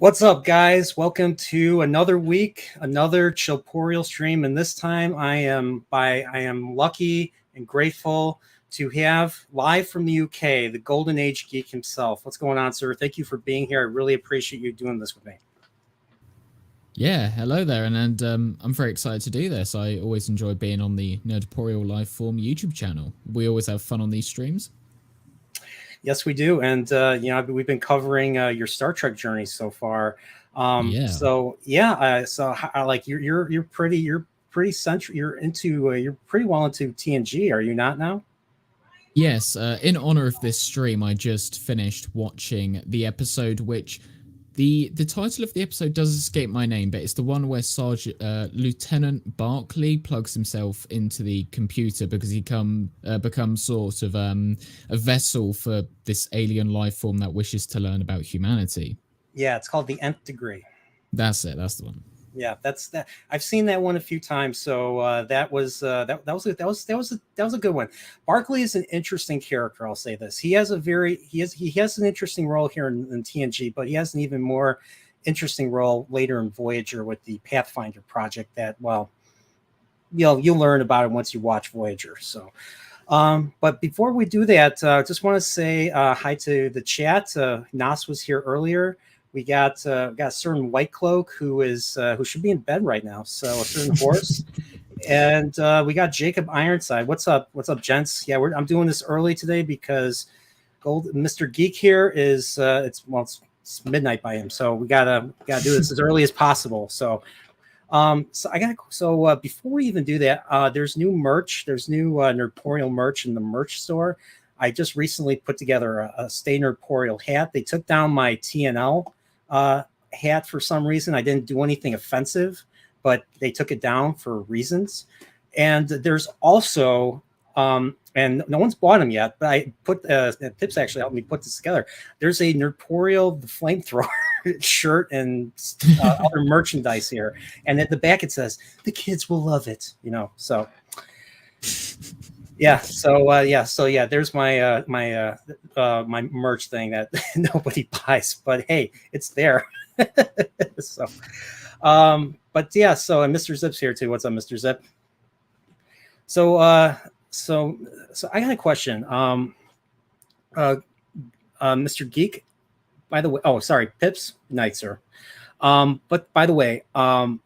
What's up, guys? Welcome to another week, another Chillporeal stream, and this time I am lucky and grateful to have live from the UK the Golden Age Geek himself. What's going on, sir? Thank you for being here. I really appreciate you doing this with me. Yeah, hello there, and I'm very excited to do this. I always enjoy being on the Nerdporial Liveform YouTube channel. We always have fun on these streams. Yes, we do, and we've been covering your Star Trek journey so far. Yeah. Like you're pretty central. You're pretty well into TNG, are you not now? Yes, in honor of this stream, I just finished watching the episode which the title of the episode does escape my name, but it's the one where Lieutenant Barclay plugs himself into the computer because he becomes sort of a vessel for this alien life form that wishes to learn about humanity. Yeah, it's called the Nth Degree. That's it. That's the one. Yeah, that's that. I've seen that one a few times, so that was a good one. Barkley is an interesting character. I'll say this: he has an interesting role here in TNG, but he has an even more interesting role later in Voyager with the Pathfinder project. That you'll learn about it once you watch Voyager. So. But before we do that, just want to say hi to the chat. Nas was here earlier. We got a certain White Cloak who should be in bed right now. So a certain horse, and we got Jacob Ironside. What's up? What's up, gents? Yeah, I'm doing this early today because Mr. Geek here is it's midnight by him, so we gotta do this as early as possible. So. Before we even do that, there's new merch. There's new Nerdporial merch in the merch store. I just recently put together a Stay Nerdporial hat. They took down my TNL hat for some reason. I didn't do anything offensive, but they took it down for reasons. And there's also, and no one's bought them yet, but I put Pips actually helped me put this together. There's a Nerdporial the Flamethrower shirt and other merchandise here, and at the back it says the kids will love it. So. Yeah. There's my my merch thing that nobody buys, but hey, it's there. So, and Mr. Zip's here too. What's up, Mr. Zip? So I got a question. Mr. Geek, by the way. Oh, sorry, Pips. Night, sir. But by the way, I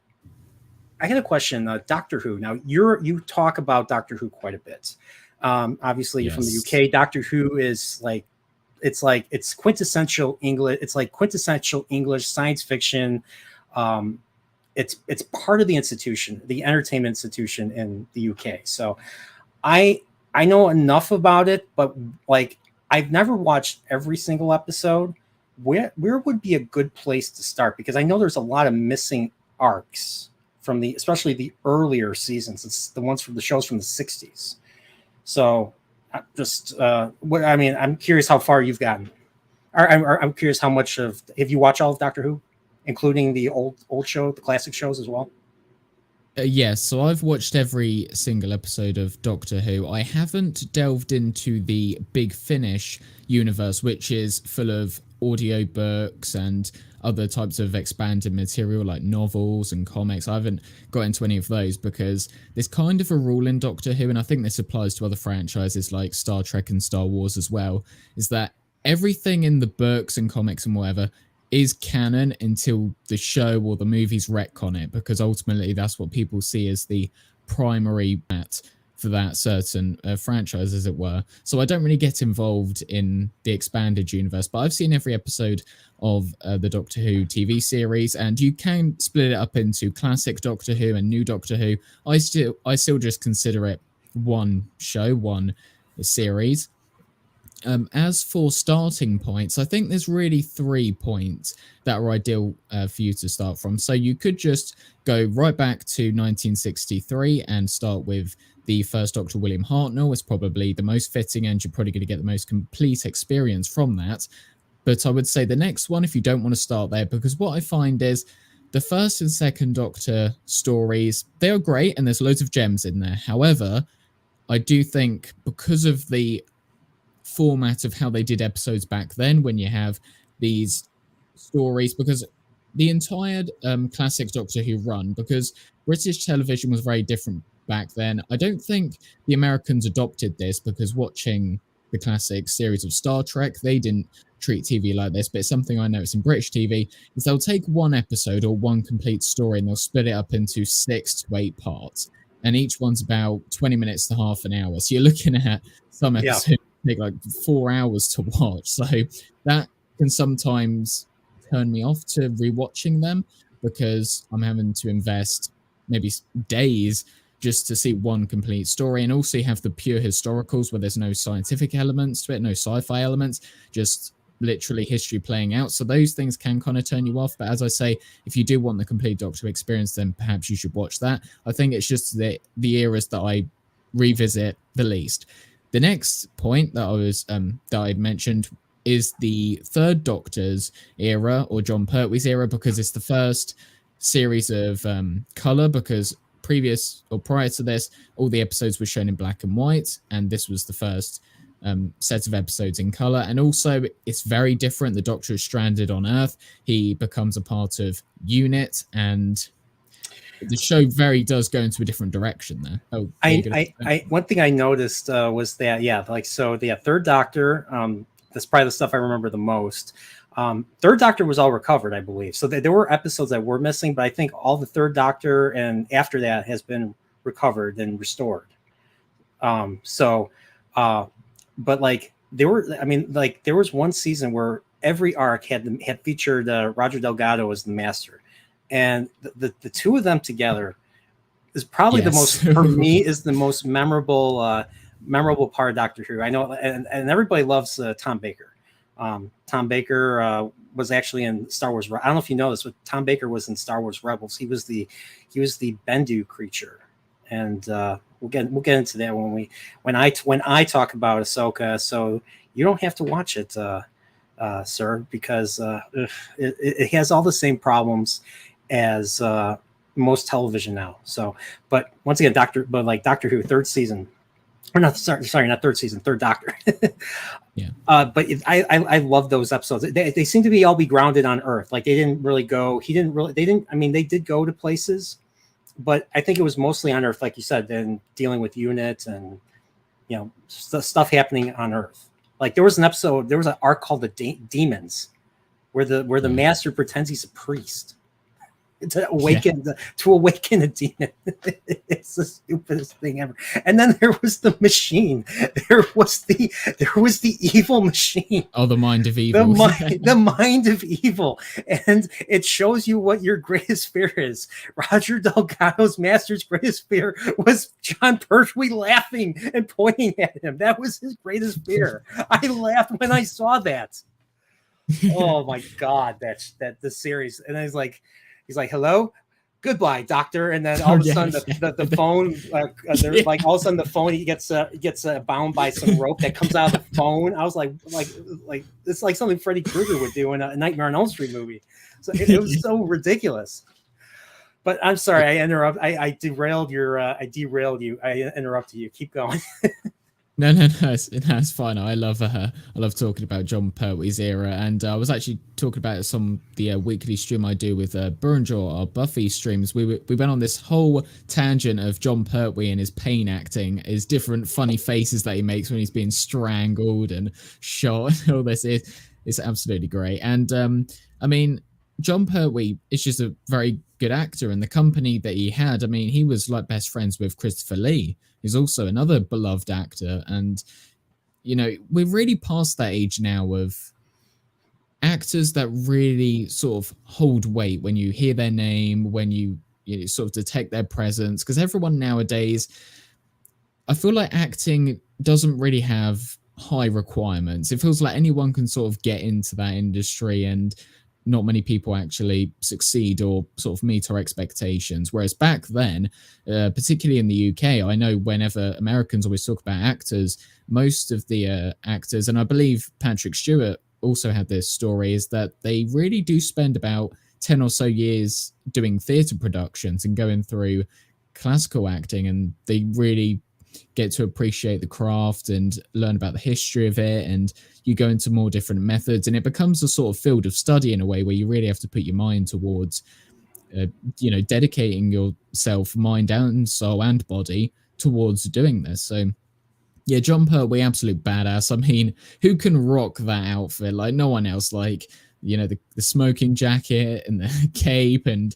got a question. Doctor Who. Now you talk about Doctor Who quite a bit. Obviously, you're from the UK. Doctor Who is it's quintessential English. It's like quintessential English science fiction. It's part of the institution, the entertainment institution in the UK. So, I know enough about it, but like I've never watched every single episode. Where would be a good place to start? Because I know there's a lot of missing arcs from especially the earlier seasons. It's the ones from the shows from the 60s. So I'm curious how far you've gotten. I'm curious how much have you watched all of Doctor Who, including the old show, the classic shows as well? Yes, so I've watched every single episode of Doctor Who. I haven't delved into the Big Finish universe, which is full of audiobooks and other types of expanded material like novels and comics. I haven't got into any of those because there's kind of a rule in Doctor Who, and I think this applies to other franchises like Star Trek and Star Wars as well, is that everything in the books and comics and whatever is canon until the show or the movies retcon it, because ultimately that's what people see as the primary mat for that certain franchise, as it were. So I don't really get involved in the expanded universe, but I've seen every episode of the Doctor Who TV series, and you can split it up into classic Doctor Who and new Doctor Who. I still just consider it one show, one series. As for starting points, I think there's really 3 points that are ideal for you to start from. So you could just go right back to 1963 and start with the first Doctor, William Hartnell. Is probably the most fitting, and you're probably going to get the most complete experience from that. But I would say the next one, if you don't want to start there, because what I find is the first and second Doctor stories, they are great and there's loads of gems in there. However, I do think because of the format of how they did episodes back then, when you have these stories, because the entire classic Doctor Who run, because British television was very different back then. I don't think the Americans adopted this, because watching the classic series of Star Trek, they didn't treat TV like this. But it's something I noticed in British TV is they'll take one episode or one complete story and they'll split it up into 6 to 8 parts. And each one's about 20 minutes to half an hour. So you're looking at some episodes take like 4 hours to watch. So that can sometimes turn me off to rewatching them, because I'm having to invest maybe days just to see one complete story. And also you have the pure historicals where there's no scientific elements to it, no sci-fi elements, just literally history playing out. So those things can kind of turn you off. But as I say, if you do want the complete Doctor experience, then perhaps you should watch that. I think it's just the eras that I revisit the least. The next point that I mentioned is the third Doctor's era, or John Pertwee's era, because it's the first series of color, because prior to this, all the episodes were shown in black and white, and this was the first set of episodes in color. And also it's very different. The Doctor is stranded on Earth. He becomes a part of UNIT, and the show does go into a different direction there. One thing I noticed was that the third Doctor, that's probably the stuff I remember the most. Third Doctor was all recovered, I believe. So there were episodes that were missing, but I think all the Third Doctor and after that has been recovered and restored. But like there was one season where every arc had featured Roger Delgado as the Master, and the two of them together is probably the most, for me, is the most memorable part of Doctor Who. I know, and everybody loves Tom Baker. Tom Baker was actually in Star Wars. I don't know if you know this, but Tom Baker was in Star Wars Rebels. He was the Bendu creature, and we'll get into that when I talk about Ahsoka. So you don't have to watch it, sir, because it has all the same problems as most television now. So, but once again, Doctor Who third season. Or not, sorry, not third season, third Doctor. Yeah. But I love those episodes. They seem to be grounded on Earth. Like they didn't really go. They did go to places, but I think it was mostly on Earth, like you said, then dealing with UNIT and stuff happening on Earth. Like there was an arc called the Demons, where the Master pretends he's a priest to awaken a demon. It's the stupidest thing ever. And then there was the machine. There was the evil machine. Oh, the mind of evil. The mind of evil. And it shows you what your greatest fear is. Roger Delgado's Master's greatest fear was John Pertwee laughing and pointing at him. That was his greatest fear. I laughed when I saw that. Oh my God, that the series. And I was like, he's like, "Hello, goodbye, Doctor," and then all of a sudden the phone, like all of a sudden the phone, he gets bound by some rope that comes out of the phone. I was like it's like something Freddy Krueger would do in a Nightmare on Elm Street movie. So it was so ridiculous. But I'm sorry, I derailed you. I interrupted you. Keep going. No, it's fine. I love talking about John Pertwee's era, and I was actually talking about it on the weekly stream I do with Burunjaw, our Buffy streams. We went on this whole tangent of John Pertwee and his pain acting, his different funny faces that he makes when he's being strangled and shot, and all this. It's absolutely great. And John Pertwee is just a very good actor, and the company that he had, he was like best friends with Christopher Lee, who's also another beloved actor. And we're really past that age now of actors that really sort of hold weight when you hear their name, when you sort of detect their presence, because everyone nowadays, I feel like acting doesn't really have high requirements. It feels like anyone can sort of get into that industry, and not many people actually succeed or sort of meet our expectations. Whereas back then, particularly in the UK, I know whenever Americans always talk about actors, most of the actors, and I believe Patrick Stewart also had this story, is that they really do spend about 10 or so years doing theatre productions and going through classical acting, and they really get to appreciate the craft and learn about the history of it, and you go into more different methods, and it becomes a sort of field of study in a way where you really have to put your mind towards dedicating yourself, mind and soul and body, towards doing this. So yeah, John Pertwee, absolute badass. I mean, who can rock that outfit? Like no one else. Like, the smoking jacket and the cape, and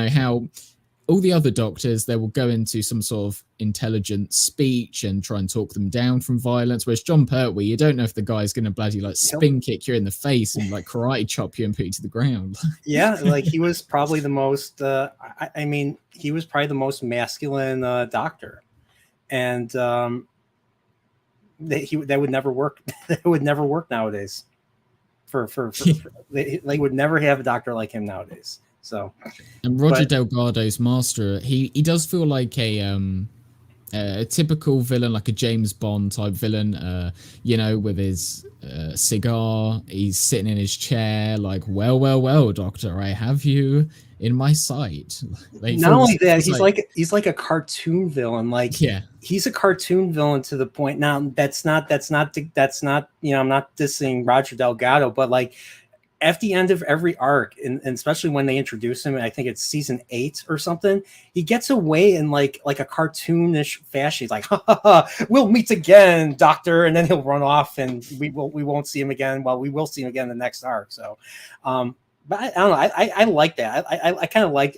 how all the other doctors, they will go into some sort of intelligent speech and try and talk them down from violence. Whereas John Pertwee, you don't know if the guy's going to bloody like spin kick you in the face and like karate chop you and put you to the ground. Yeah, like he was probably the most. I mean, he was probably the most masculine doctor, and that would never work. That would never work nowadays. They would never have a doctor like him nowadays. So, and Roger Delgado's master, he does feel like a typical villain, like a James Bond type villain, with his cigar. He's sitting in his chair like, well, doctor, I have you in my sight. Not only that, he's like a cartoon villain. Like, yeah, he's a cartoon villain to the point. Now, that's not I'm not dissing Roger Delgado, but like, at the end of every arc, and especially when they introduce him, I think it's season 8 or something, he gets away in like a cartoonish fashion. He's like, ha, ha, ha, we'll meet again, doctor, and then he'll run off, and we won't see him again. Well, we will see him again in the next arc. So, but I don't know. I like that. I kind of like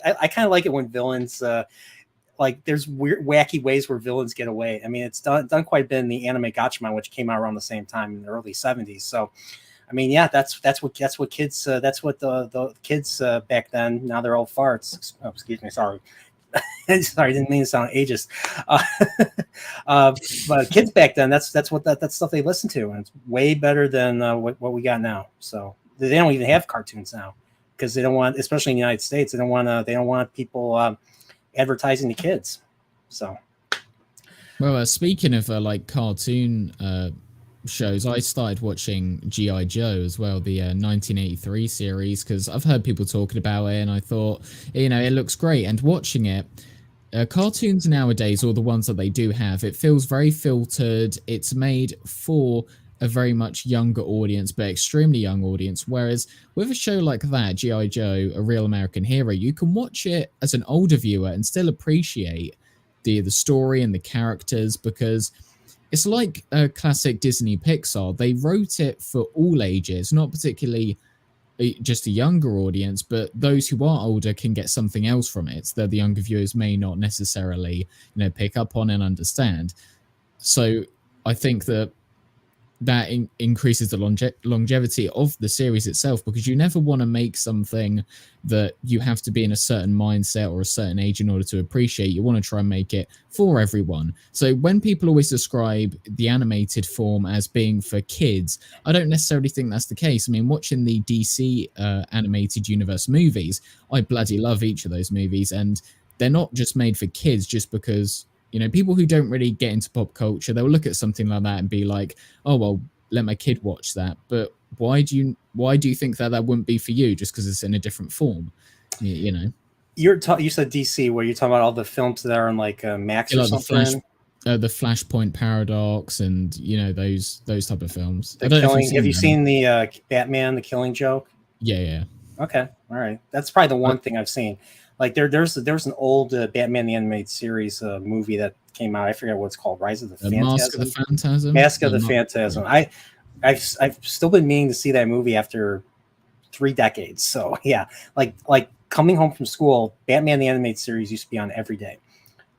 it when villains like there's weird, wacky ways where villains get away. I mean, it's done quite a bit in the anime Gatchaman, which came out around the same time in the early 70s. So, I mean, yeah, that's what kids that's what the kids back then. Now they're all farts. Oh, excuse me, sorry. Sorry, didn't mean to sound ageist. But kids back then, that's stuff they listened to, and it's way better than what we got now. So they don't even have cartoons now because they don't want, especially in the United States, they don't want people advertising to kids. So, well, speaking of like cartoon shows, I started watching G.I. Joe as well, the 1983 series, because I've heard people talking about it, and I thought, it looks great. And watching it, cartoons nowadays, or the ones that they do have, it feels very filtered. It's made for a very much younger audience, but extremely young audience. Whereas with a show like that, G.I. Joe, A Real American Hero, you can watch it as an older viewer and still appreciate the story and the characters, because it's like a classic Disney Pixar. They wrote it for all ages, not particularly just a younger audience, but those who are older can get something else from it that the younger viewers may not necessarily, pick up on and understand. So I think that increases the longevity of the series itself, because you never want to make something that you have to be in a certain mindset or a certain age in order to appreciate. You want to try and make it for everyone. So when people always describe the animated form as being for kids, I don't necessarily think that's the case. I mean, watching the DC animated universe movies, I bloody love each of those movies, and they're not just made for kids just because people who don't really get into pop culture, they'll look at something like that and be like, oh, well, let my kid watch that. But why do you think that wouldn't be for you just because it's in a different form? You said DC, where you're talking about all the films that are on like Max or something? The Flashpoint Paradox and, those type of films. Have you seen the Batman, The Killing Joke? Yeah. Okay. All right. That's probably the one thing I've seen. Like there's an old Batman the Animated Series movie that came out. I forget what it's called. Rise of the Phantasm. Mask of the Phantasm. I've still been meaning to see that movie after 3 decades. So yeah, like coming home from school, Batman the Animated Series used to be on every day.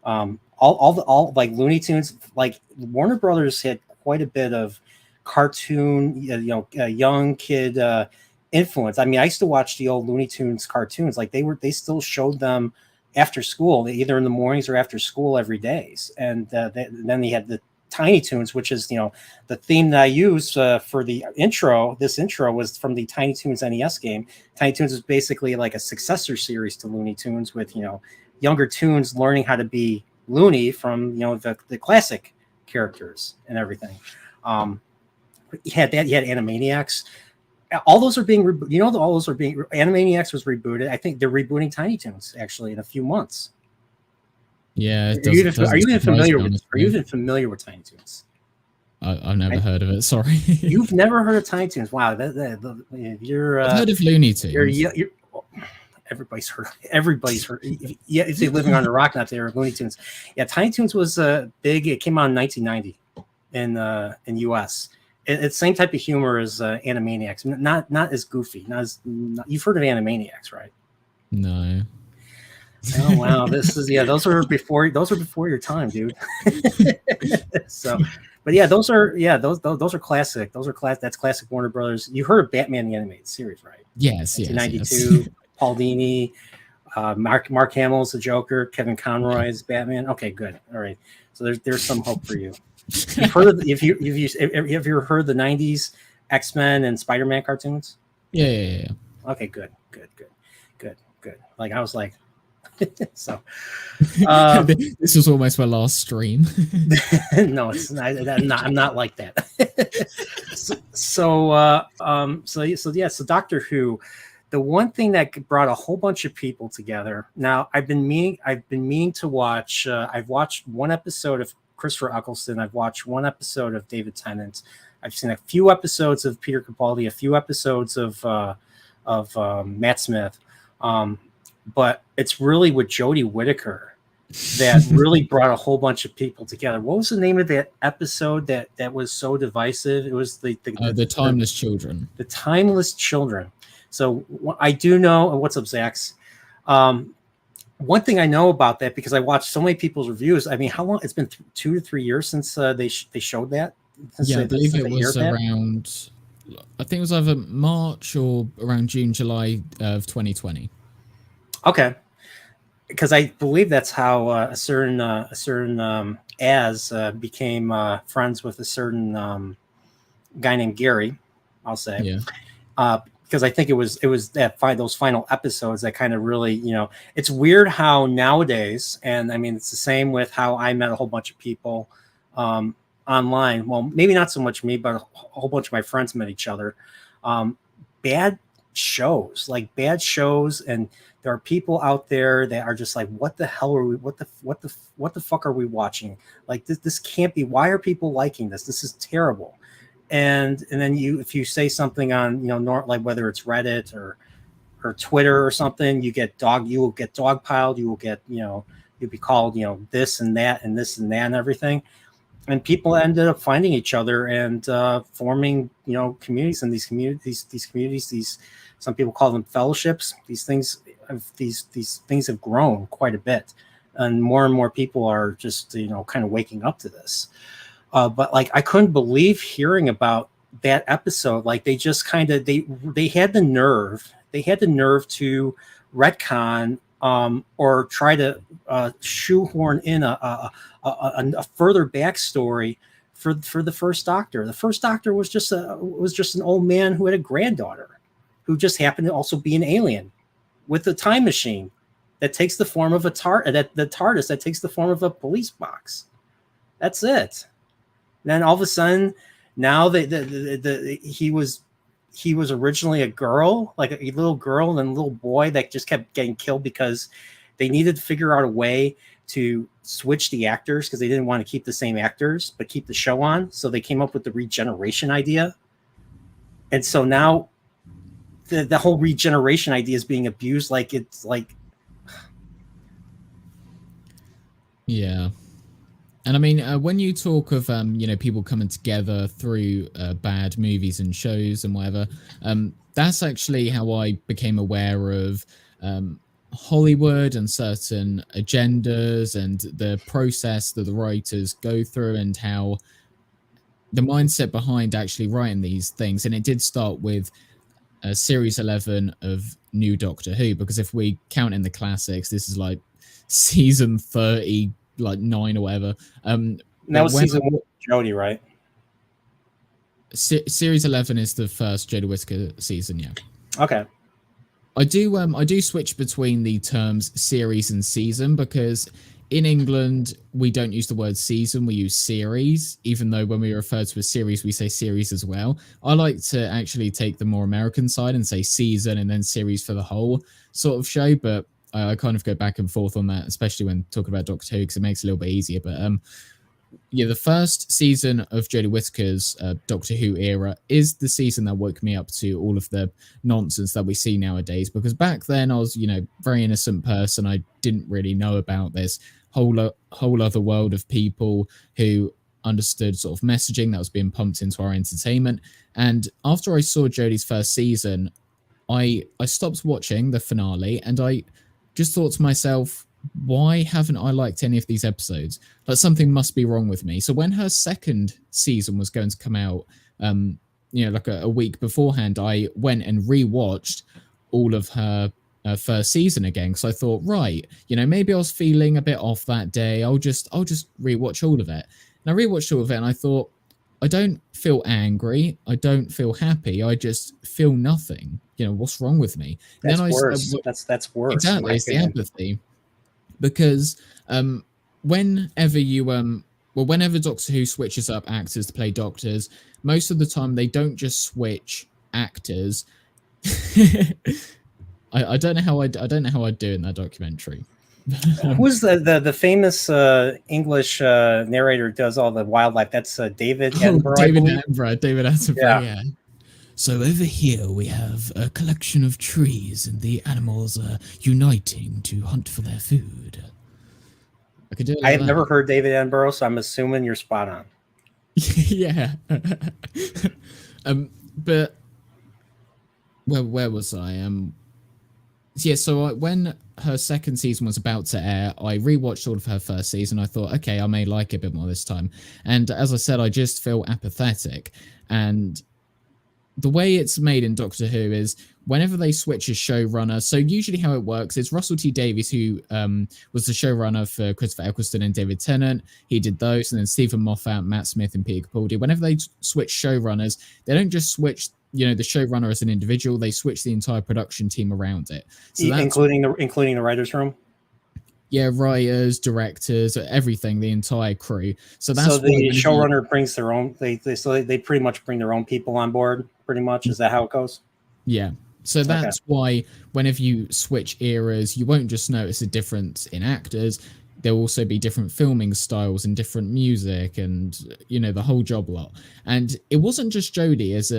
All like Looney Tunes, like Warner Brothers had quite a bit of cartoon, young kid influence. I mean, I used to watch the old Looney Tunes cartoons. Like they still showed them after school, either in the mornings or after school every day. And then they had the Tiny Toons, which is the theme that I use for the intro. This intro was from the Tiny Toons NES game. Tiny Toons is basically like a successor series to Looney Tunes, with younger Toons learning how to be loony from the classic characters and everything. You had Animaniacs. All those are being all those are being Animaniacs was rebooted. I think they're rebooting Tiny Toons actually in a few months. Yeah, it Are you even, are doesn't you even surprise familiar me, with Are you honestly. even familiar with Tiny Toons? I've never heard of it. Sorry. You've never heard of Tiny Toons? Wow, I've heard of Looney you're, Tunes. you're everybody's heard. Everybody's heard. Yeah, if they're living under a rock, not there. Looney Tunes. Yeah, Tiny Toons was big. It came out in 1990 in U.S. It's the same type of humor as Animaniacs. Not as goofy. You've heard of Animaniacs, right? No. Oh wow, this is those were before your time, dude. So, but yeah, those are classic. That's classic Warner Brothers. You heard of Batman the Animated Series, right? Yes, yes, yes. 1992. Paul Dini, Mark Hamill's the Joker, Kevin Conroy's Batman. Okay, good. All right. So there's some hope for you. You've heard of have you heard the 90s X-Men and Spider-Man cartoons? Yeah. Okay, good. Like I was like, so this was almost my last stream. no, it's not. I'm not like that. So Doctor Who, the one thing that brought a whole bunch of people together. Now I've been meaning to watch. I've watched one episode of Christopher Eccleston. I've watched one episode of David Tennant. I've seen a few episodes of Peter Capaldi, a few episodes of Matt Smith. But it's really with Jodie Whittaker that really brought a whole bunch of people together. What was the name of that episode that was so divisive? It was the Timeless Children. The Timeless Children. So I do know. What's up, Zax? One thing I know about that, because I watched so many people's reviews. I mean, how long? It's been 2 to 3 years since they showed that. I believe it was around. I think it was either March or around June, July of 2020. Okay, because I believe that's how a certain Az became friends with a certain guy named Gary. I'll say, because I think it was those final episodes that kind of really, it's weird how nowadays, and I mean it's the same with how I met a whole bunch of people online. Well, maybe not so much me, but a whole bunch of my friends met each other. Bad shows, and there are people out there that are just like, what the hell are we? What the fuck are we watching? Like this can't be. Why are people liking this? This is terrible. And then if you say something on like whether it's Reddit or Twitter or something, you will get dogpiled. You will get you'll be called this and that and this and that and everything. And people ended up finding each other and forming communities. And these communities, some people call them fellowships. These things have grown quite a bit, and more people are just kind of waking up to this. But like, I couldn't believe hearing about that episode. Like they just kind of they had the nerve to retcon or try to shoehorn in a further backstory for the first Doctor. The first Doctor was just an old man who had a granddaughter who just happened to also be an alien with a time machine that takes the form of the TARDIS that takes the form of a police box. That's it. Then all of a sudden, now he was originally a girl, like a little girl, and then a little boy that just kept getting killed because they needed to figure out a way to switch the actors because they didn't want to keep the same actors but keep the show on. So they came up with the regeneration idea, and so now the whole regeneration idea is being abused. Like it's like, yeah. And I mean, when you talk of people coming together through bad movies and shows and whatever, that's actually how I became aware of Hollywood and certain agendas and the process that the writers go through and how the mindset behind actually writing these things. And it did start with Series 11 of New Doctor Who, because if we count in the classics, this is like season 30. Like 9 or whatever. That was season 1 with Jodie, right? Series 11 is the first Jodie Whittaker season, yeah. Okay. I do switch between the terms series and season, because in England we don't use the word season, we use series, even though when we refer to a series we say series as well. I like to actually take the more American side and say season and then series for the whole sort of show, but I kind of go back and forth on that, especially when talking about Doctor Who, because it makes it a little bit easier. But yeah, the first season of Jodie Whittaker's Doctor Who era is the season that woke me up to all of the nonsense that we see nowadays. Because back then I was, very innocent person. I didn't really know about this whole other world of people who understood sort of messaging that was being pumped into our entertainment. And after I saw Jodie's first season, I stopped watching the finale, and I just thought to myself, why haven't I liked any of these episodes? Like, something must be wrong with me. So when her second season was going to come out, like a week beforehand, I went and rewatched all of her first season again, because I thought, right, maybe I was feeling a bit off that day. I'll just rewatch all of it. And I rewatched all of it, and I thought, I don't feel angry. I don't feel happy. I just feel nothing. What's wrong with me? That's then worse. That's worse. Exactly, it's the empathy. Because whenever whenever Doctor Who switches up actors to play doctors, most of the time they don't just switch actors. I don't know how I don't know how I'd do in that documentary. Who's the famous English narrator who does all the wildlife? That's David Attenborough. David Attenborough. Yeah. So over here we have a collection of trees, and the animals are uniting to hunt for their food. I could do it. I have never heard David Attenborough, so I'm assuming you're spot on. Yeah. But where was I? Yeah. So when her second season was about to air, I rewatched all of her first season. I thought, okay, I may like it a bit more this time. And as I said, I just feel apathetic. And the way it's made in Doctor Who is whenever they switch a showrunner, so usually how it works is Russell T Davies, who was the showrunner for Christopher Eccleston and David Tennant, he did those, and then Stephen Moffat, Matt Smith, and Peter Capaldi. Whenever they switch showrunners, they don't just switch the showrunner as an individual, they switch the entire production team around it. So including the writer's room? Yeah, writers, directors, everything, the entire crew. So that's the showrunner brings their own. They pretty much bring their own people on board. Pretty much, is that how it goes? Yeah. So that's why whenever you switch eras, you won't just notice a difference in actors. There'll also be different filming styles and different music, and the whole job lot. And it wasn't just Jodie as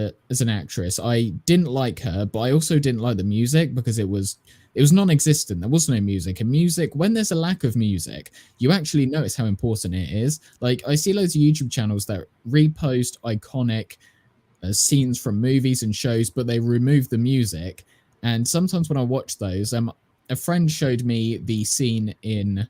an actress. I didn't like her, but I also didn't like the music because it was non-existent. There was no music. And music, when there's a lack of music, you actually notice how important it is. Like, I see loads of YouTube channels that repost iconic scenes from movies and shows, but they remove the music. And sometimes when I watch those, a friend showed me the scene in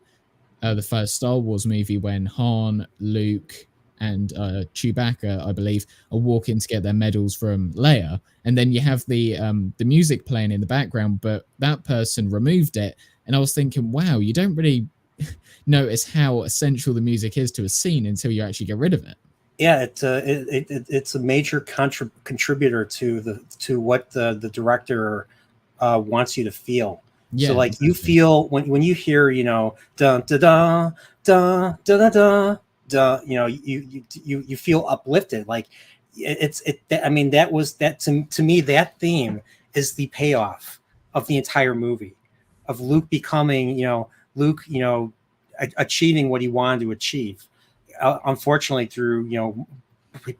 the first Star Wars movie when Han, Luke, and Chewbacca, I believe, are walking to get their medals from Leia, and then you have the music playing in the background, but that person removed it. And I was thinking, wow, you don't really notice how essential the music is to a scene until you actually get rid of it. Yeah, it's a major contributor to what the director wants you to feel. Yeah, so like exactly. You feel when you hear da da da da da da da, you feel uplifted. Like I mean, to me, that theme is the payoff of the entire movie, of Luke becoming achieving what he wanted to achieve. Unfortunately, through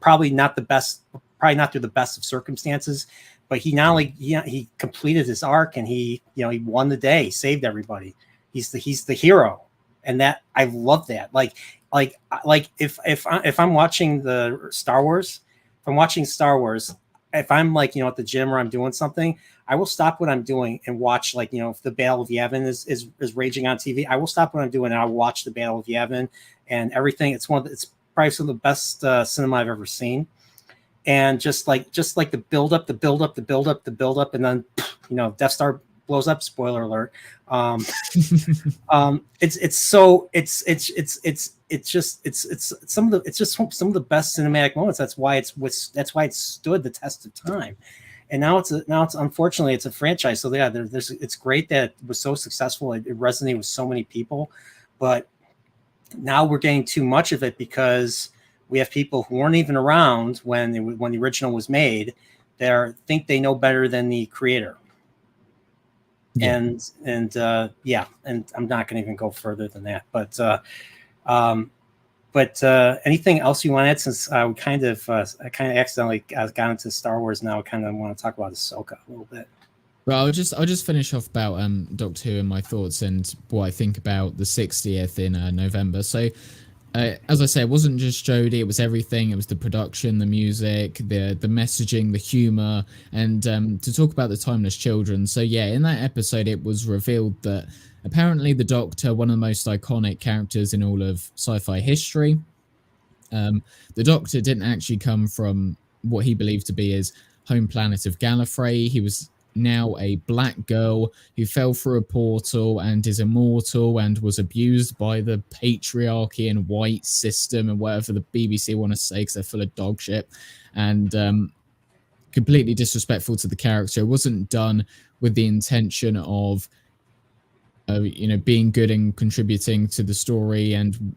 probably not through the best of circumstances, but he not only he completed his arc, and he won the day, saved everybody. He's the hero, and that I love that. Like if I'm watching the Star Wars, if I'm at the gym or I'm doing something, I will stop what I'm doing and watch if the Battle of Yavin is raging on TV, I will stop what I'm doing and I'll watch the Battle of Yavin and everything. It's probably some of the best cinema I've ever seen. And just like the build up, and then Death Star blows up. Spoiler alert. It's some of the best cinematic moments. That's why it stood the test of time. And now it's unfortunately it's a franchise. So yeah, it's great that it was so successful. It resonated with so many people, but now we're getting too much of it because we have people who weren't even around when the original was made. They think they know better than the creator. Yeah. Yeah, and I'm not going to even go further than that. Um, anything else you want to add? Since I kind of accidentally got into Star Wars, now I kind of want to talk about Ahsoka a little bit. Well, I'll just finish off about Doctor Who and my thoughts and what I think about the 60th in November. So, as I say, it wasn't just Jodie; it was everything. It was the production, the music, the messaging, the humor, and to talk about the timeless children. So, yeah, in that episode, it was revealed that apparently the Doctor, one of the most iconic characters in all of sci-fi history, the Doctor didn't actually come from what he believed to be his home planet of Gallifrey. He was now a black girl who fell through a portal and is immortal and was abused by the patriarchy and white system and whatever the BBC want to say because they're full of dog shit and completely disrespectful to the character. It wasn't done with the intention of being good and contributing to the story and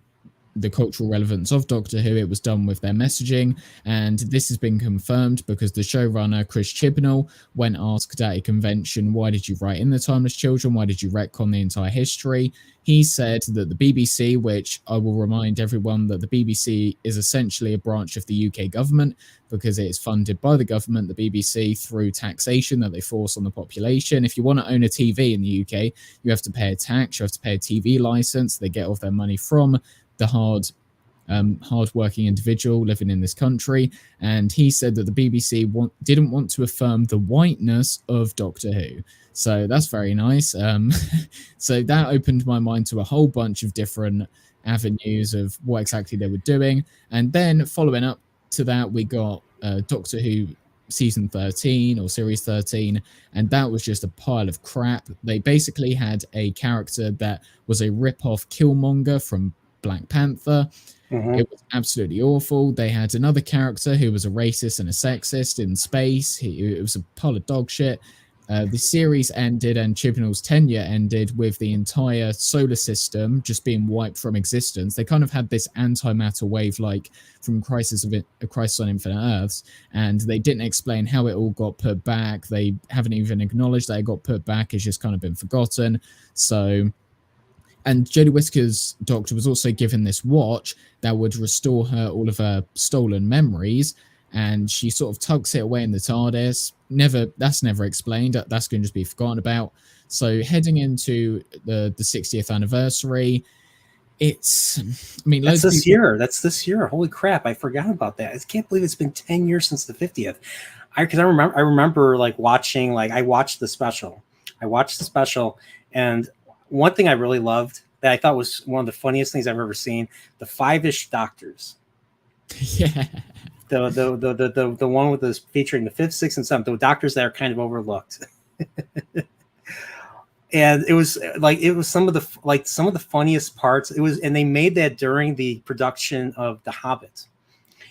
the cultural relevance of Doctor Who. It was done with their messaging, and this has been confirmed because the showrunner Chris Chibnall, when asked at a convention, why did you write in the Timeless Children, why did you retcon the entire history, he said that the BBC, which I will remind everyone that the BBC is essentially a branch of the UK government because it is funded by the government, the BBC, through taxation that they force on the population. If you want to own a TV in the UK, you have to pay a tax, you have to pay a TV license, they get all their money from the hard-working individual living in this country, and he said that the BBC didn't want to affirm the whiteness of Doctor Who. So that's very nice. So that opened my mind to a whole bunch of different avenues of what exactly they were doing. And then following up to that, we got Doctor Who season 13 or series 13, and that was just a pile of crap. They basically had a character that was a rip-off Killmonger from Black Panther. It was absolutely awful. They had another character who was a racist and a sexist in space. It was a pile of dog shit. The series ended and Chibnall's tenure ended with the entire solar system just being wiped from existence. They kind of had this antimatter wave like from Crisis on Infinite Earths, and they didn't explain how it all got put back. They haven't even acknowledged that it got put back. It's just kind of been forgotten. And Jodie Whittaker's Doctor was also given this watch that would restore her all of her stolen memories, and she sort of tucks it away in the TARDIS. That's never explained. That's going to just be forgotten about. So heading into the 60th anniversary, that's this year. Holy crap! I forgot about that. I can't believe it's been 10 years since the 50th. I remember like watching. Like I watched the special. And one thing I really loved that I thought was one of the funniest things I've ever seen: the 5-ish Doctors. Yeah. The one with this featuring the 5th, 6th, and 7th, the Doctors that are kind of overlooked. And it was some of the funniest parts. And they made that during the production of The Hobbit.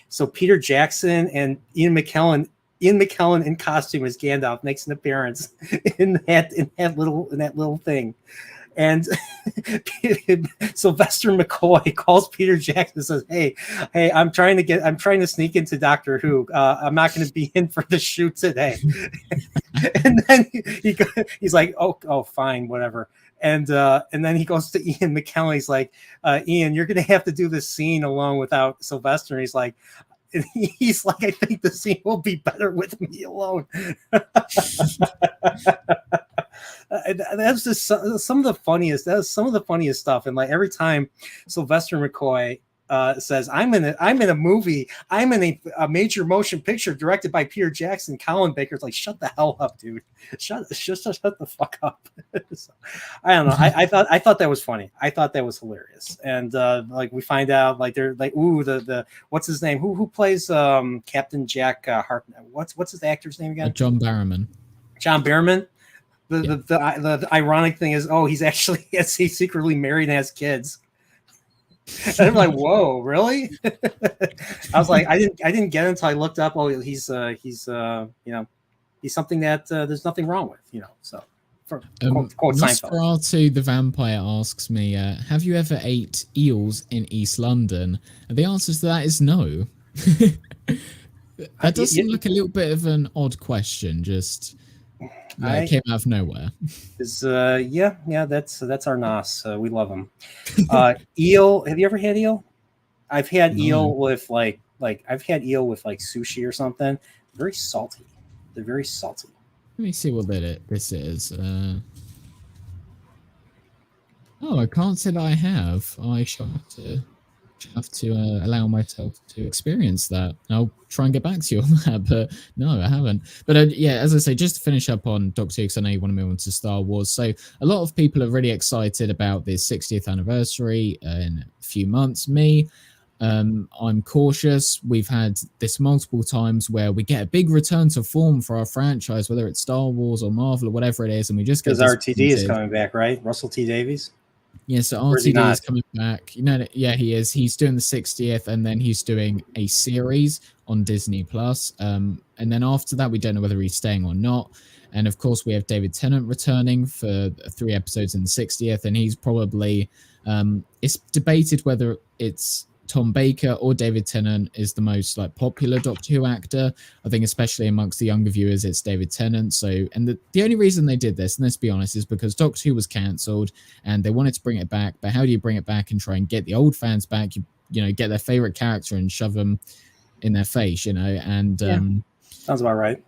So Peter Jackson and Ian McKellen in costume as Gandalf makes an appearance in that little thing. And Sylvester McCoy calls Peter Jackson and says, Hey, I'm trying to sneak into Doctor Who. I'm not going to be in for the shoot today. And then he's like, oh, fine, whatever. And then he goes to Ian McKellen. He's like, Ian, you're going to have to do this scene alone without Sylvester. And he's like, I think the scene will be better with me alone. That's just some of the funniest. That's some of the funniest stuff. And like every time Sylvester McCoy says, "I'm in a movie. I'm in a major motion picture directed by Peter Jackson," Colin Baker's like, "Shut the hell up, dude! Shut the fuck up." So, I don't know. I thought that was funny. I thought that was hilarious. And like we find out, like they're like, ooh, the what's his name? Who plays Captain Jack Hartnett? What's his actor's name again? John Barrowman. John Barrowman. The ironic thing is, he's secretly married and has kids. And I'm like, whoa, really? I was like, I didn't get it until I looked up. Oh, he's something that there's nothing wrong with, So, for quote Nosferatu the vampire asks me, have you ever ate eels in East London? And the answer to that is no. That does seem like a little bit of an odd question. Just Like, it came out of nowhere. Is yeah, that's our Nos. We love him. Eel. Have you ever had eel? I've had eel with like I've had eel with like sushi or something. Very salty. They're very salty. Let me see what this is. Oh, I can't say that I have. I shall have to allow myself to experience that. I'll try and get back to you on that, but no, I haven't. But yeah, as I say, just to finish up on Doctor Who, because I know you want to move on to Star Wars. So a lot of people are really excited about this 60th anniversary in a few months. Me, I'm cautious. We've had this multiple times where we get a big return to form for our franchise, whether it's Star Wars or Marvel or whatever it is, and we just get because RTD is coming back, right? Russell T Davies. Yeah, so RTD is coming back. You know, yeah, he is. He's doing the 60th, and then he's doing a series on Disney Plus. And then after that, we don't know whether he's staying or not. And of course, we have David Tennant returning for 3 episodes in the 60th, and he's probably it's debated whether it's Tom Baker or David Tennant is the most like popular Doctor Who actor. I think especially amongst the younger viewers, it's David Tennant. So, and the only reason they did this, and let's be honest, is because Doctor Who was cancelled and they wanted to bring it back. But how do you bring it back and try and get the old fans back? You know, get their favorite character and shove them in their face, you know, and sounds about right.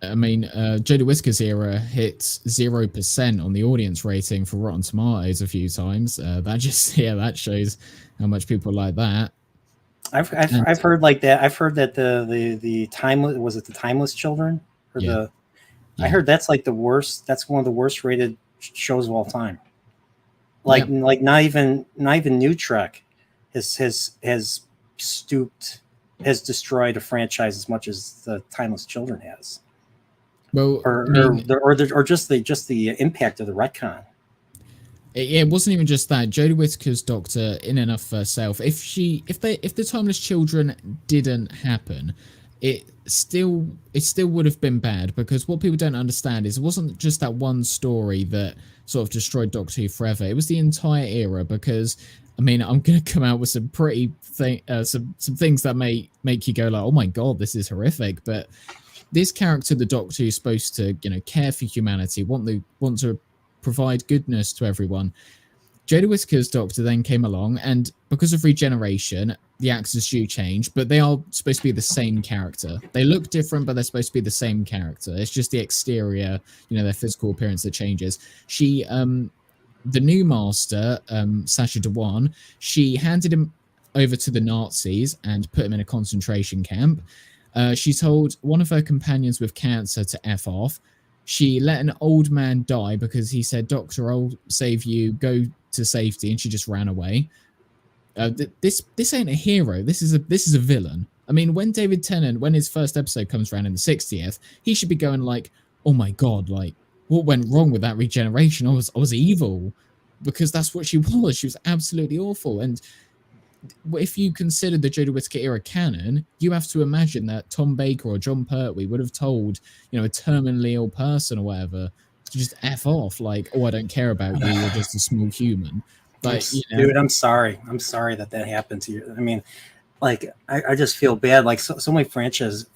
I mean, Jodie Whittaker's era hit 0% on the audience rating for Rotten Tomatoes a few times. That shows how much people like that. I've heard like that. I've heard that the timeless, was it the Timeless Children or I heard that's like the worst. That's one of the worst rated shows of all time. Like not even New Trek has destroyed a franchise as much as the Timeless Children has. Well, or just the impact of the retcon. It wasn't even just that. Jodie Whittaker's Doctor, in and of herself, if the Timeless Children didn't happen, it still would have been bad, because what people don't understand is it wasn't just that one story that sort of destroyed Doctor Who forever. It was the entire era, because I mean, I'm going to come out with some some things that may make you go like, oh my god, this is horrific, but this character, the Doctor, who's supposed to, you know, care for humanity, want to provide goodness to everyone. Jodie Whittaker's Doctor then came along, and because of regeneration, the actors do change, but they are supposed to be the same character. They look different, but they're supposed to be the same character. It's just the exterior, you know, their physical appearance that changes. She, the new master, Sacha Dhawan, she handed him over to the Nazis and put him in a concentration camp. She told one of her companions with cancer to F off. She let an old man die because he said, "Doctor, I'll save you, go to safety," and she just ran away. This ain't a hero. This is a villain. I mean, when David Tennant, when his first episode comes around in the 60th, he should be going like, "Oh my god, like what went wrong with that regeneration? I was evil," because that's what she was. She was absolutely awful. And if you consider the Jodie Whittaker era canon, you have to imagine that Tom Baker or John Pertwee would have told, you know, a terminally ill person or whatever to just F off, like, "Oh, I don't care about you, you're just a small human." But, you know, dude, I'm sorry that happened to you. I mean, like, I just feel bad. Like, so many franchises,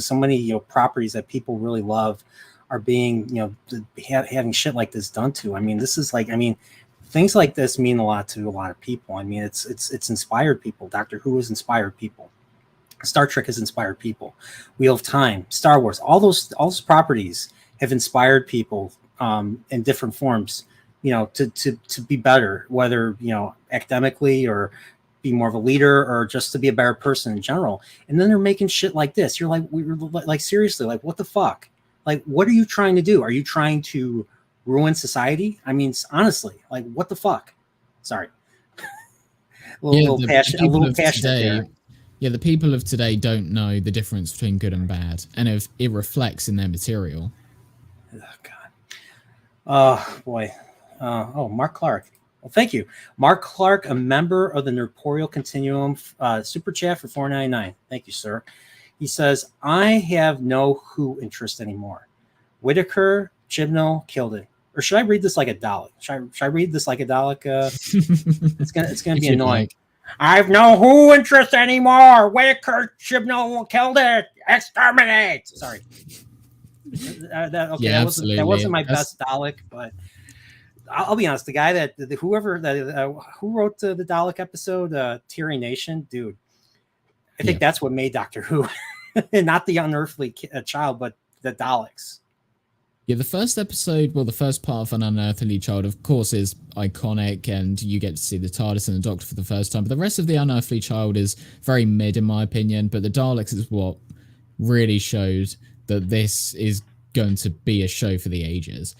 so many, you know, properties that people really love are being, you know, having shit like this done to. I mean, this is like, I mean, things like this mean a lot to a lot of people. I mean, it's inspired people. Doctor Who has inspired people. Star Trek has inspired people. Wheel of Time, Star Wars, all those properties have inspired people in different forms, you know, to be better, whether, you know, academically or be more of a leader or just to be a better person in general. And then they're making shit like this. You're like seriously, like, what the fuck? Like, what are you trying to do? Are you trying to ruin society? I mean, honestly, like, what the fuck? Sorry. a little passionate there. Yeah, the people of today don't know the difference between good and bad, and it reflects in their material. Oh, God. Oh, boy. Mark Clark. Well, thank you. Mark Clark, a member of the Chillporeal Continuum, super chat for $4.99. Thank you, sir. He says, "I have no Who interest anymore. Whittaker, Chibnall killed it." Or should I read this like a Dalek? Should I read this like a Dalek? It's gonna be annoying. Like. "I've no Who interest anymore. Whittaker, Chibnall killed it. Exterminate." Sorry. Okay, Yeah, that absolutely. wasn't my best Dalek, but I'll be honest. The guy who wrote the Dalek episode, Teary Nation, dude, I think Yeah. that's what made Doctor Who, and not the unearthly child, but the Daleks. Yeah, the first episode, well, the first part of An Unearthly Child, of course, is iconic, and you get to see the TARDIS and the Doctor for the first time. But the rest of the Unearthly Child is very mid, in my opinion. But the Daleks is what really showed that this is going to be a show for the ages.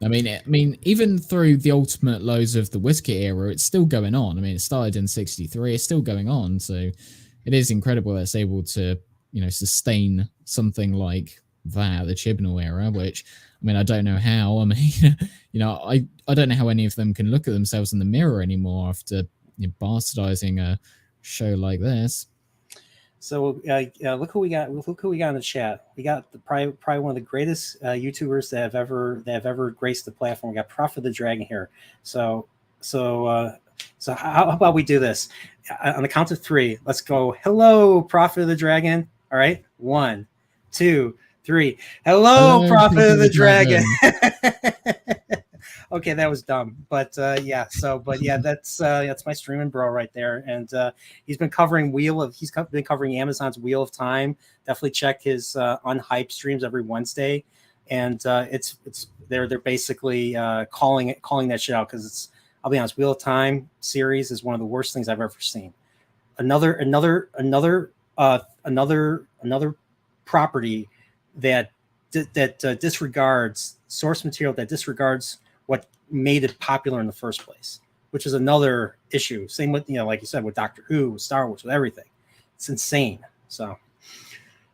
I mean, even through the ultimate lows of the Whiskey era, it's still going on. I mean, it started in '63, it's still going on. So it is incredible that it's able to, sustain something like that, the Chibnall era, which, I mean, I don't know how. I mean, I don't know how any of them can look at themselves in the mirror anymore after bastardizing a show like this. So look who we got. Look who we got in the chat. We got probably one of the greatest YouTubers that have ever graced the platform. We got Prophet of the Dragon here. So how about we do this on the count of 3? Let's go. Hello, Prophet of the Dragon. All right, 1, 2, 3. Hello, Prophet of the Dragon. Okay, that was dumb, but yeah. That's my streaming bro right there, and he's been covering Amazon's Wheel of Time. Definitely check his unhyped streams every Wednesday, and they're basically calling that shit out, because I'll be honest, Wheel of Time series is one of the worst things I've ever seen. Another property that disregards source material, that disregards what made it popular in the first place, which is another issue. Same with, like you said, with Doctor Who, with Star Wars, with everything. It's insane. So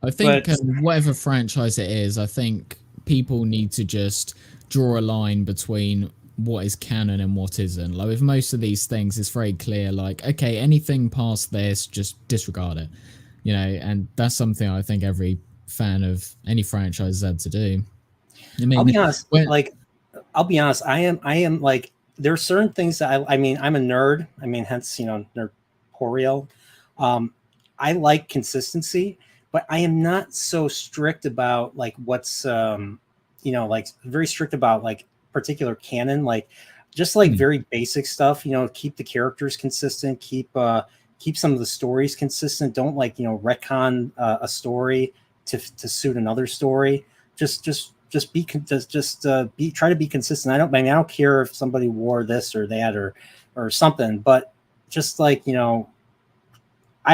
I think whatever franchise it is, I think people need to just draw a line between what is canon and what isn't. Like with most of these things, it's very clear, like, okay, anything past this, just disregard it. And that's something I think every fan of any franchise has had to do. I mean, I'll be honest. I am like, there are certain things that I'm a nerd. I mean, hence, Chillporeal. I like consistency, but I am not so strict about like what's, like very strict about like particular canon, like just like very basic stuff, keep the characters consistent, keep some of the stories consistent. Don't like, retcon a story to suit another story. Try to be consistent. I don't care if somebody wore this or that or something, but just like, I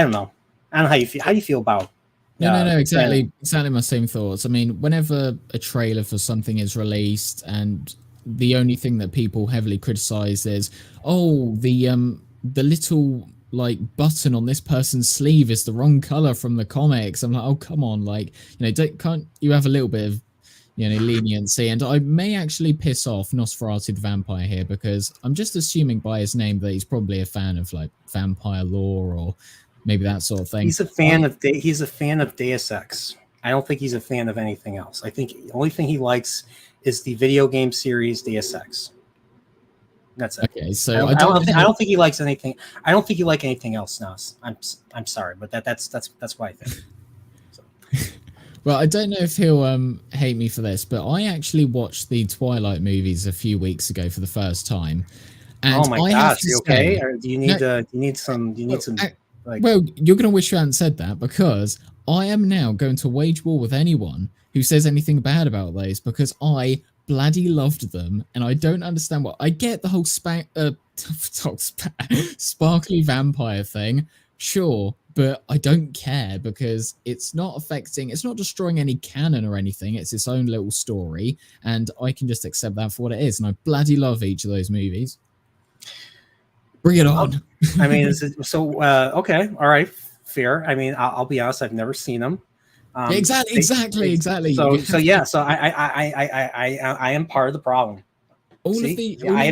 don't know how you feel. How do you feel about? No, exactly my same thoughts. I mean, whenever a trailer for something is released and the only thing that people heavily criticize is, oh, the little like button on this person's sleeve is the wrong color from the comics. I'm like, oh, come on, like, can't you have a little bit of leniency? And I may actually piss off Nosferatu the Vampire here, because I'm just assuming by his name that he's probably a fan of like vampire lore or maybe that sort of thing. He's a fan of Deus Ex. I don't think he's a fan of anything else. I think the only thing he likes is the video game series Deus Ex. That's it. Okay, so I don't think he likes anything. I don't think he likes anything else now. I'm sorry, but that's what I think. So. Well, I don't know if he'll hate me for this, but I actually watched the Twilight movies a few weeks ago for the first time. And oh my gosh, you okay? Or do you need some? Well, you're going to wish you hadn't said that, because I am now going to wage war with anyone who says anything bad about those, because I bloody loved them, and I don't understand what I get the whole sparkly vampire thing, sure, but I don't care, because it's not destroying any canon or anything. It's its own little story, and I can just accept that for what it is, and I bloody love each of those movies. Bring it on. I mean, okay, all right, fair. I mean, I'll be honest, I've never seen them. Exactly. So I am part of the problem. All of these people. I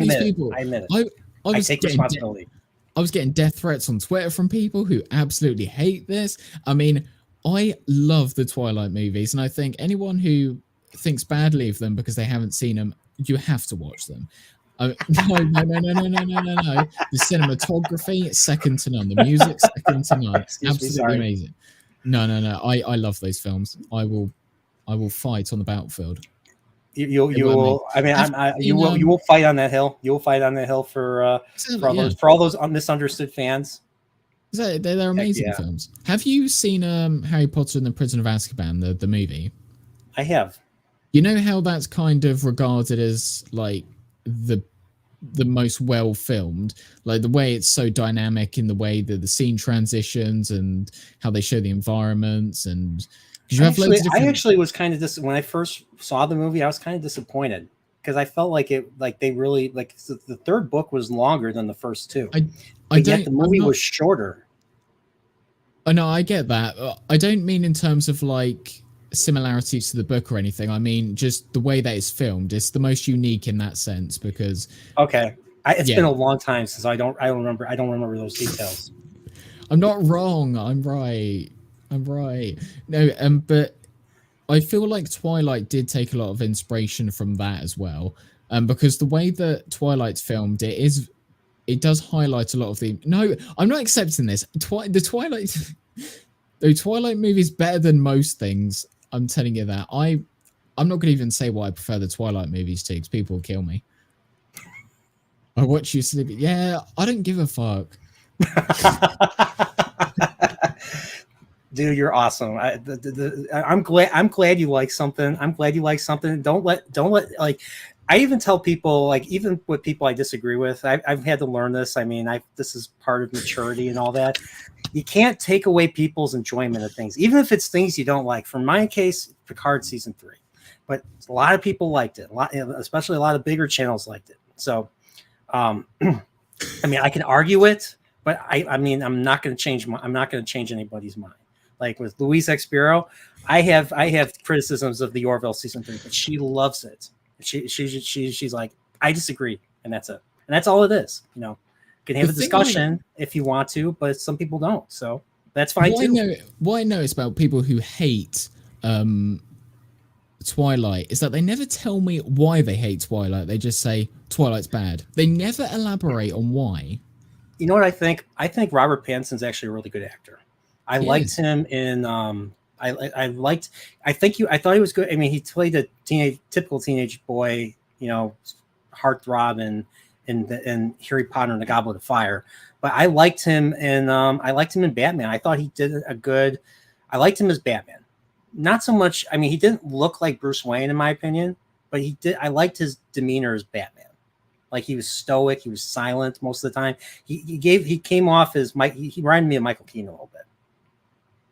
admit it. I take responsibility. I was getting death threats on Twitter from people who absolutely hate this. I mean, I love the Twilight movies, and I think anyone who thinks badly of them because they haven't seen them, you have to watch them. No. The cinematography, second to none. The music, second to none. Absolutely amazing. No. I love those films. I will I will fight on the battlefield. You Get what I mean? will. I mean, Have you you will fight on that hill. You will fight on that hill exactly, yeah. for all those misunderstood fans. They're Heck amazing yeah. films. Have you seen Harry Potter and the Prisoner of Azkaban, the movie? I have. You know how that's kind of regarded as like the most well filmed, like the way it's so dynamic in the way that the scene transitions and how they show the environments, and because you have loads of different. I actually was kind of when I first saw the movie, I was kind of disappointed because I felt like they really the third book was longer than the first two. Yet the movie was shorter. Oh no, I get that. I don't mean in terms of like similarities to the book or anything. I mean just the way that it's filmed. It's the most unique in that sense because. Okay, it's been a long time since I don't remember those details. I'm not wrong. I'm right. No, but I feel like Twilight did take a lot of inspiration from that as well. Because the way that Twilight's filmed, it does highlight a lot of the. No, I'm not accepting this. The Twilight movie is better than most things. I'm telling you that. I'm not going to even say why I prefer the Twilight movies to, because people will kill me. I watch you sleep. Yeah, I don't give a fuck. Dude, you're awesome. I'm glad you like something. I'm glad you like something. Don't let like. I even tell people, like, even with people I disagree with, I've had to learn this. I mean, this is part of maturity and all that. You can't take away people's enjoyment of things, even if it's things you don't like. For my case, Picard season 3, but a lot of people liked it. Especially a lot of bigger channels liked it. So, I mean, I can argue it, but I mean, I'm not going to change anybody's mind. Like with Louise Expiro, I have criticisms of the Orville season 3, but she loves it. She's like, I disagree, and that's it, and that's all it is. You know, you can have a discussion if you want to, but some people don't, so that's fine too. What I notice about people who hate Twilight is that they never tell me why they hate Twilight. They just say Twilight's bad. They never elaborate on why. You know what I think? I think Robert Pattinson's actually a really good actor. I liked him in I thought he was good. I mean, he played a typical teenage boy, you know, heartthrob in Harry Potter and the Goblet of Fire. But I liked him in Batman. I thought he did a good. I liked him as Batman. Not so much. I mean, he didn't look like Bruce Wayne in my opinion, but he did. I liked his demeanor as Batman. Like he was stoic, he was silent most of the time. He came off as Mike. He reminded me of Michael Keaton a little bit.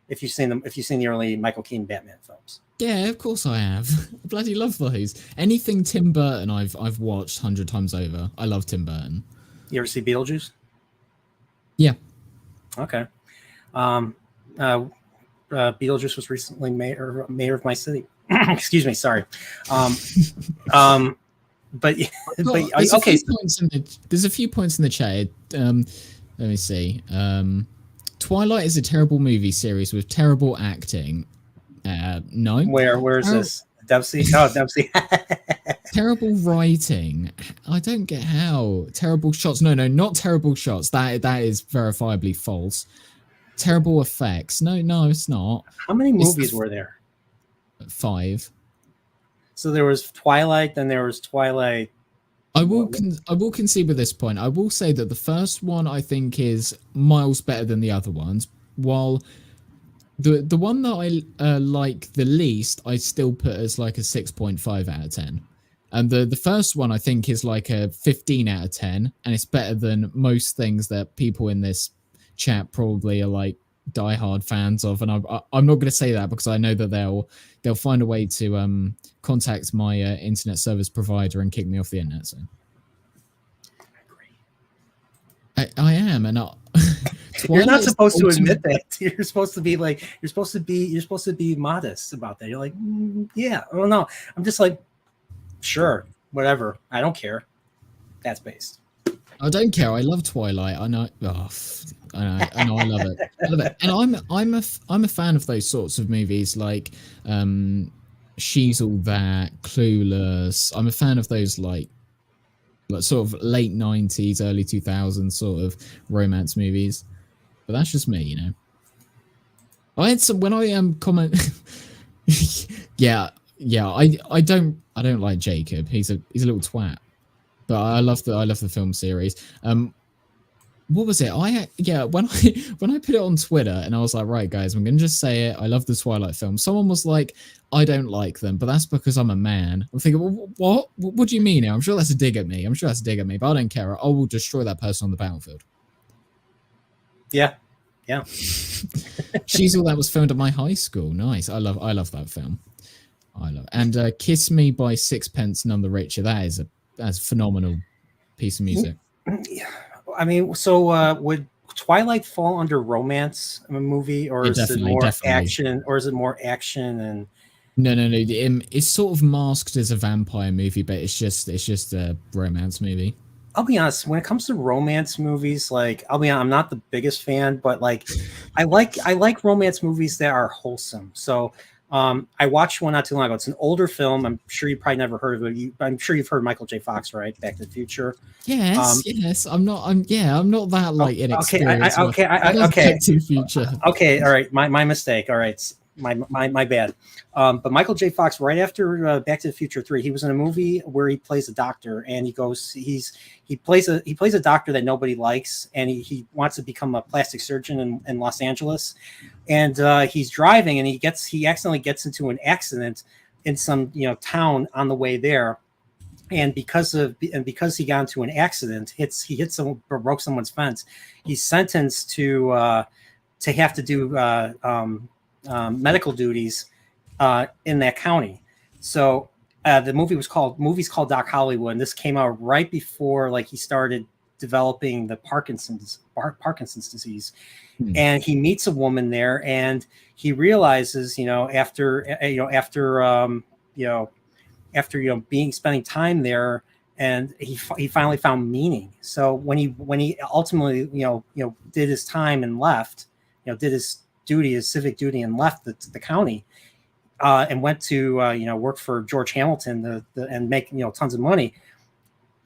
If you've seen the early Michael Keaton Batman films. Yeah, of course I have. I bloody love those. Anything Tim Burton I've watched 100 times over. I love Tim Burton. You ever see Beetlejuice? Yeah. Okay. Beetlejuice was recently mayor of my city. Excuse me, sorry. But okay. There's a few points in the chat. Let me see. Twilight is a terrible movie series with terrible acting. No. Where's this? Dempsey? Oh, Dempsey. Terrible writing. I don't get how. Terrible shots. No, not terrible shots. That is verifiably false. Terrible effects. No, it's not. How many movies were there? 5. So there was Twilight, then there was Twilight. I will concede with this point. I will say that the first one I think is miles better than the other ones, while the one that I like the least, I still put as like a 6.5 out of 10. And the first one I think is like a 15 out of 10, and it's better than most things that people in this chat probably are like diehard fans of. And I'm not going to say that because I know that they'll find a way to contact my internet service provider and kick me off the internet. So I am, and you're not supposed to admit that. You're supposed to be modest about that. You're like, yeah, I don't know. I'm just like, sure, whatever. I don't care. That's based. I don't care. I love Twilight. I know. I know. I love it. I love it. And I'm a fan of those sorts of movies, like She's All That, Clueless. I'm a fan of those like sort of late 90s, early 2000s sort of romance movies. But that's just me, you know. I had some when I comment. Yeah, yeah. I don't like Jacob. He's a little twat. But I love the film series. What was it? When I when I put it on Twitter and I was like, right guys, I'm gonna just say it. I love the Twilight films. Someone was like, I don't like them, but that's because I'm a man. I'm thinking, well, what do you mean? I'm sure that's a dig at me. I'm sure that's a dig at me, but I don't care. I will destroy that person on the battlefield. Yeah, yeah. She's All That was filmed at my high school. Nice. I love that film. I love it. And Kiss Me by Sixpence None the Richer. That's a phenomenal piece of music. I mean, so would Twilight fall under romance movie, or Yeah, is it definitely, more definitely. action, or is it more action and? No. It's sort of masked as a vampire movie, but it's just a romance movie. I'll be honest, when it comes to romance movies, like I'll be honest, I'm not the biggest fan, but like I like romance movies that are wholesome. So I watched one not too long ago. It's an older film. I'm sure you probably never heard of it. I'm sure you've heard Michael J. Fox, right? Back to the Future. Yes. I'm not that like inexperienced. Okay, Back to the Future. Okay, all right. My mistake. All right. My bad. But Michael J. Fox, right after Back to the Future 3, he was in a movie where he plays a doctor, and he plays a doctor that nobody likes, and he wants to become a plastic surgeon in Los Angeles, and he's driving, and he accidentally gets into an accident in some town on the way there. And because he got into an accident, he hit someone, broke someone's fence. He's sentenced to have to do medical duties in that county. So the movie's called Doc Hollywood, and this came out right before like he started developing the Parkinson's disease. And he meets a woman there, and he realizes, after spending time there, and he finally found meaning. So when he ultimately did his time and left, did his civic duty and left the county, and went to work for George Hamilton and make tons of money,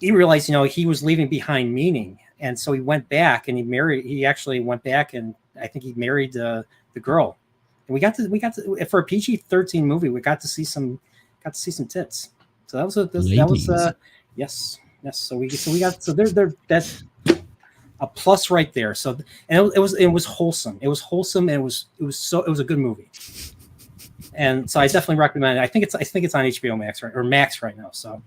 he realized he was leaving behind meaning, and so he went back and he actually went back, and I think he married the girl, and we got to for a PG-13 movie, we got to see some tits. So that was yes. So that's a plus right there. So, and it was wholesome. It was wholesome, and it was a good movie. And so I definitely recommend it. I think it's on HBO Max Max right now. So,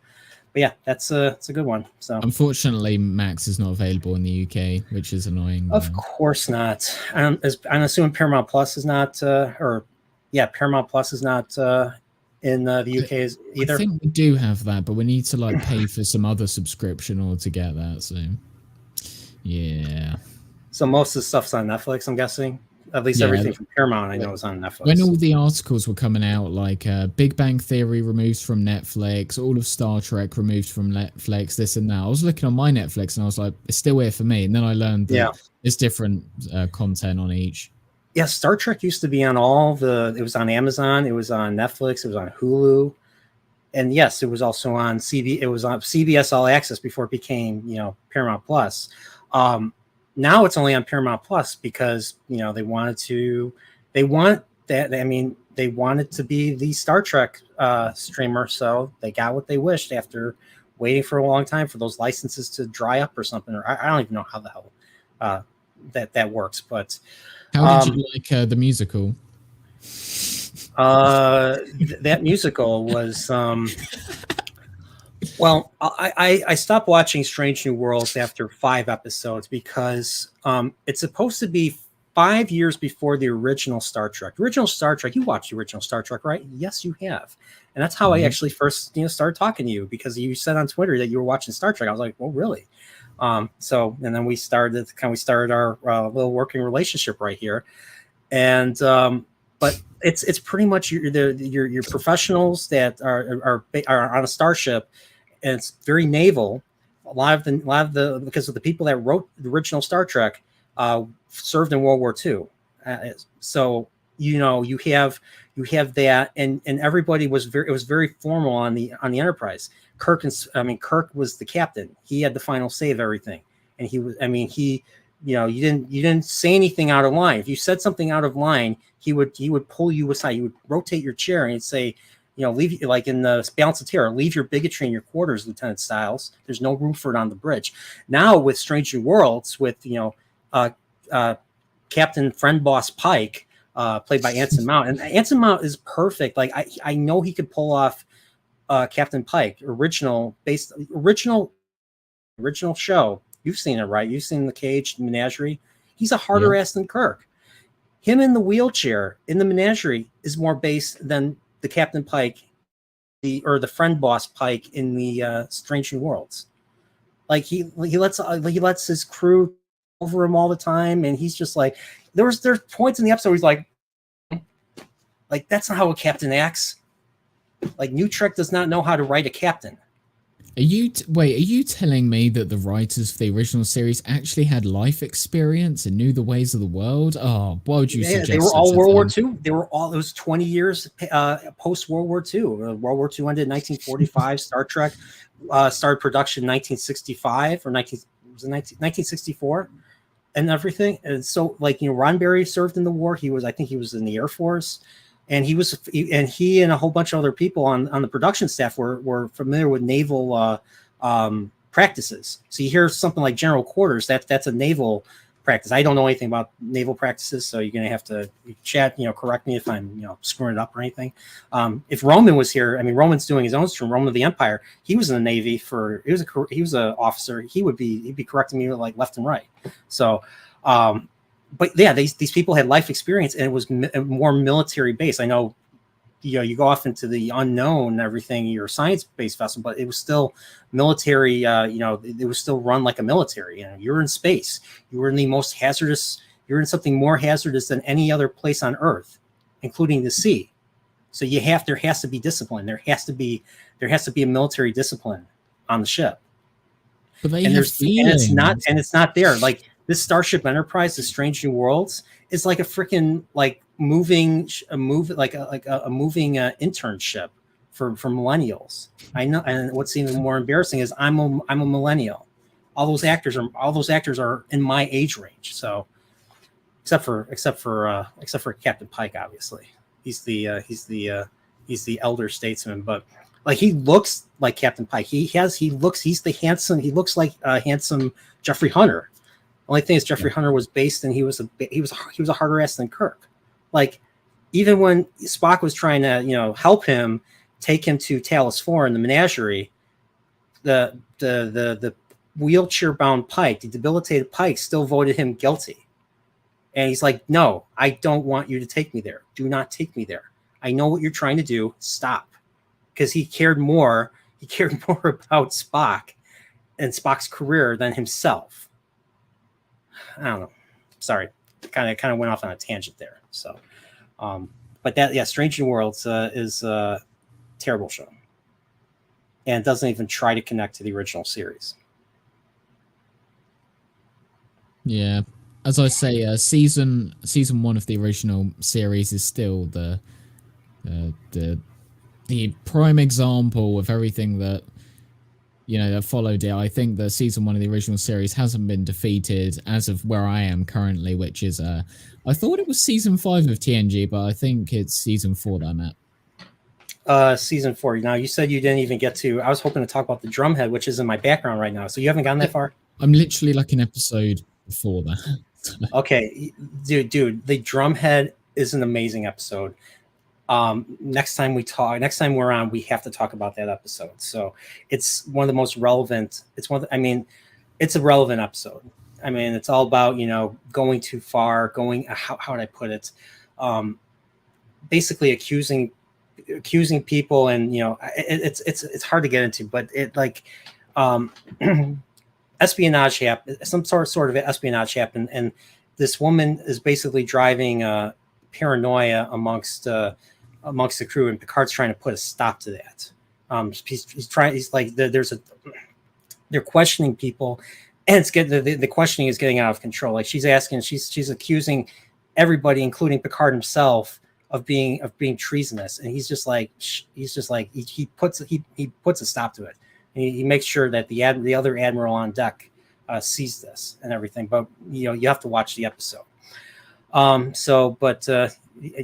but yeah, it's a good one. So unfortunately, Max is not available in the UK, which is annoying. Of course not. I'm assuming Paramount Plus is not, Paramount Plus is not in the UK either. I think we do have that, but we need to like pay for some other subscription or to get that. So yeah. So most of the stuff's on Netflix, I'm guessing. At least everything from Paramount, I know, is on Netflix. When all the articles were coming out, like Big Bang Theory removed from Netflix, all of Star Trek removed from Netflix, this and that, I was looking on my Netflix and I was like, it's still here for me. And then I learned that there's different content on each. Yeah, Star Trek used to be on it was on Amazon, it was on Netflix, it was on Hulu. And yes, it was also on it was on CBS All Access before it became, Paramount Plus. Now it's only on Paramount Plus because they wanted to be the Star Trek streamer, so they got what they wished after waiting for a long time for those licenses to dry up or something. Or I don't even know how the hell that works. But how did you like the musical? That musical was well, I stopped watching Strange New Worlds after 5 episodes because it's supposed to be 5 years before the original Star Trek. Original Star Trek, you watched the original Star Trek, right? Yes, you have. And that's how I actually first started talking to you, because you said on Twitter that you were watching Star Trek. I was like, well, really? And then we started our little working relationship right here. And but it's pretty much your professionals that are on a starship, and it's very naval. A lot of the because of the people that wrote the original Star Trek served in World War II. So you have that, and everybody was very formal on the Enterprise. Kirk was the captain. He had the final say of everything, and he you didn't say anything out of line. If you said something out of line, he would pull you aside. He would rotate your chair and he'd say, leave, like in the Balance of Terror, leave your bigotry in your quarters, Lieutenant Stiles. There's no room for it on the bridge. Now with Strange New Worlds, with Captain Friend Boss Pike, played by Anson Mount, and Anson Mount is perfect. Like I know he could pull off Captain Pike, original show. You've seen it, right? You've seen the Cage Menagerie. He's a harder ass than Kirk. Him in the wheelchair in the Menagerie is more based than the Captain Pike, the Friend Boss Pike in the Strange New Worlds. Like he lets his crew over him all the time, and he's just like there's points in the episode where he's like that's not how a captain acts. Like New Trek does not know how to write a captain. Are you telling me that the writers for the original series actually had life experience and knew the ways of the world? Oh, why would you suggest they were all World War II. They were all, it was 20 years post World War II. World War II ended in 1945. Star Trek started production in 1965 or 1964 and everything. And so Roddenberry served in the war. I think he was in the Air Force. And he and a whole bunch of other people on the production staff were familiar with naval practices. So you hear something like general quarters, that's a naval practice. I don't know anything about naval practices, so you're gonna have to chat, correct me if I'm screwing it up or anything. If Roman was here, I mean Roman's doing his own stream, Roman of the Empire. He was in the Navy he was an officer. He'd be correcting me like left and right. So. But yeah, these people had life experience, and it was more military based. I know, you go off into the unknown and everything, you're a science-based vessel, but it was still military. It was still run like a military. You're in space. You were in the most hazardous. You're in something more hazardous than any other place on Earth, including the sea. So there has to be discipline. There has to be a military discipline on the ship. But it's not there. Like this Starship Enterprise, the Strange New Worlds, is like a freaking moving internship for millennials. I know, and what's even more embarrassing is I'm a millennial. All those actors are in my age range. So, except for Captain Pike, obviously, he's the elder statesman, but. Like he looks like Captain Pike. He looks like handsome Jeffrey Hunter. Only thing is Jeffrey Hunter was based and he was a harder ass than Kirk. Like even when Spock was trying to help him take him to Talos 4 in the Menagerie, the wheelchair bound Pike, the debilitated Pike, still voted him guilty. And he's like, "No, I don't want you to take me there. Do not take me there. I know what you're trying to do. Stop." Because he cared more about Spock and Spock's career than himself. I don't know. Sorry, kind of went off on a tangent there. So, but Strange New Worlds is a terrible show, and doesn't even try to connect to the original series. Yeah, as I say, season 1 of the original series is still the prime example of everything that that followed it. I think that season 1 of the original series hasn't been defeated as of where I am currently, which is I thought it was season 5 of TNG, but I think it's season 4 that I'm at. Season 4. Now you said you didn't even get to. I was hoping to talk about the drumhead, which is in my background right now. So you haven't gotten that far. I'm literally like an episode before that. Okay, dude, the drumhead is an amazing episode. Next time we're on, we have to talk about that episode. So it's one of the most relevant. It's a relevant episode. I mean, it's all about, going too far, how would I put it? Basically accusing people, and, it's hard to get into, but it espionage happened, some sort of espionage happened. And this woman is basically driving, paranoia amongst the crew, and Picard's trying to put a stop to that. They're questioning people, and the questioning is getting out of control. Like she's accusing everybody, including Picard himself, of being treasonous, and he puts a stop to it. And he makes sure that the other admiral on deck sees this and everything. But you have to watch the episode. Do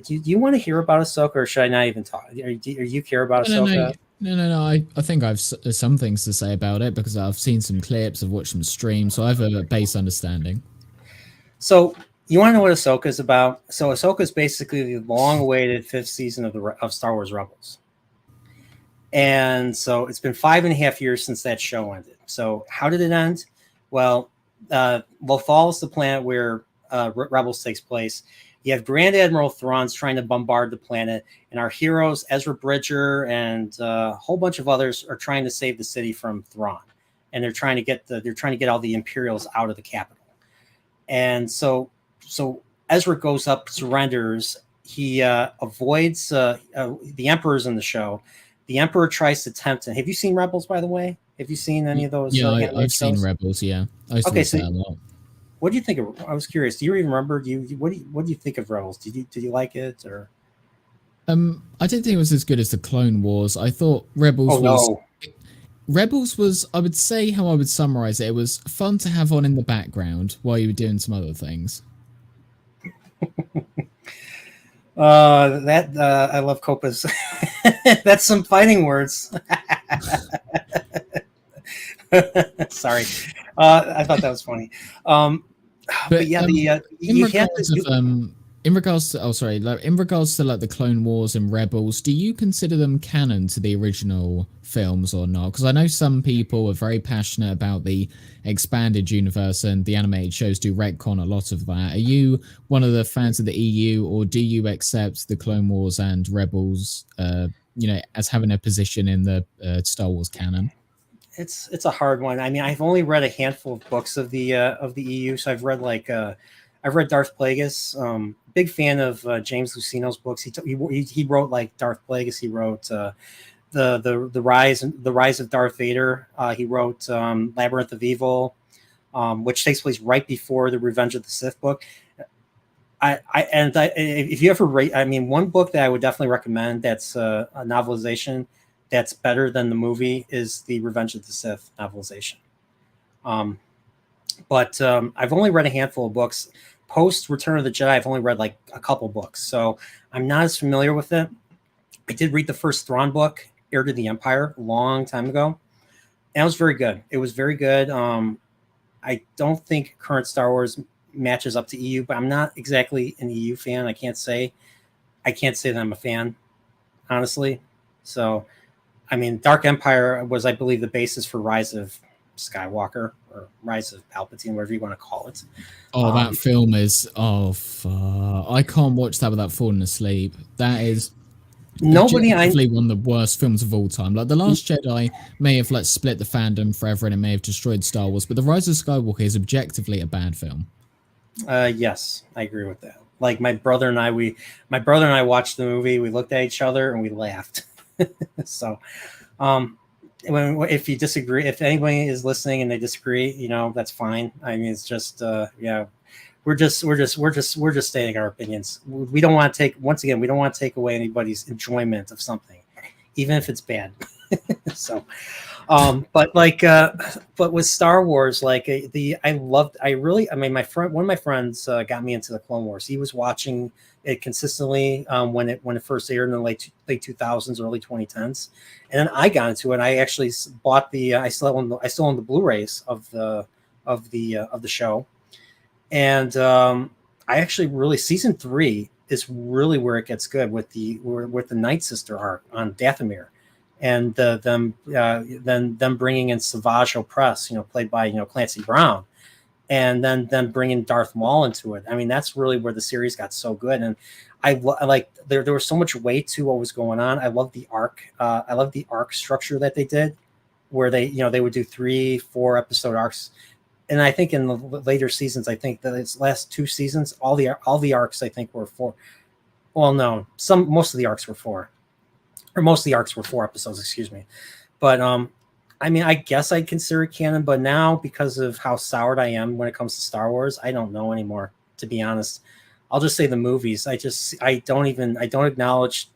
you want to hear about Ahsoka, or should I not even talk? Are you care about Ahsoka? No. I think I've some things to say about it because I've seen some clips, I've watched some streams, so I have a base understanding. So you want to know what Ahsoka is about? So Ahsoka is basically the long-awaited 5th season of Star Wars Rebels. And so it's been 5.5 years since that show ended. So how did it end? Well, Lothal is the planet where Rebels takes place. You have Grand Admiral Thrawn's trying to bombard the planet, and our heroes, Ezra Bridger and a whole bunch of others, are trying to save the city from Thrawn. And they're trying to get all the Imperials out of the capital. And so Ezra goes up, surrenders. He avoids the Emperor's in the show. The Emperor tries to tempt him. Have you seen Rebels, by the way? Have you seen any of those? Yeah, I've seen Rebels. Yeah, I used to watch that a lot. What do you think of? I was curious. Do you even remember? What do you think of Rebels? Did you like it or? I didn't think it was as good as the Clone Wars. I thought Rebels Rebels was, I would say, how I would summarize it. It was fun to have on in the background while you were doing some other things. I love Copa's. That's some fighting words. Sorry, I thought that was funny. But yeah, in regards to like the Clone Wars and Rebels, do you consider them canon to the original films or not? Because I know some people are very passionate about the expanded universe, and the animated shows do retcon a lot of that. Are you one of the fans of the EU, or do you accept the Clone Wars and Rebels, as having a position in the Star Wars canon? It's a hard one. I mean, I've only read a handful of books of the EU, so I've read Darth Plagueis. Big fan of James Luceno's books. He wrote like Darth Plagueis. He wrote the rise of Darth Vader. He wrote Labyrinth of Evil, which takes place right before the Revenge of the Sith book. If you ever read, I mean, one book that I would definitely recommend that's a novelization that's better than the movie is the Revenge of the Sith novelization. But I've only read a handful of books. Post Return of the Jedi, I've only read like a couple books, so I'm not as familiar with it. I did read the first Thrawn book, Heir to the Empire, a long time ago, and it was very good. It was very good. I don't think current Star Wars matches up to EU, but I'm not exactly an EU fan. I can't say that I'm a fan, honestly. So, I mean, Dark Empire was, I believe, the basis for Rise of Skywalker or Rise of Palpatine, whatever you want to call it. Oh, that film is I can't watch that without falling asleep. That is objectively one of the worst films of all time. Like The Last Jedi may have like split the fandom forever and it may have destroyed Star Wars, but The Rise of Skywalker is objectively a bad film. Yes, I agree with that. Like my brother and I watched the movie, we looked at each other and we laughed. So if you disagree, if anybody is listening and they disagree, that's fine. I mean, it's just we're just stating our opinions. We don't want to take away anybody's enjoyment of something, even if it's bad. So but with Star Wars, like one of my friends got me into the Clone Wars. He was watching it consistently when it first aired in the late 2000s, early 2010s, and then I got into it. I actually bought I still own the Blu-rays of the show, and I actually really, season 3 is really where it gets good with the Night Sister arc on Dathomir. And them bringing in Savage Opress, played by Clancy Brown, and then them bringing Darth Maul into it. I mean, that's really where the series got so good. And I like there was so much weight to what was going on. I love the arc. I love the arc structure that they did, where they would do 3-4 episode arcs. And I think in the later seasons, I think that its last 2 seasons, all the arcs I think were 4. Well, no, most of the arcs were 4. Or most of the arcs were 4 episodes, excuse me. But I mean, I guess I'd consider it canon, but now because of how soured I am when it comes to Star Wars, I don't know anymore, to be honest. I'll just say the movies. I don't acknowledge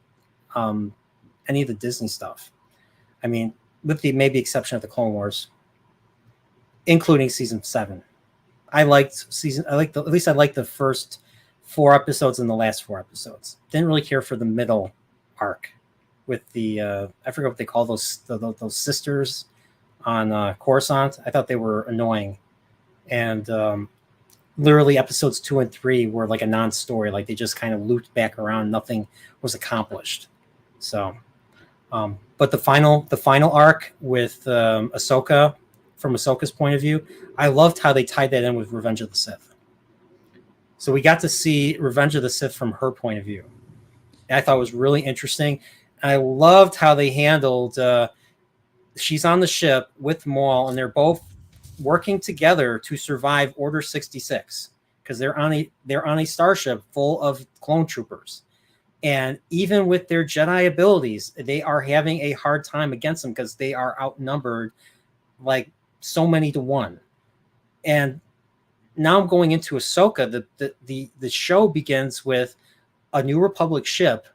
any of the Disney stuff. I mean, with the maybe exception of the Clone Wars. including season 7. I liked at least I liked the first 4 episodes and the last 4 episodes. Didn't really care for the middle arc with the I forget what they call those sisters on Coruscant. I thought they were annoying, and literally episodes 2 and 3 were like a non-story. Like they just kind of looped back around. Nothing was accomplished. So, but the final arc with Ahsoka, from Ahsoka's point of view, I loved how they tied that in with Revenge of the Sith. So we got to see Revenge of the Sith from her point of view. And I thought it was really interesting. I loved how they handled. She's on the ship with Maul, and they're both working together to survive Order 66 because they're on a starship full of clone troopers. And even with their Jedi abilities, they are having a hard time against them because they are outnumbered like so many to 1. And now I'm going into Ahsoka. The show begins with a New Republic ship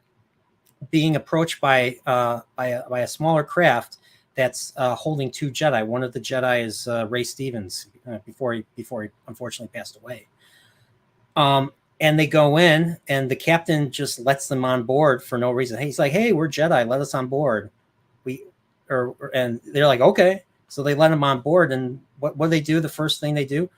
being approached by a smaller craft that's holding 2 Jedi. One of the Jedi is Ray Stevens before he unfortunately passed away. And they go in, and the captain just lets them on board for no reason. He's like, "Hey, we're Jedi. Let us on board." And they're like, "Okay." So they let him on board, and what do they do? The first thing they do,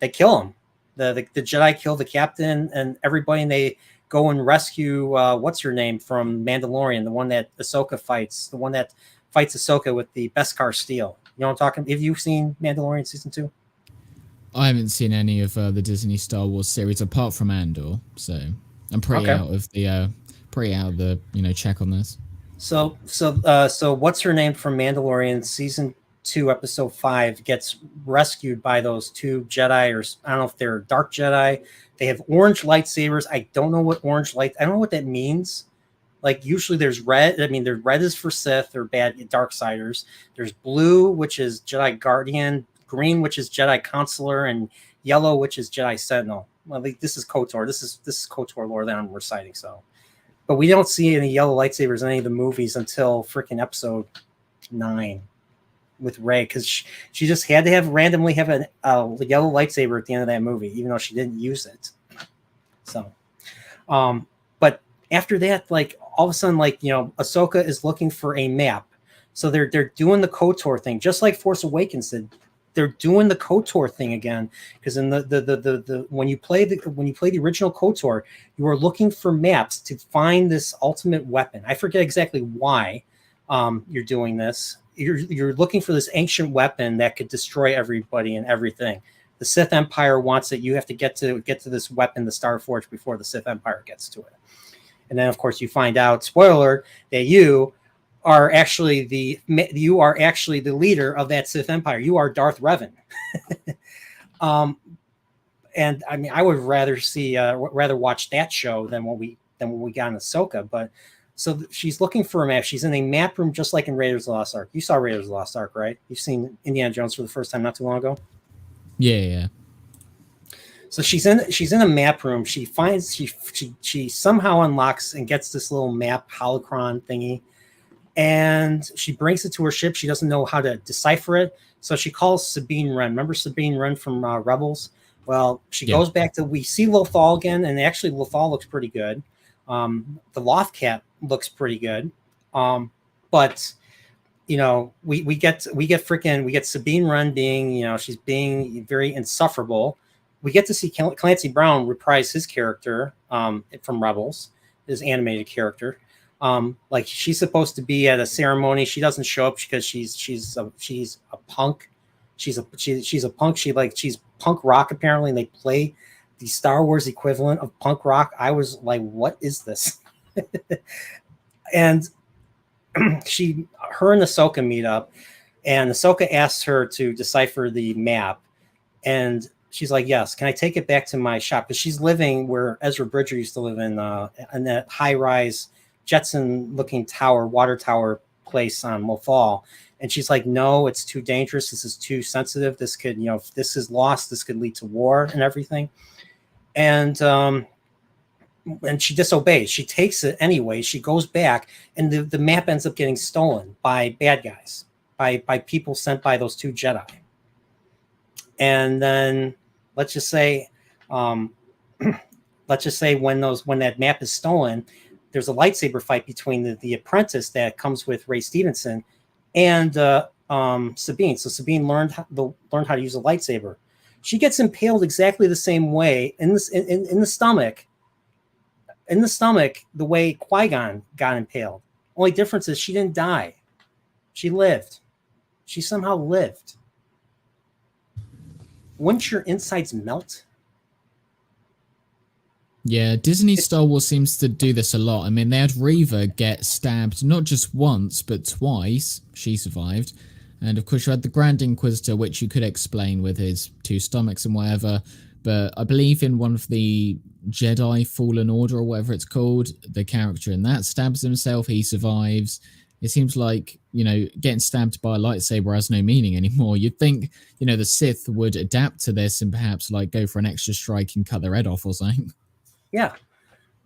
they kill him. The Jedi kill the captain and everybody, and they go and rescue what's her name from Mandalorian, the one that Ahsoka fights, the one that fights Ahsoka with the Beskar steel. You know what I'm talking? Have you seen Mandalorian season 2? I haven't seen any of the Disney Star Wars series apart from Andor, so I'm pretty out of the check on this. So what's her name from Mandalorian season 2 episode 5 gets rescued by those 2 Jedi, or I don't know if they're dark Jedi. They have orange lightsabers. I don't know what I don't know what that means. Like usually there's red. I mean, red is for Sith or bad Darksiders. There's blue, which is Jedi Guardian, green, which is Jedi Consular, and yellow, which is Jedi Sentinel. Well, this is KOTOR. This is KOTOR lore that I'm reciting. So, but we don't see any yellow lightsabers in any of the movies until freaking episode 9 with Rey, because she just had to randomly have a yellow lightsaber at the end of that movie, even though she didn't use it. So, but after that, like all of a sudden, like Ahsoka is looking for a map. So they're doing the KOTOR thing, just like Force Awakens did. They're doing the KOTOR thing again, because in the when you play the original KOTOR, you are looking for maps to find this ultimate weapon. I forget exactly why you're doing this. You're looking for this ancient weapon that could destroy everybody and everything. The Sith Empire wants it. You have to get to this weapon, the Star Forge, before the Sith Empire gets to it. And then, of course, you find out, spoiler alert, that you are actually the leader of that Sith Empire. You are Darth Revan. And I mean, I would rather watch that show than what we got in Ahsoka. But so she's looking for a map. She's in a map room, just like in Raiders of the Lost Ark. You saw Raiders of the Lost Ark, right? You've seen Indiana Jones for the first time not too long ago. Yeah. So she's in a map room. She finds she somehow unlocks and gets this little map holocron thingy, and she brings it to her ship. She doesn't know how to decipher it, so she calls Sabine Wren. Remember Sabine Wren from Rebels? Well, she goes back to, we see Lothal again, and actually Lothal looks pretty good. The Lothcat looks pretty good, but we get Sabine Wren being, she's being very insufferable. We get to see Clancy Brown reprise his character from Rebels, his animated character. Like she's supposed to be at a ceremony. She doesn't show up because she's a punk. She's a punk. She's punk rock apparently, and they play the Star Wars equivalent of punk rock. I was like, what is this? And her and Ahsoka meet up, and Ahsoka asks her to decipher the map, and she's like, yes, can I take it back to my shop? Because she's living where Ezra Bridger used to live in that high-rise Jetson-looking water tower place on Lothal. And she's like, no, it's too dangerous. This is too sensitive. This could, if this is lost, this could lead to war and everything. And she disobeys. She takes it anyway. She goes back, and the map ends up getting stolen by bad guys, by people sent by those 2 Jedi. and then let's just say, um, let's just say when that map is stolen, there's a lightsaber fight between the apprentice that comes with Ray Stevenson and Sabine. So Sabine learned how to use a lightsaber. She gets impaled exactly the same way in the stomach. In the stomach, the way Qui-Gon got impaled. Only difference is she didn't die. She lived. She somehow lived. Wouldn't your insides melt? Yeah, Disney Star Wars seems to do this a lot. I mean, they had Reva get stabbed not just once, but twice. She survived. And of course, you had the Grand Inquisitor, which you could explain with his two stomachs and whatever. But I believe in one of the Jedi Fallen Order or whatever it's called, the character in that stabs himself, he survives. It seems like, getting stabbed by a lightsaber has no meaning anymore. You'd think, the Sith would adapt to this and perhaps go for an extra strike and cut their head off or something. Yeah.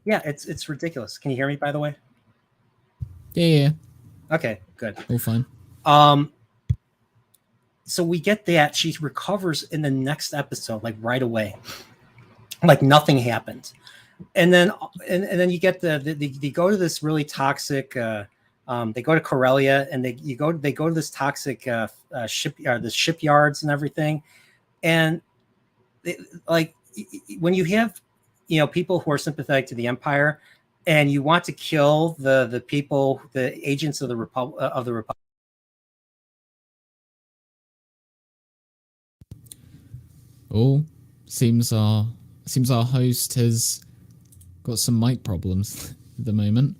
Yeah, it's ridiculous. Can you hear me, by the way? Yeah. Okay, good. All fine. So we get that. She recovers in the next episode, right away. Like nothing happened. And then you get they go to this really toxic they go to Corellia, and they go to this toxic the shipyards and everything. And when you have people who are sympathetic to the Empire, and you want to kill the people, the agents of the Republic. Oh, seems our host has got some mic problems at the moment.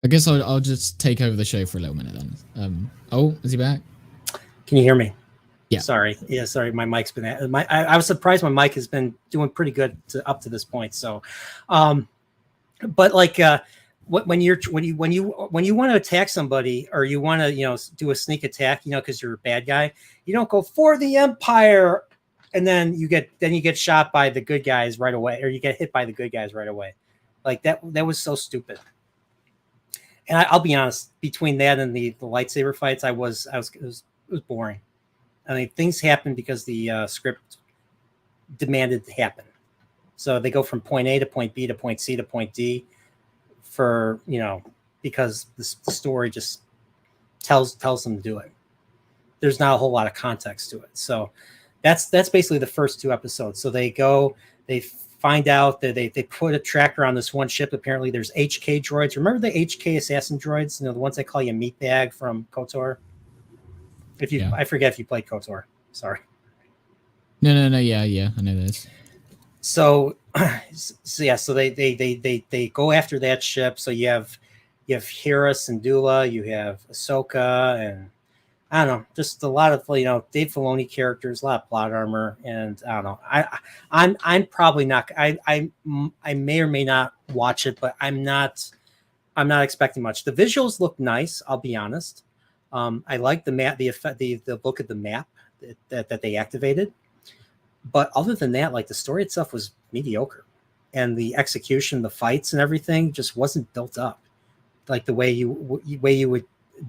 I guess I'll just take over the show for a little minute then. Is he back? Can you hear me? Yeah. Sorry. Yeah. Sorry. My mic's been. I was surprised my mic has been doing pretty good up to this point. So, but when you want to attack somebody, or you want to do a sneak attack, because you're a bad guy, you don't go for the Empire, and then you get shot by the good guys right away, or you get hit by the good guys right away. Like that was so stupid. And I'll be honest, between that and the lightsaber fights, it was boring. I mean, things happen because the script demanded to happen. So they go from point A to point B to point C to point D for, because the story just tells them to do it. There's not a whole lot of context to it. So that's basically the first two episodes. So they find out that they put a tracker on this one ship. Apparently there's HK droids. Remember the HK assassin droids? The ones they call you meatbag from KOTOR? I forget if you played KOTOR. Sorry. No. Yeah. I know this. So they go after that ship. So you have Hera Syndulla, you have Ahsoka, and I don't know, just a lot of Dave Filoni characters, a lot of plot armor, and I don't know. I'm probably not. I may or may not watch it, but I'm not expecting much. The visuals look nice. I'll be honest. I like the map, the effect, the look of the map that they activated. But other than that, the story itself was mediocre, and the execution, the fights, and everything just wasn't built up like the way you would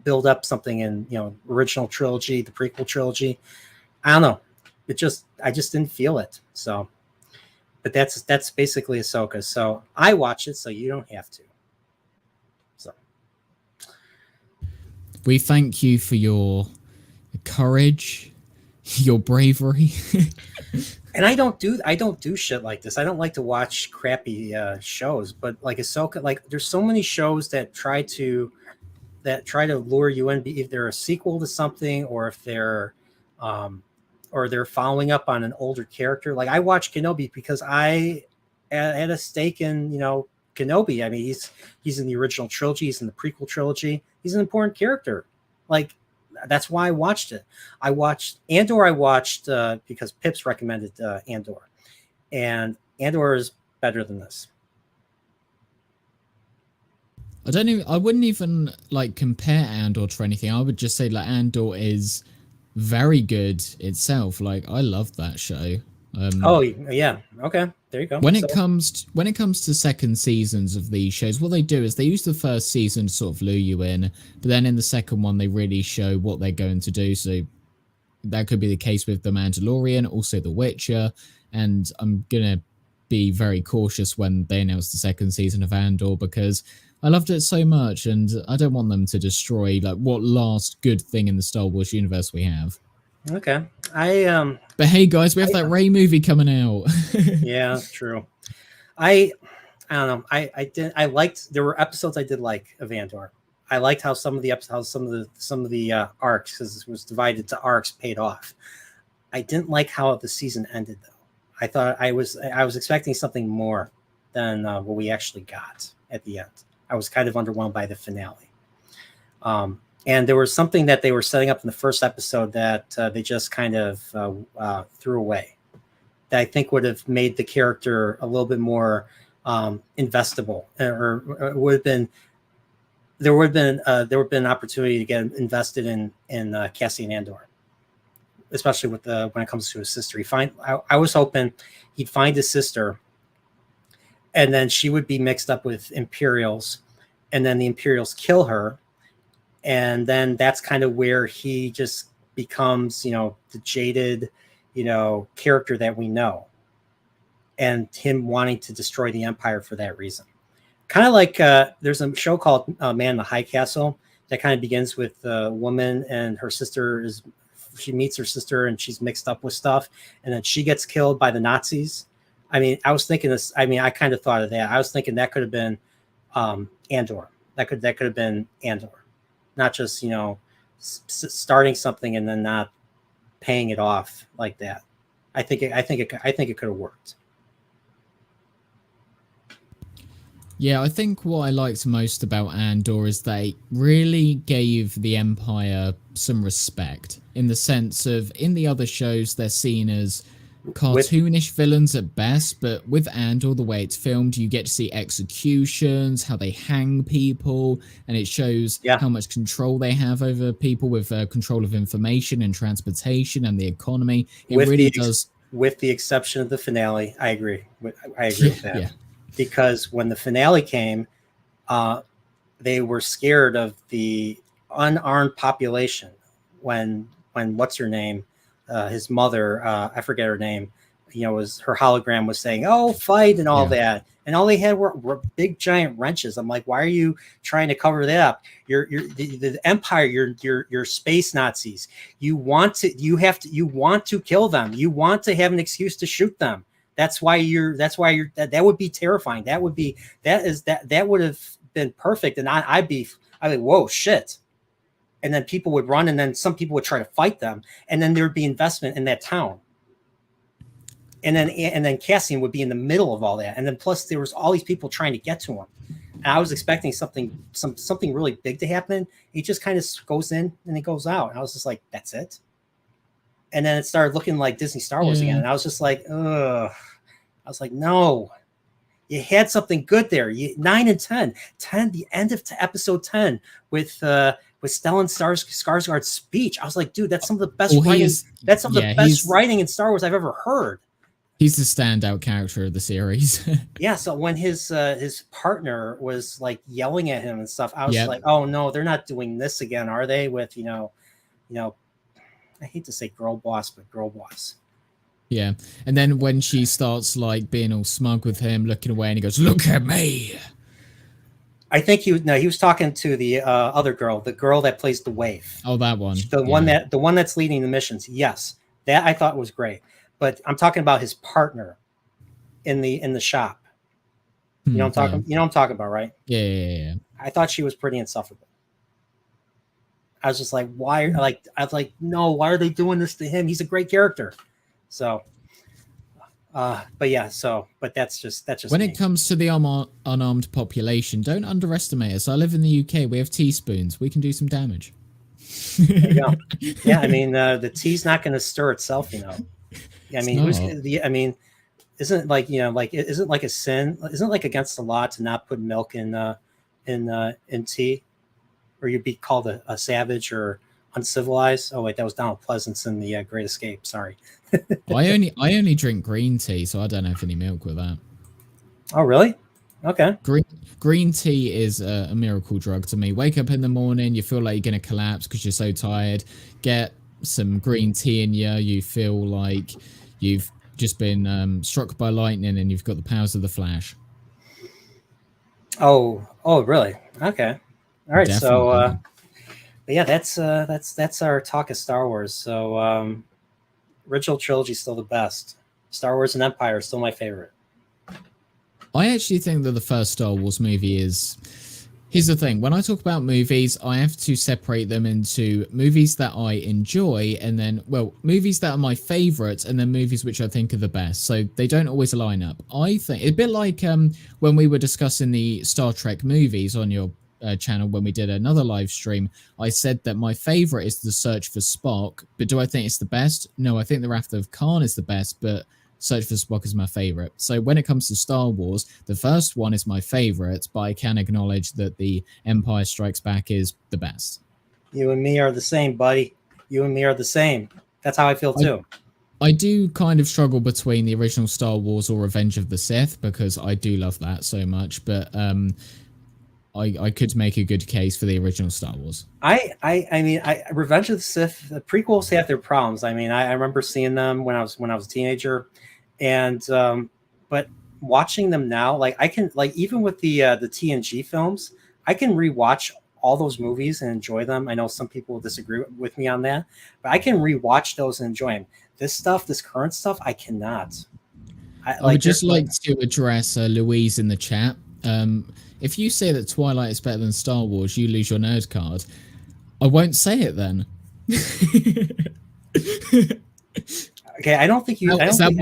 build up something in original trilogy, the prequel trilogy. I don't know. I just didn't feel it. So, but that's basically Ahsoka. So I watch it, so you don't have to. So we thank you for your courage, your bravery. And I don't do shit like this. I don't like to watch crappy shows, but Ahsoka, there's so many shows that try to lure you in, if they're a sequel to something, or if they're following up on an older character. I watched Kenobi because I had a stake in Kenobi. I mean, he's in the original trilogy, he's in the prequel trilogy, he's an important character. That's why I watched it. I watched Andor. Because Pips recommended Andor, and Andor is better than this. I wouldn't even compare Andor to anything. I would just say Andor is very good itself. I love that show. Oh yeah, okay, there you go. When it comes to second seasons of these shows, what they do is they use the first season to sort of lure you in, but then in the second one they really show what they're going to do. So that could be the case with The Mandalorian, also The Witcher, and I'm gonna be very cautious when they announce the second season of Andor because I loved it so much, and I don't want them to destroy like what last good thing in the Star Wars universe we have. Okay. But hey, guys, we have that Rey movie coming out. Yeah, true. I don't know. I liked, there were episodes I did like of Andor. I liked how some of the episodes, some of the arcs, because it was divided to arcs, paid off. I didn't like how the season ended though. I thought I was expecting something more than what we actually got at the end. I was kind of underwhelmed by the finale. And there was something that they were setting up in the first episode that they just kind of threw away. That I think would have made the character a little bit more investable, or would have been there would have been an opportunity to get invested in Cassian Andor, especially with when it comes to his sister. I was hoping he'd find his sister, and then she would be mixed up with Imperials, and then the Imperials kill her, and then that's kind of where he just becomes, the jaded, character that we know, and him wanting to destroy the Empire for that reason. Kind of like there's a show called Man in the High Castle that kind of begins with a woman and her sister she meets her sister and she's mixed up with stuff, and then she gets killed by the Nazis. I mean, I was thinking this. I mean, I kind of thought of that. I was thinking that could have been Andor. That could have been Andor, not just starting something and then not paying it off like that. I think it could have worked. Yeah, I think what I liked most about Andor is they really gave the Empire some respect, in the sense of, in the other shows they're seen as cartoonish villains at best, but with Andor, the way it's filmed, you get to see executions, how they hang people, and it shows how much control they have over people with control of information and transportation and the economy. It really does. With the exception of the finale, I agree. I agree with that. Yeah. Because when the finale came, they were scared of the unarmed population. When what's her name, his mother, I forget her name, was her hologram was saying, "Oh, fight," and all that, and all they had were big giant wrenches. I'm like, why are you trying to cover that up? You're the Empire. You're space Nazis. You want to kill them. You want to have an excuse to shoot them. That would be terrifying. That would have been perfect. And I'd be like, whoa, shit. And then people would run, and then some people would try to fight them, and then there'd be investment in that town. And then Cassian would be in the middle of all that. And then plus there was all these people trying to get to him. And I was expecting something really big to happen. He just kind of goes in and he goes out. And I was just like, that's it. And then it started looking like Disney Star Wars again. And I was just like, ugh. I was like, no, you had something good there. 9 and 10, the end of episode 10 with Stellan Skarsgård's speech. I was like, dude, that's some of the best writing. That's some of the best writing in Star Wars I've ever heard. He's the standout character of the series. Yeah. So when his partner was like yelling at him and stuff, I was like, oh no, they're not doing this again, are they? With I hate to say girl boss, but girl boss. Yeah. And then when she starts like being all smug with him, looking away, and he goes, "Look at me." I think he was talking to the other girl, the girl that plays the Wave. Oh, that one. The one that's leading the missions. Yes. That I thought was great. But I'm talking about his partner in the shop. You know what I'm talking about, right? Yeah. I thought she was pretty insufferable. I was just like, why? I was like, no, why are they doing this to him? He's a great character. So, but that's just when it comes to the unarmed population, don't underestimate us. I live in the UK. We have teaspoons. We can do some damage. There you go. Yeah, I mean, the tea's not going to stir itself, I mean, isn't it like, isn't like a sin? Isn't it like against the law to not put milk in tea? Or you'd be called a savage or uncivilized. Oh wait, that was Donald Pleasance in the Great Escape. Sorry. I only drink green tea, so I don't have any milk with that. Oh really? Okay. Green tea is a miracle drug to me. Wake up in the morning, you feel like you're gonna collapse because you're so tired. Get some green tea in you. You feel like you've just been struck by lightning and you've got the powers of the Flash. Oh, really? Okay. All right. So, Definitely. but yeah, that's our talk of Star Wars. So, original trilogy is still the best. Star Wars and Empire is still my favorite. I actually think that the first Star Wars movie is. Here's the thing. When I talk about movies, I have to separate them into movies that I enjoy and then, well, movies that are my favorites and then movies which I think are the best. So they don't always line up. I think a bit like when we were discussing the Star Trek movies on your channel when we did another live stream, I said that my favorite is The Search for Spock. But do I think it's the best? No, I think The Wrath of Khan is the best, but Search for Spock is my favorite. So when it comes to Star Wars, the first one is my favorite, but I can acknowledge that the Empire Strikes Back is the best. You and me are the same, buddy. You and me are the same. That's how I feel too. I do kind of struggle between the original Star Wars or Revenge of the Sith because I do love that so much, but I could make a good case for the original Star Wars. I mean, Revenge of the Sith, the prequels have their problems. I mean, I remember seeing them when I was a teenager, and but watching them now, like I can, like even with the TNG films, I can rewatch all those movies and enjoy them. I know some people will disagree with me on that, but I can rewatch those and enjoy them. This stuff, this current stuff, I cannot. I would just like to address Louise in the chat. If you say that Twilight is better than Star Wars, you lose your nerd card. I won't say it then. Okay, I don't think you. I don't think,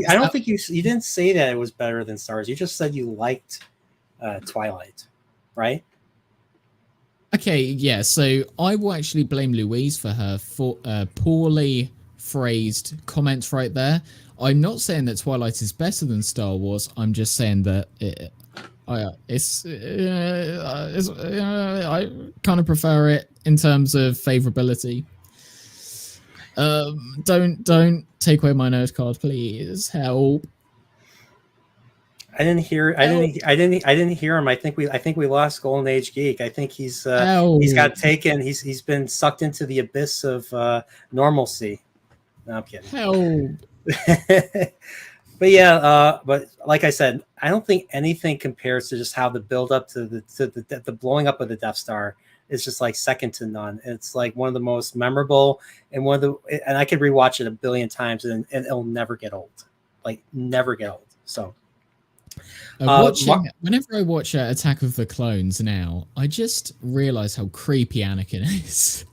I don't think you didn't say that it was better than Star Wars. You just said you liked Twilight, right? Okay, yeah. So I will actually blame Louise for her poorly phrased comments right there. I'm not saying that Twilight is better than Star Wars. I'm just saying that I kind of prefer it in terms of favorability. Don't take away my nerd card, please. Help. I didn't hear him. I think we lost Golden Age Geek. I think he's got taken. He's been sucked into the abyss of normalcy. No, I'm kidding. Help. But yeah, but like I said, I don't think anything compares to just how the build up to the blowing up of the Death Star is just like second to none. It's like one of the most memorable and and I could rewatch it a billion times and it'll never get old. Like never get old. So whenever I watch Attack of the Clones now, I just realize how creepy Anakin is.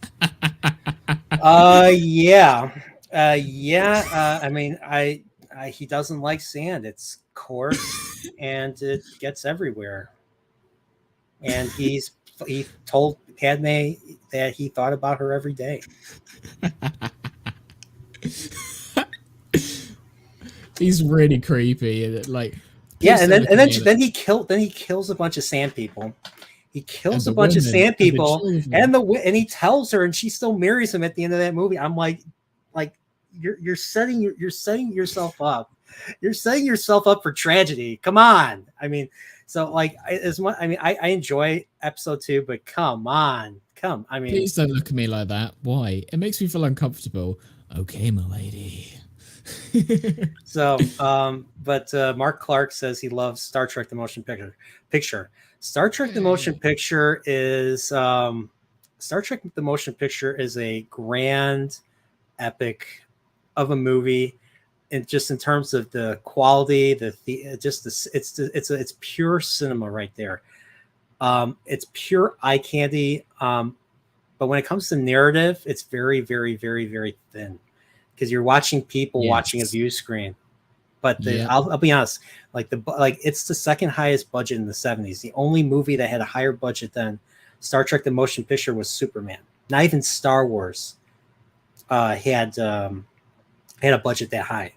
I mean, he doesn't like sand. It's coarse and it gets everywhere. And he told Padme that he thought about her every day. He's really creepy. Like, yeah, and then he kills a bunch of sand people. He kills a bunch of sand people, and he tells her, and she still marries him at the end of that movie. I'm like you're setting yourself up. You're setting yourself up for tragedy. Come on. I mean, so like I enjoy episode 2, but come on. I mean, please don't look at me like that. Why? It makes me feel uncomfortable. Okay, my lady. So, but Mark Clark says he loves Star Trek: The Motion Picture. Star Trek: The Motion Picture is a grand epic of a movie, and just in terms of the quality, it's pure cinema right there. It's pure eye candy. But when it comes to narrative, it's very, very, very, very thin because you're watching people watching a view screen. But I'll be honest, it's the second highest budget in the 70s. The only movie that had a higher budget than Star Trek: The Motion Picture was Superman. Not even Star Wars had a budget that high.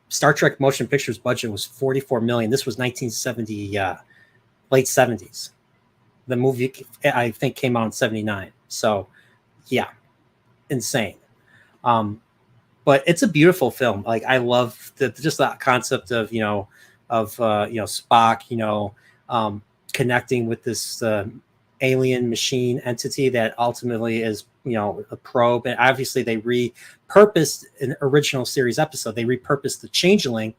Star Trek Motion Picture's budget was $44 million. This was 1970, late 70s. The movie, I think, came out in 79. So, yeah, insane. But it's a beautiful film. Like, I love just that concept of Spock, connecting with this alien machine entity that ultimately is, a probe. And obviously they repurposed an original series episode. They repurposed the Changeling,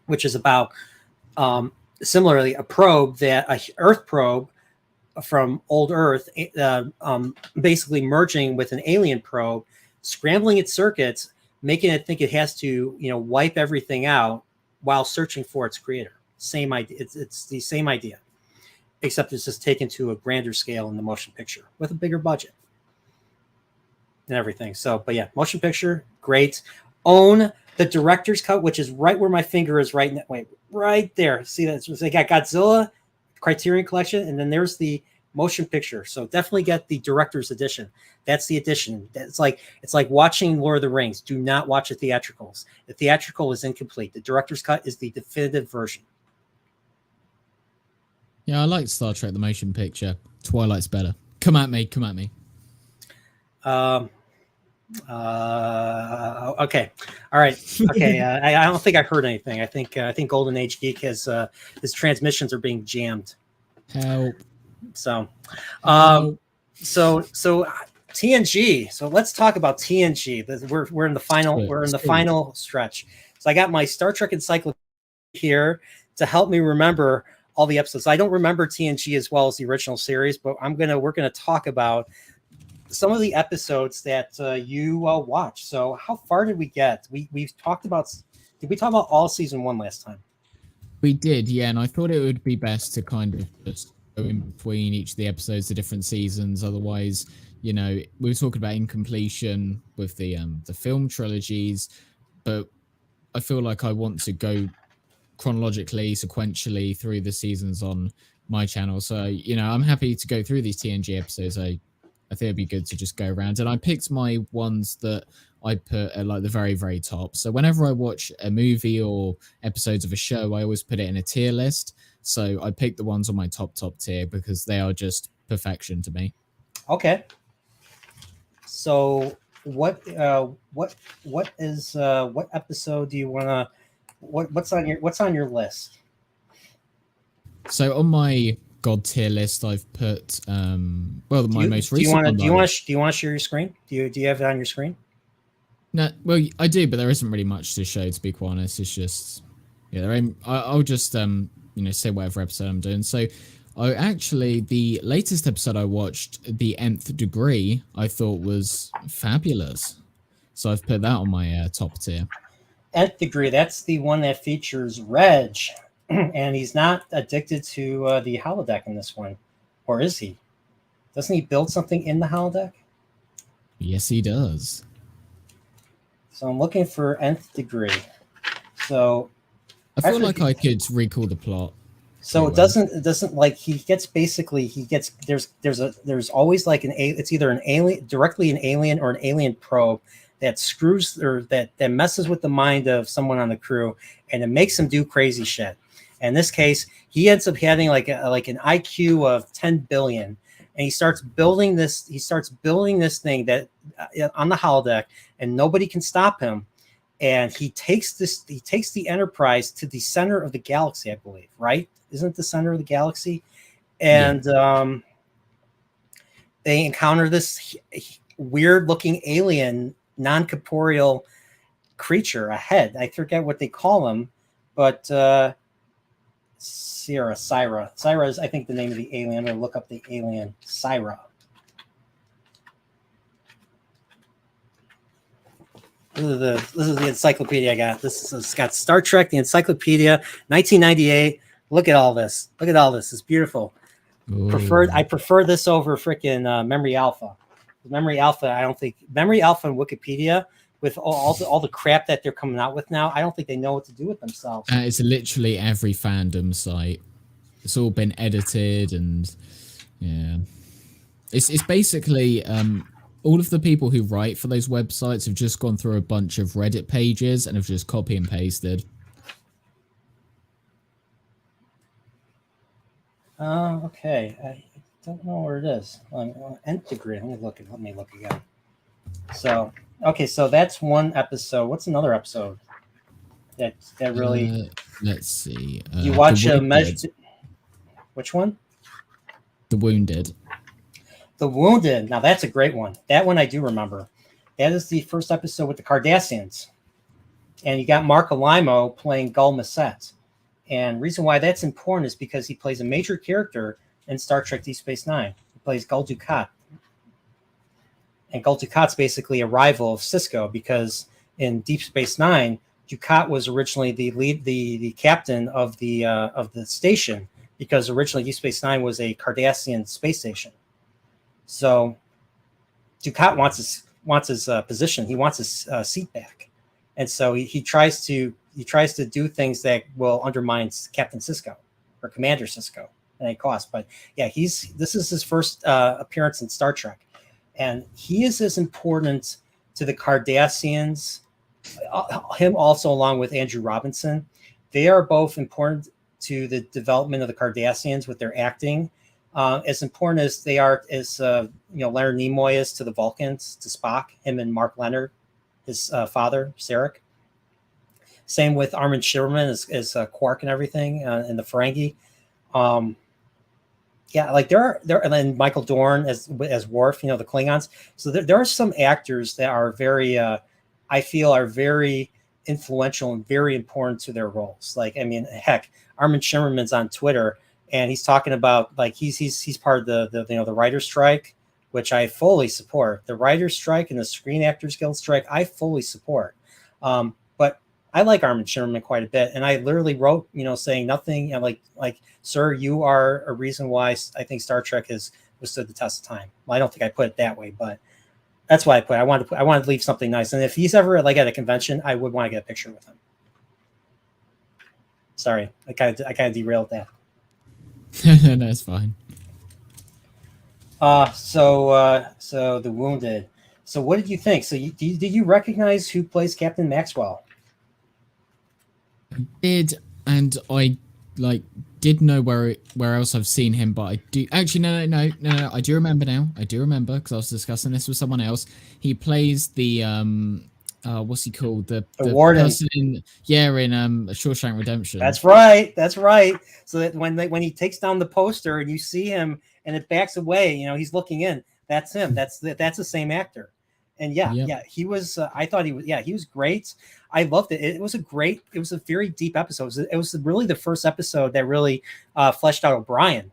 which is about similarly a probe, that a Earth probe from old Earth, basically merging with an alien probe, scrambling its circuits, making it think it has to, wipe everything out while searching for its creator. Same idea. It's the same idea, except it's just taken to a grander scale in the motion picture with a bigger budget and everything. So, but yeah, motion picture, great. Own the director's cut, which is right where my finger is right now. Wait, right there. See that? So they got Godzilla, Criterion Collection, and then there's the motion picture. So definitely get the director's edition. That's the edition. It's like watching Lord of the Rings. Do not watch the theatricals. The theatrical is incomplete. The director's cut is the definitive version. Yeah, I like Star Trek the motion picture. Twilight's better. Come at me. Okay. All right. Okay. I don't think I heard anything. I think Golden Age Geek has his transmissions are being jammed. Help. So TNG. So let's talk about TNG. We're in the final stretch. So I got my Star Trek encyclopedia here to help me remember all the episodes. I don't remember TNG as well as the original series, but we're gonna talk about some of the episodes that you watch. So how far did we get? We've talked about. Did we talk about all season 1 last time? We did, yeah. And I thought it would be best to kind of just go in between each of the episodes, the different seasons. Otherwise, we were talking about incompletion with the film trilogies, but I feel like I want to go chronologically, sequentially through the seasons on my channel. So, I'm happy to go through these TNG episodes. I think it'd be good to just go around. And I picked my ones that I put at like the very, very top. So whenever I watch a movie or episodes of a show, I always put it in a tier list. So I picked the ones on my top tier because they are just perfection to me. Okay. So what episode do you want to, what's on your list? So on my God tier list, I've put my most recent. Do you want to share your screen? Do you have it on your screen? No, well, I do, but there isn't really much to show, to be quite honest. It's just I'll just say whatever episode I'm doing. So the latest episode I watched, The Nth Degree, I thought was fabulous. So I've put that on my top tier. Nth Degree, that's the one that features Reg, and he's not addicted to the holodeck in this one, or is he? Doesn't he build something in the holodeck? Yes, he does. So I'm looking for Nth Degree. So I feel like I could recall the plot. So it doesn't like there's always like it's either an alien, directly an alien, or an alien probe that screws or that messes with the mind of someone on the crew, and it makes them do crazy shit. In this case, he ends up having like an IQ of 10 billion, and he starts building this thing that on the holodeck, and nobody can stop him. And he takes the Enterprise to the center of the galaxy, I believe, right? Isn't it the center of the galaxy? And they encounter this weird looking alien, non-corporeal creature ahead. I forget what they call him, but Syra is, I think, the name of the alien. I'm going to look up the alien. Syra. This is the encyclopedia I got. It's got Star Trek, the encyclopedia, 1998. Look at all this. It's beautiful. I prefer this over freaking Memory Alpha. Memory Alpha and Wikipedia, with all the crap that they're coming out with now, I don't think they know what to do with themselves. It's literally every fandom site. It's all been edited, and it's basically all of the people who write for those websites have just gone through a bunch of Reddit pages and have just copy and pasted. Okay. I don't know where it is. Nth Degree. Let me look again. So, okay, so that's one episode. What's another episode that really? Let's see. You watch Which one? The Wounded. The Wounded. Now that's a great one. That one I do remember. That is the first episode with the Cardassians. And you got Mark Alimo playing Gul Macet. And reason why that's important is because he plays a major character in Star Trek Deep Space Nine. He plays Gul Dukat. And Gul Dukat's basically a rival of Sisko because in Deep Space Nine, Dukat was originally the captain of the station, because originally Deep Space Nine was a Cardassian space station. So Dukat wants his position. He wants his seat back, and so he tries to do things that will undermine Captain Sisko or Commander Sisko at any cost. But yeah, this is his first appearance in Star Trek, and he is as important to the Cardassians. Him also, along with Andrew Robinson, they are both important to the development of the Cardassians with their acting. As important as they are, as Leonard Nimoy is to the Vulcans, to Spock, him and Mark Leonard, his father, Sarek. Same with Armin Shimmerman as Quark and everything, and the Ferengi. Yeah, like there are, and then Michael Dorn as Worf, the Klingons. So there are some actors that are very, I feel, are very influential and very important to their roles. Like, I mean, heck, Armin Shimmerman's on Twitter, and he's talking about, like, he's part of the writer's strike, which I fully support. The writer's strike and the Screen Actors Guild strike, I fully support. But I like Armin Shimmerman quite a bit, and I literally wrote, saying nothing, like, sir, you are a reason why I think Star Trek has withstood the test of time. Well, I don't think I put it that way, but that's why I put. I wanted to leave something nice, and if he's ever like at a convention, I would want to get a picture with him. Sorry, I kind of derailed that. No, it's fine. So The Wounded. So what did you think? So did you recognize who plays Captain Maxwell? I did, and I did know where else I've seen him, but I do actually no. I do remember now. I do remember because I was discussing this with someone else. He plays the what's he called? The warden. Person in Shawshank Redemption. That's right. So that when he takes down the poster and you see him and it backs away, he's looking in. That's him. That's the same actor. And yeah, he was. I thought he was. Yeah, he was great. I loved it. It was a very deep episode. It was really the first episode that really fleshed out O'Brien,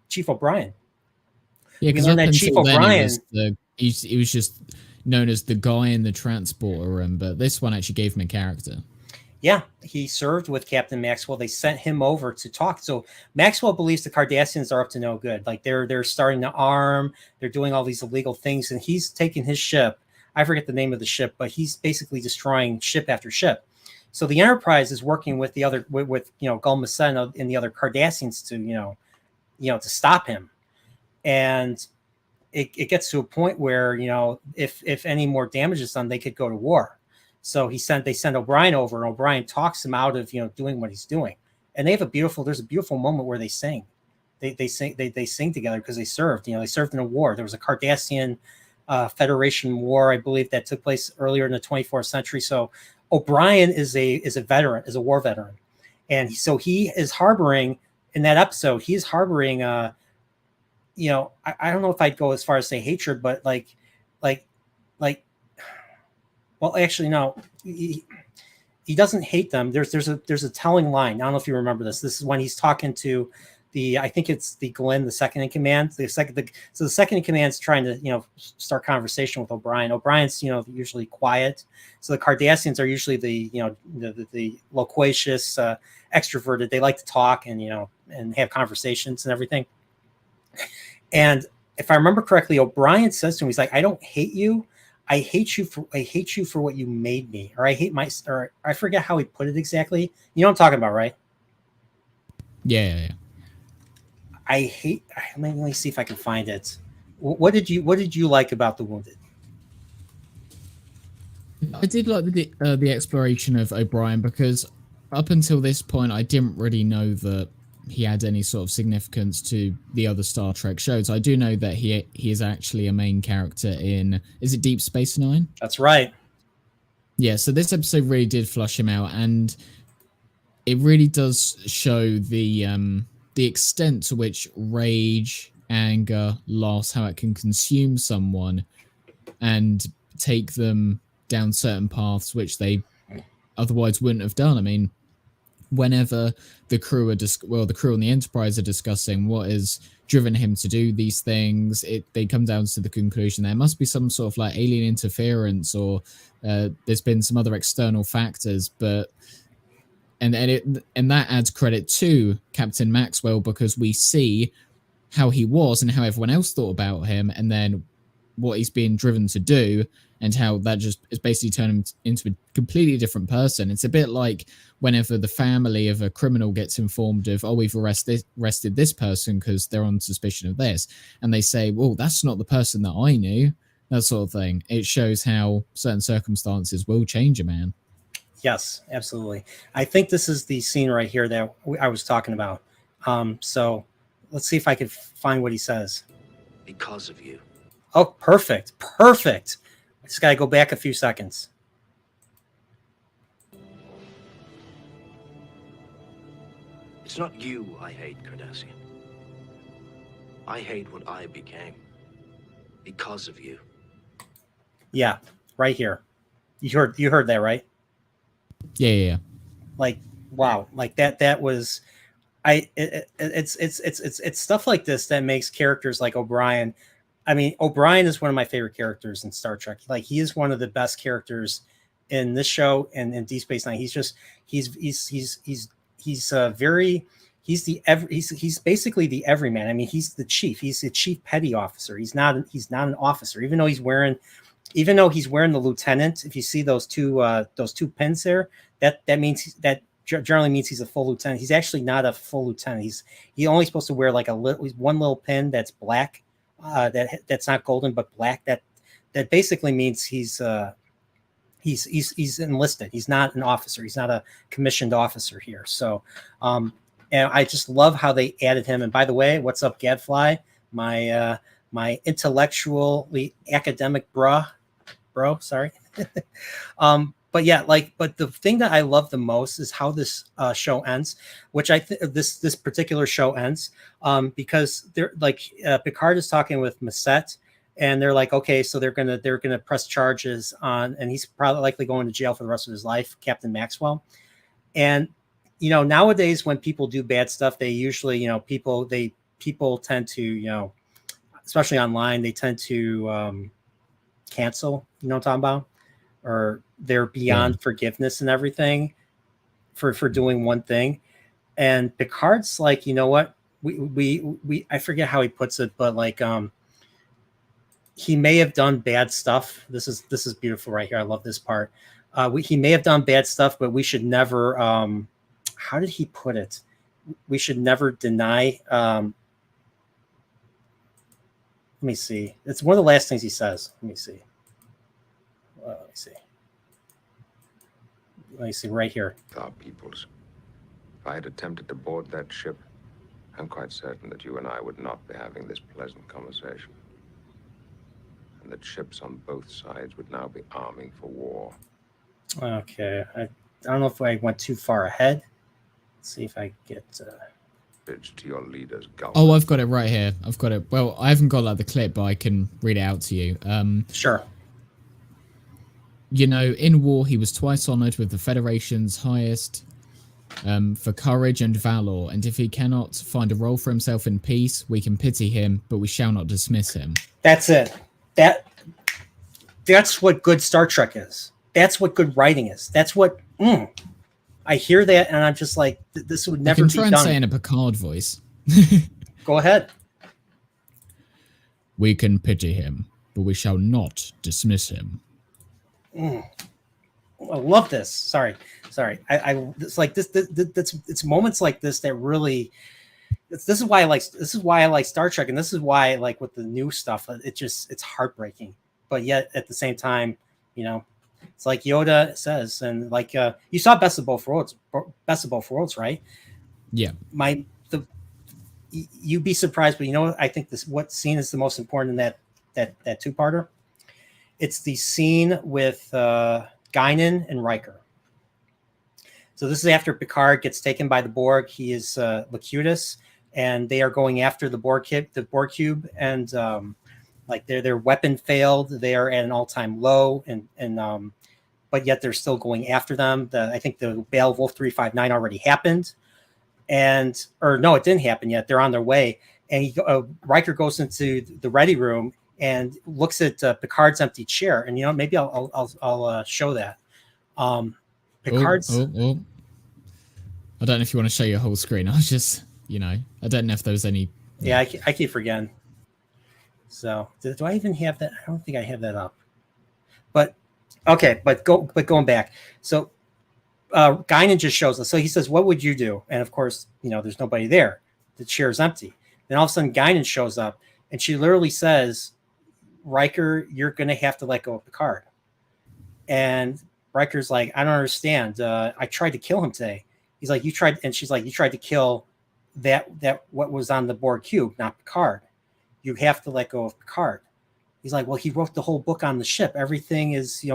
Chief O'Brien. Yeah, because that Chief O'Brien, he was just known as the guy in the transporter room, but this one actually gave him a character. Yeah, he served with Captain Maxwell. They sent him over to talk. So Maxwell believes the Cardassians are up to no good. Like they're starting to arm. They're doing all these illegal things, and he's taking his ship. I forget the name of the ship, but he's basically destroying ship after ship. So the Enterprise is working with the other with Gul Macet and the other Cardassians to to stop him. And it gets to a point where if any more damage is done, they could go to war. So they send O'Brien over, and O'Brien talks him out of doing what he's doing. And there's a beautiful moment where they sing. They sing together because they served. They served in a war. There was a Cardassian Federation war, I believe, that took place earlier in the 24th century. So O'Brien is a veteran, is a war veteran, and so he is harboring in that episode. He is harboring, I don't know if I'd go as far as say hatred, but like. Well, actually, no. He doesn't hate them. There's a telling line. I don't know if you remember this. This is when he's talking to I think it's the Glenn, the second in command. So the second in command is trying to start conversation with O'Brien. O'Brien's usually quiet. So the Cardassians are usually the loquacious, extroverted. They like to talk and and have conversations and everything. And if I remember correctly, O'Brien says to him, he's like, "I don't hate you. I hate you for what you made me," or or I forget how he put it exactly. You know what I'm talking about, right? Yeah. Let me see if I can find it. What did you like about The Wounded? I did like the exploration of O'Brien, because up until this point, I didn't really know that he had any sort of significance to the other Star Trek shows. I do know that he is actually a main character in, is it Deep Space Nine? That's right. Yeah, so this episode really did flush him out, and it really does show the extent to which rage anger, loss, how it can consume someone and take them down certain paths which they otherwise wouldn't have done. I mean, whenever the crew are the crew on the Enterprise are discussing what has driven him to do these things, they come down to the conclusion there must be some sort of like alien interference, or there's been some other external factors. But and that adds credit to Captain Maxwell, because we see how he was and how everyone else thought about him, and then what he's being driven to do, and how that just is basically turned him into a completely different person. It's a bit like whenever the family of a criminal gets informed of, oh, we've arrested this person because they're on suspicion of this, and they say, well, that's not the person that I knew, that sort of thing. It shows how certain circumstances will change a man. Yes, absolutely. I think this is the scene right here that I was talking about. So let's see if I can find what he says. Because of you. Oh, perfect. Perfect. I just got to go back a few seconds. It's not you I hate, Cardassian. I hate what I became. Because of you. Yeah, right here. You heard that, right? Yeah. Like, wow. Like that was it's stuff like this that makes characters like O'Brien. I mean, O'Brien is one of my favorite characters in Star Trek. Like, he is one of the best characters in this show and in Deep Space Nine. He's basically the everyman. I mean, he's the chief. He's the chief petty officer. He's not an officer, even though he's wearing the lieutenant. If you see those two pins there, that means that generally means he's a full lieutenant. He's actually not a full lieutenant. He's only supposed to wear like one little pin that's black. That's not golden but black. That basically means he's enlisted. He's not an officer. He's not a commissioned officer here. So, and I just love how they added him. And by the way, what's up, Gadfly? My intellectually academic bro. Sorry. But yeah, but the thing that I love the most is how this show ends, which I think this particular show ends, because they're like Picard is talking with Massette, and they're like, okay, so they're gonna press charges on, and he's probably likely going to jail for the rest of his life, Captain Maxwell. And nowadays when people do bad stuff, they usually people tend to especially online, they tend to cancel. You know what I'm talking about? Or they're beyond forgiveness and everything for doing one thing. And Picard's like, you know what? We I forget how he puts it, but like he may have done bad stuff. This is beautiful right here. I love this part. He may have done bad stuff, but we should never how did he put it? We should never deny let me see. It's one of the last things he says. Let me see right here. Our peoples. If I had attempted to board that ship, I'm quite certain that you and I would not be having this pleasant conversation. And that ships on both sides would now be arming for war. Okay. I don't know if I went too far ahead. Let's see if I get... Bridge to your leaders, Gulf. Oh, I've got it right here. I've got it. Well, I haven't got like the clip, but I can read it out to you. Sure. In war, he was twice honored with the Federation's highest for courage and valor. And if he cannot find a role for himself in peace, we can pity him, but we shall not dismiss him. That's it. That's what good Star Trek is. That's what good writing is. That's what I hear that, and I'm just like, this would never be done. I can try and say in a Picard voice. Go ahead. We can pity him, but we shall not dismiss him. I love this. Sorry. I it's like this. It's moments like this that really. This is why I like Star Trek, and this is why I like with the new stuff. It's heartbreaking, but yet at the same time, it's like Yoda says, and like you saw Best of Both Worlds, right? Yeah. You'd be surprised, but I think what scene is the most important in that two-parter? It's the scene with Guinan and Riker. So this is after Picard gets taken by the Borg. He is Locutus. and they are going after the Borg cube, and like their weapon failed. They are at an all-time low, and but yet they're still going after them. I think the Beowulf 359 already happened, or no, it didn't happen yet. They're on their way, and Riker goes into the ready room and looks at Picard's empty chair. And maybe I'll show that. Picard's. Oh. I don't know if you want to show your whole screen. I was just, I don't know if there was any. Yeah, I keep forgetting. So do I even have that? I don't think I have that up. But okay, but going back. So Guinan just shows us. So he says, "What would you do?" And of course, there's nobody there. The chair is empty. Then all of a sudden, Guinan shows up, and she literally says, "Riker, you're going to have to let go of Picard." And Riker's like, "I don't understand. I tried to kill him today." He's like, "You tried," and she's like, "You tried to kill that what was on the Borg cube, not Picard. You have to let go of Picard." He's like, "Well, he wrote the whole book on the ship. Everything is,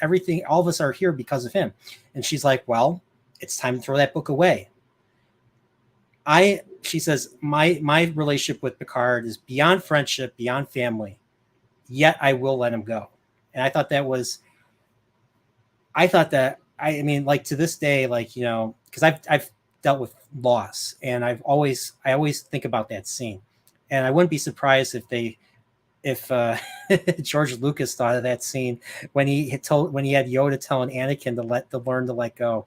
everything. All of us are here because of him." And she's like, "Well, it's time to throw that book away." She says, my relationship with Picard is beyond friendship, beyond family. Yet I will let him go. And I thought that I mean, like to this day, like because I've dealt with loss, and I always think about that scene, and I wouldn't be surprised if George Lucas thought of that scene when he had Yoda telling Anakin to learn to let go.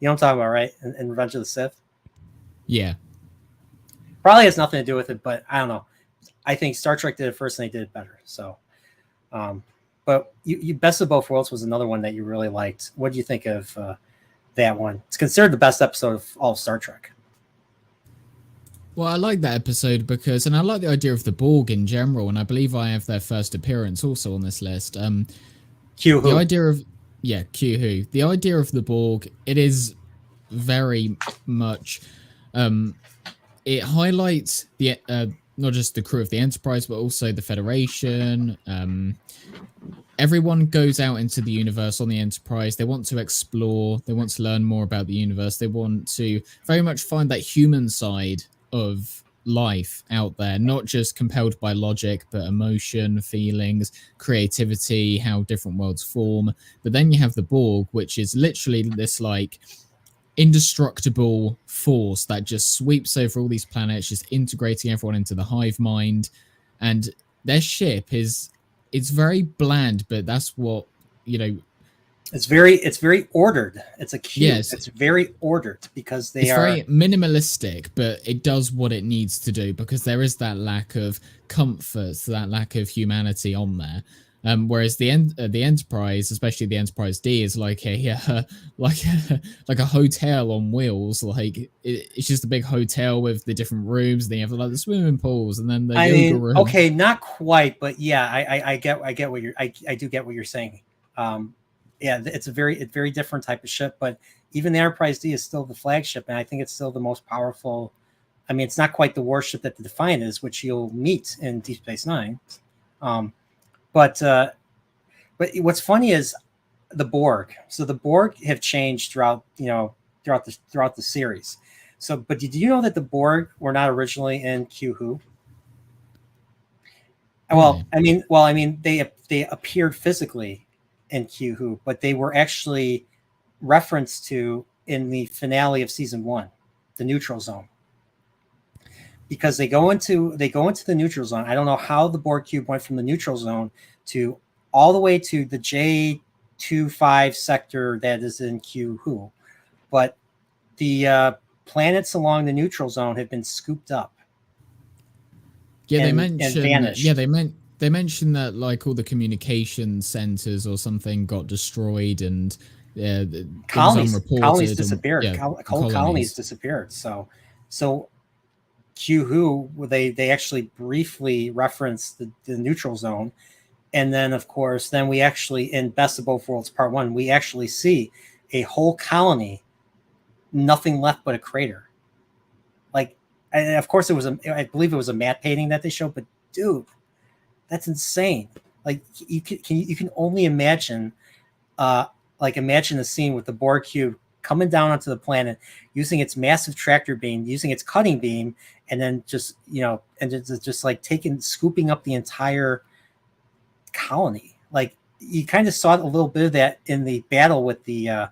You know what I'm talking about, right? In Revenge of the Sith. Yeah. Probably has nothing to do with it, but I don't know. I think Star Trek did it first, and they did it better. So, but you Best of Both Worlds was another one that you really liked. What do you think of that one? It's considered the best episode of all of Star Trek. Well, I like that episode and I like the idea of the Borg in general, and I believe I have their first appearance also on this list. Q Who. The idea of Q Who. The idea of the Borg, it is very much it highlights the not just the crew of the Enterprise, but also the Federation. Everyone goes out into the universe on the Enterprise. They want to explore. They want to learn more about the universe. They want to very much find that human side of life out there, not just compelled by logic, but emotion, feelings, creativity, how different worlds form. But then you have the Borg, which is literally this like indestructible force that just sweeps over all these planets, just integrating everyone into the hive mind. And their ship it's very bland, but that's what it's very ordered. It's a cube. Yes. It's very ordered because it's very minimalistic, but it does what it needs to do because there is that lack of comfort, that lack of humanity on there. Whereas the Enterprise, especially the Enterprise D, is like a hotel on wheels. Like it's just a big hotel with the different rooms. Then you have like the swimming pools, and then the yoga room. Okay, not quite, but yeah, I get what I do get what you're saying. Yeah, it's a very different type of ship, but even the Enterprise D is still the flagship, and I think it's still the most powerful. I mean, it's not quite the warship that the Defiant is, which you'll meet in Deep Space Nine. But what's funny is the Borg. So the Borg have changed throughout the series. So, but did you know that the Borg were not originally in Q Who? Well, I mean, they appeared physically in Q Who, but they were actually referenced to in the finale of season 1, the neutral zone. Because they go into the neutral zone. I don't know how the Borg cube went from the neutral zone to all the way to the J25 sector that is in Q Who, but the planets along the neutral zone have been scooped up. Yeah, and they mentioned. Vanished. Yeah, they mentioned that like all the communication centers or something got destroyed and colonies disappeared. Yeah, Whole colonies disappeared. So Q Who, they actually briefly referenced the neutral zone, and then of course we actually in Best of Both Worlds Part 1 we actually see a whole colony, nothing left but a crater. Like, and of course I believe it was a matte painting that they showed, but dude, that's insane. Like you can only imagine imagine the scene with the Borg cube coming down onto the planet, using its massive tractor beam, using its cutting beam, and then just, and just like scooping up the entire colony. Like, you kind of saw a little bit of that in the battle with the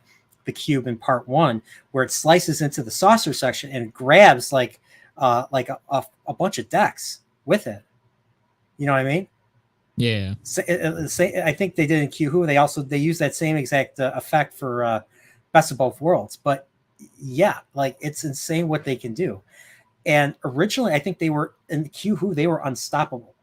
cube in part 1, where it slices into the saucer section and grabs like a bunch of decks with it. You know what I mean? Yeah. I think they did in Q-Who. They used that same exact effect for Best of Both Worlds. But yeah, like, it's insane what they can do. And originally, I think they were in Q-Who, they were unstoppable.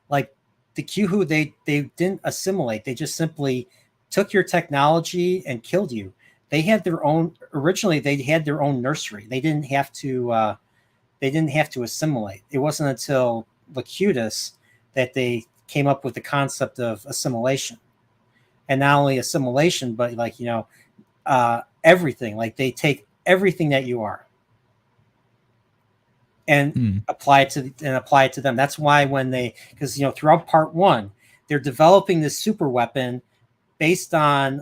Like, the Q-Who, they didn't assimilate. They just simply took your technology and killed you. They had their own. Originally, they had their own nursery. They didn't have to. They didn't have to assimilate. It wasn't until Locutus that they came up with the concept of assimilation, and not only assimilation, but like, everything. Like, they take everything that you are and apply it to them. That's why because throughout part 1, they're developing this super weapon based on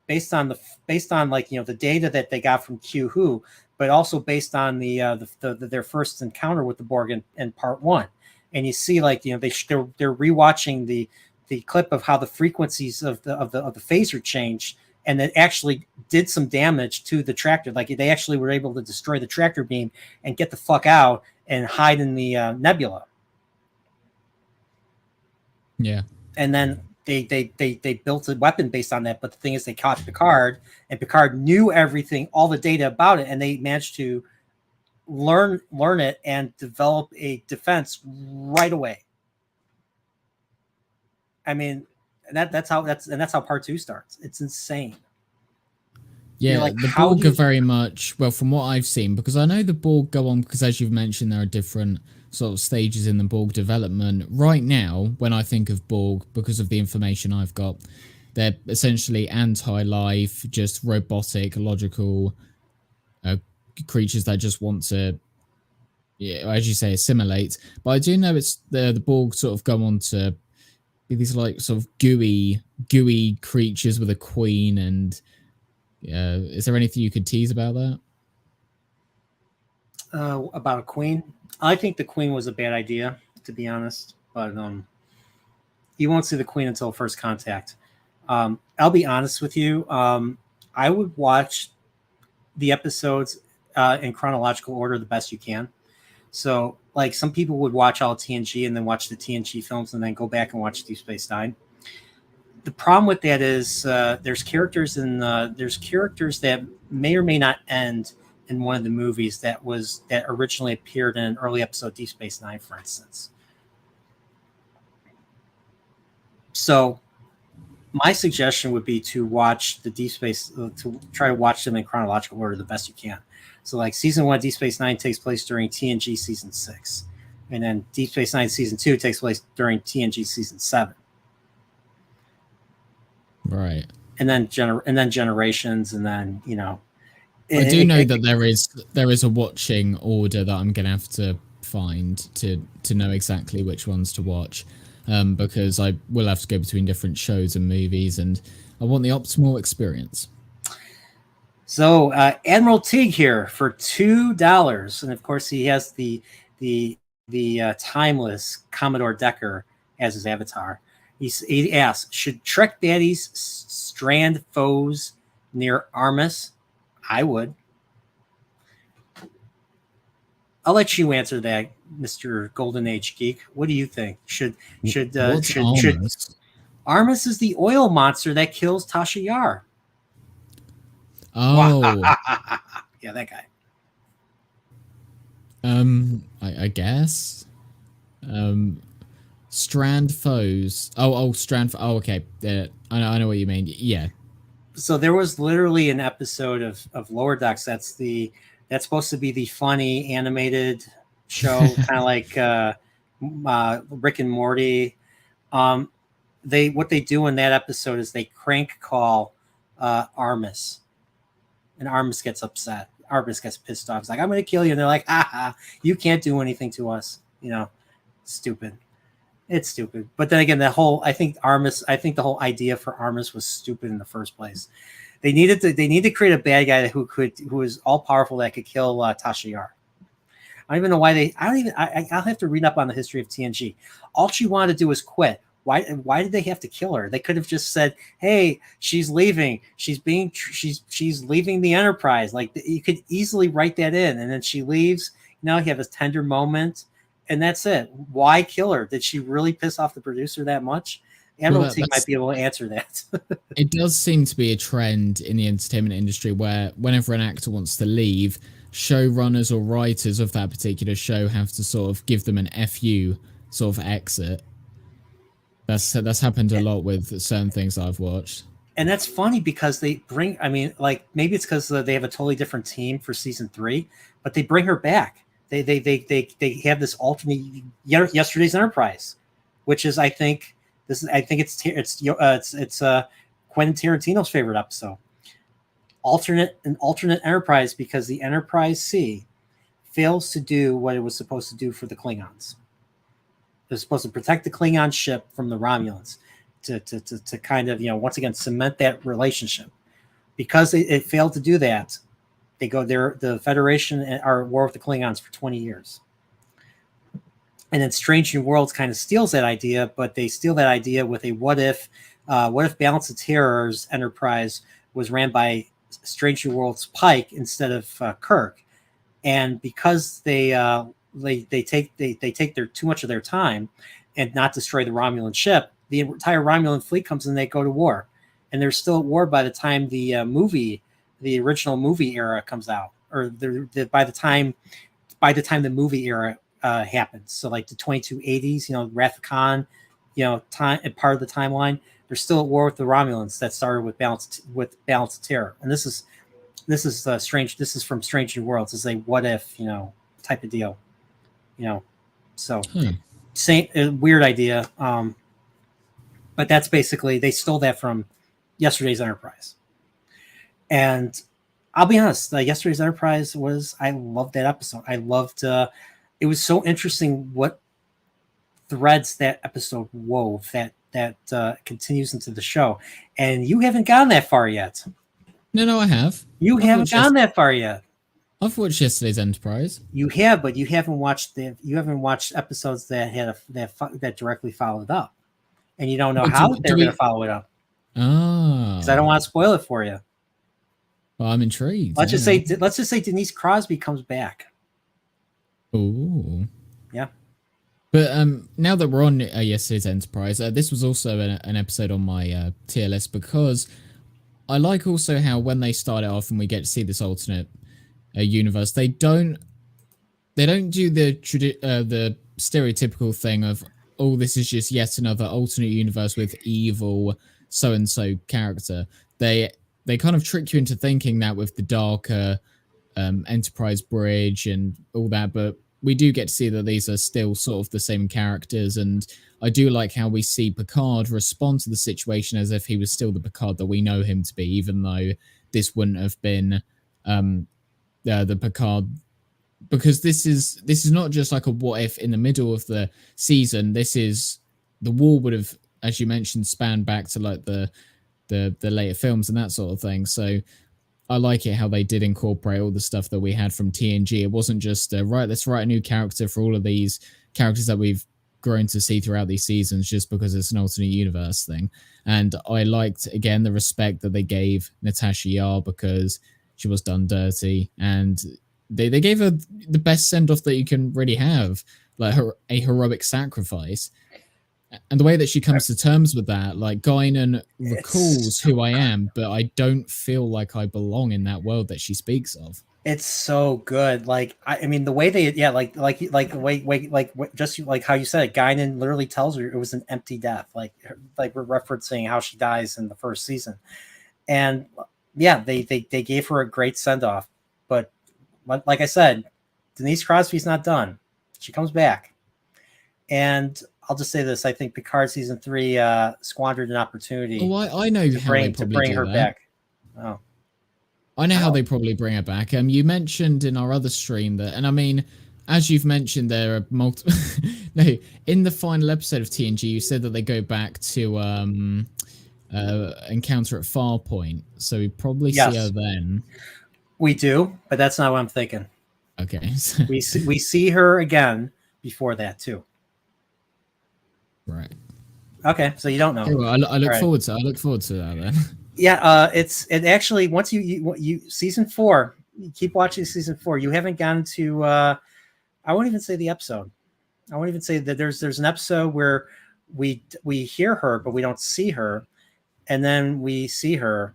like, the data that they got from Q-Who, but also based on their first encounter with the Borg in part 1. And you see, like, they're rewatching the clip of how the frequencies of the phaser changed, and it actually did some damage to the tractor. Like, they actually were able to destroy the tractor beam and get the fuck out and hide in the nebula. Yeah. And then they built a weapon based on that. But the thing is, they caught Picard, and Picard knew everything, all the data about it, and they managed to learn it and develop a defense right away. I mean, that's how part 2 starts. It's insane. Yeah, like, the Borg are very much, well, from what I've seen, because I know the Borg go on, because as you've mentioned, there are different sort of stages in the Borg development. Right now, when I think of Borg, because of the information I've got, they're essentially anti-life, just robotic, logical creatures that just want to, as you say, assimilate. But I do know it's the Borg sort of go on to be these like sort of gooey creatures with a queen. And is there anything you could tease about that? About a queen? I think the queen was a bad idea, to be honest. But you won't see the queen until First Contact. I'll be honest with you. I would watch the episodes in chronological order the best you can. So, like, some people would watch all TNG and then watch the TNG films and then go back and watch Deep Space Nine. The problem with that is there's characters that may or may not end in one of the movies that originally appeared in an early episode, Deep Space Nine, for instance. So my suggestion would be to watch the Deep Space, to try to watch them in chronological order the best you can. So, like, season 1 Deep Space Nine takes place during TNG season 6, and then Deep Space Nine season 2 takes place during TNG season 7. Right. And then Generations, and then I do know that there is a watching order that I'm gonna have to find to know exactly which ones to watch, because I will have to go between different shows and movies, and I want the optimal experience. So Admiral Teague here for $2, and of course he has the timeless Commodore Decker as his avatar. He asks, should Trek baddies strand foes near Armus? I would. I'll let you answer that, Mr. Golden Age Geek. What do you think? Should Armus? Armus is the oil monster that kills Tasha Yar. Oh. Yeah, that guy. I guess. Strand foes. Strand. Oh, okay. I know what you mean. Yeah. So there was literally an episode of Lower Decks that's supposed to be the funny animated show, kind of like Rick and Morty. What they do in that episode is they crank call Armus, and Armus gets upset. Armus gets pissed off. He's like, "I'm going to kill you," and they're like, "Ha, you can't do anything to us." Stupid. It's stupid. But then again, I think the whole idea for Armus was stupid in the first place. They need to create a bad guy who is all powerful that could kill Tasha Yar. I don't even know why I'll have to read up on the history of TNG. All she wanted to do was quit. Why did they have to kill her? They could have just said, "Hey, she's leaving. She's leaving the Enterprise." Like, you could easily write that in, and then she leaves. Now you have a tender moment, and that's it. Why kill her? Did she really piss off the producer that much? Admiral T might be able to answer that. It does seem to be a trend in the entertainment industry where whenever an actor wants to leave, showrunners or writers of that particular show have to sort of give them an FU sort of exit. That's happened a lot with certain things I've watched. And that's funny because they bring, I mean, like, maybe it's because they have a totally different team for season 3, but they bring her back. They have this alternate Yesterday's Enterprise, which is, I think it's Quentin Tarantino's favorite episode. An alternate Enterprise, because the Enterprise C fails to do what it was supposed to do for the Klingons. They're supposed to protect the Klingon ship from the Romulans to kind of, once again, cement that relationship. Because it failed to do that, they go there. The Federation are at war with the Klingons for 20 years. And then Strange New Worlds kind of steals that idea, but they steal that idea with a what if Balance of Terror's Enterprise was ran by Strange New Worlds Pike instead of Kirk. And because they take their too much of their time and not destroy the Romulan ship, the entire Romulan fleet comes in, they go to war, and they're still at war by the time the original movie era comes out, or by the time the movie era happens. So like the 2280s, Wrath of Khan, time and part of the timeline, they're still at war with the Romulans that started with Balance of Terror. And this is strange. This is from Strange New Worlds. It's a what if, type of deal. So same weird idea. But that's basically, they stole that from Yesterday's Enterprise. And I'll be honest, Yesterday's Enterprise I loved that episode. I loved, it was so interesting what threads that episode wove that continues into the show. And you haven't gone that far yet. No, I have. You haven't gone that far yet. I've watched Yesterday's Enterprise. You have, but you haven't watched episodes that directly followed up, and you don't know how they're going to follow it up. Ah, because I don't want to spoil it for you. Well, I'm intrigued. Let's just say Denise Crosby comes back. Oh, yeah. But now that we're on Yesterday's Enterprise, this was also an episode on my tier list because I like also how when they start it off and we get to see this alternate universe, they don't do the stereotypical thing of, oh, this is just yet another alternate universe with evil so and so character. They kind of trick you into thinking that with the darker Enterprise bridge and all that, but we do get to see that these are still sort of the same characters, and I do like how we see Picard respond to the situation as if he was still the Picard that we know him to be, even though this wouldn't have been the Picard, because this is not just like a what if in the middle of the season. This is, the war would have, as you mentioned, spanned back to like the later films and that sort of thing. So I like it how they did incorporate all the stuff that we had from TNG. It wasn't just right, let's write a new character for all of these characters that we've grown to see throughout these seasons just because it's an alternate universe thing. And I liked, again, the respect that they gave Natasha Yar because she was done dirty, and they gave her the best send-off that you can really have, like a heroic sacrifice. And the way that she comes to terms with that, like Guinan recalls who I am, but I don't feel like I belong in that world that she speaks of. It's so good. Like, I mean, the way they, just like how you said it, Guinan literally tells her it was an empty death. Like we're referencing how she dies in the first season. And yeah, they gave her a great send off, but like I said, Denise Crosby's not done. She comes back, and I'll just say this: I think Picard season 3 squandered an opportunity. Oh, I know to bring her back. Oh, I know how they probably bring her back. You mentioned in our other stream that, and I mean, as you've mentioned, there are multiple. No, in the final episode of TNG, you said that they go back to encounter at Farpoint, so we probably Yes. see her then. We do, but that's not what I'm thinking. Okay. We see her again before that too. Right. Okay, so you don't know. Okay, well, I look All right. forward to. I look forward to that then. Yeah, it actually once you season 4, you keep watching season 4. You haven't gotten to. I won't even say the episode. I won't even say that there's an episode where we hear her but we don't see her, and then we see her.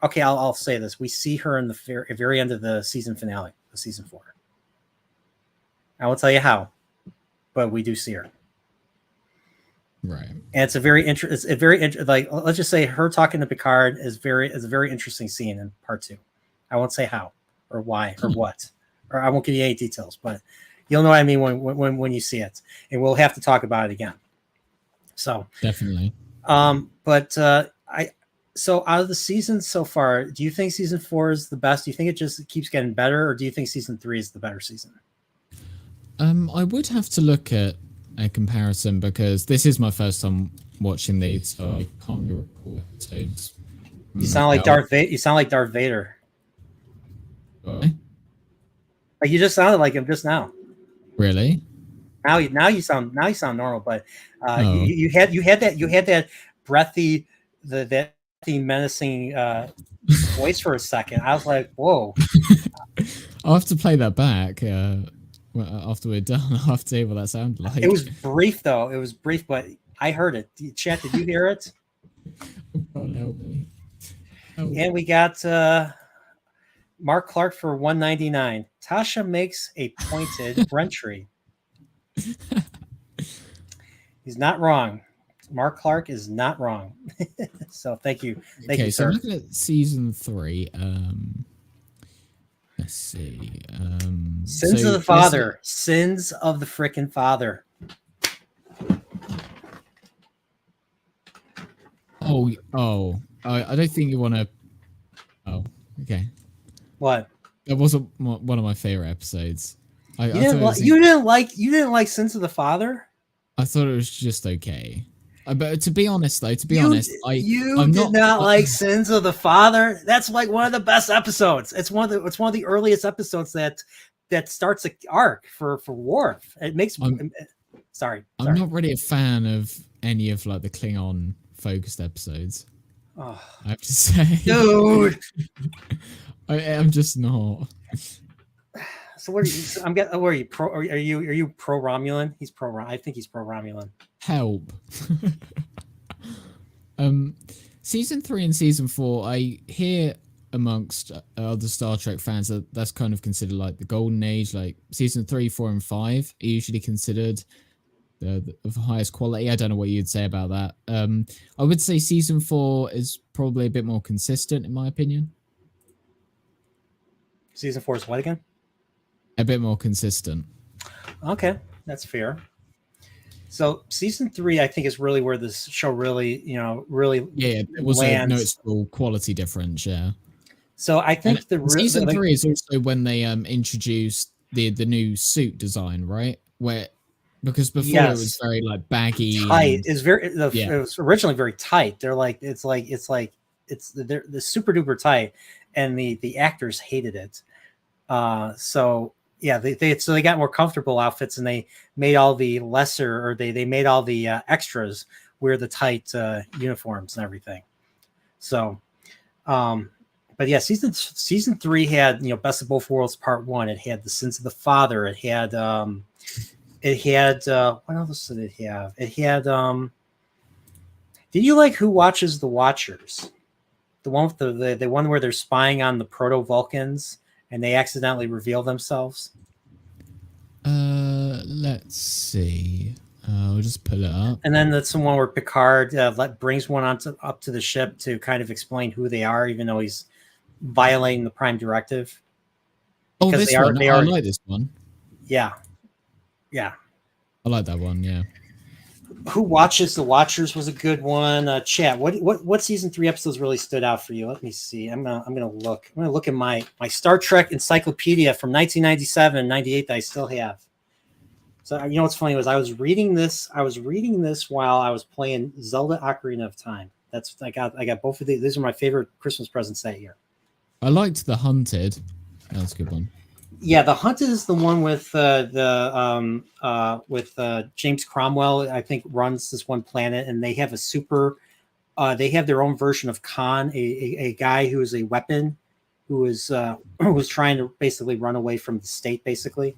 Okay, I'll say this: we see her in the very end of the season finale of season 4. I won't tell you how, but we do see her. Right. And it's a very like, let's just say her talking to Picard is a very interesting scene in part 2. I won't say how or why or what, or I won't give you any details, but you'll know what I mean when you see it, and we'll have to talk about it again. So Definitely. So out of the seasons so far, do you think season 4 is the best? Do you think it just keeps getting better, or do you think season 3 is the better season? I would have to look at a comparison because this is my first time watching these, so I can't recall episodes. You sound like Darth Vader. You sound like Darth Vader. What? Like you just sounded like him just now. Really? Now you sound normal, but Oh. you had that breathy that menacing voice for a second. I was like, whoa. I'll have to play that back after we're done. I'll have to hear what that sounded like. It was brief though. It was brief, but I heard it. Chat, did you hear it? God help me. Help. And we got Mark Clark for $1.99. Tasha makes a pointed entry. He's not wrong. Mark Clark is not wrong. So thank you. Thank you, so sir. I'm looking at season 3. Let's see. Sins of the Father. Sins of the frickin' Father. I don't think you want to. Oh, okay. What? That wasn't one of my favorite episodes. You didn't like Sins of the Father? I thought it was just okay. But to be honest, though, you did not like Sins of the Father. That's like one of the best episodes. It's one of the earliest episodes that starts an arc for Worf. It makes. Sorry. I'm not really a fan of any of like the Klingon focused episodes. Oh, I have to say, dude. I'm just not. So what are you? Where are you? Are you pro Romulan? He's pro. I think he's pro Romulan. Help. Season 3 and season 4, I hear amongst other Star Trek fans that's kind of considered like the golden age. Like season 3, 4, and 5 are usually considered of highest quality. I don't know what you'd say about that. I would say season 4 is probably a bit more consistent in my opinion. Season 4 is what again? A bit more consistent. Okay, that's fair. So season 3, I think, is really where this show really it was a noticeable quality difference. Yeah. So I think season 3 is also when they introduced the new suit design, right? Because before it was very like baggy, tight. It was originally very tight. They're like they're super duper tight, and the actors hated it. So they got more comfortable outfits, and they made all the they made all the extras wear the tight uniforms and everything. So, but yeah, season 3 had Best of Both Worlds Part 1. It had the Sins of the Father. It had what else did it have? It had did you like Who Watches the Watchers? The one with the one where they're spying on the Proto-Vulcans and they accidentally reveal themselves? Let's see. I'll just pull it up. And then that's the one where Picard brings one up to the ship to kind of explain who they are, even though he's violating the Prime Directive. Oh, this one. I like this one. Yeah. I like that one. Yeah. Who Watches the Watchers was a good one. Chat. What season 3 episodes really stood out for you? Let me see. I'm gonna look. I'm gonna look at my Star Trek encyclopedia from 1997, 98 that I still have. So what's funny was I was reading this while I was playing Zelda Ocarina of Time. That's I got both of these. These are my favorite Christmas presents that year. I liked The Hunted. That's a good one. Yeah, The Hunted is the one with James Cromwell. I think runs this one planet, and they have a super. They have their own version of Khan, a guy who is a weapon, who is who was trying to basically run away from the state, basically.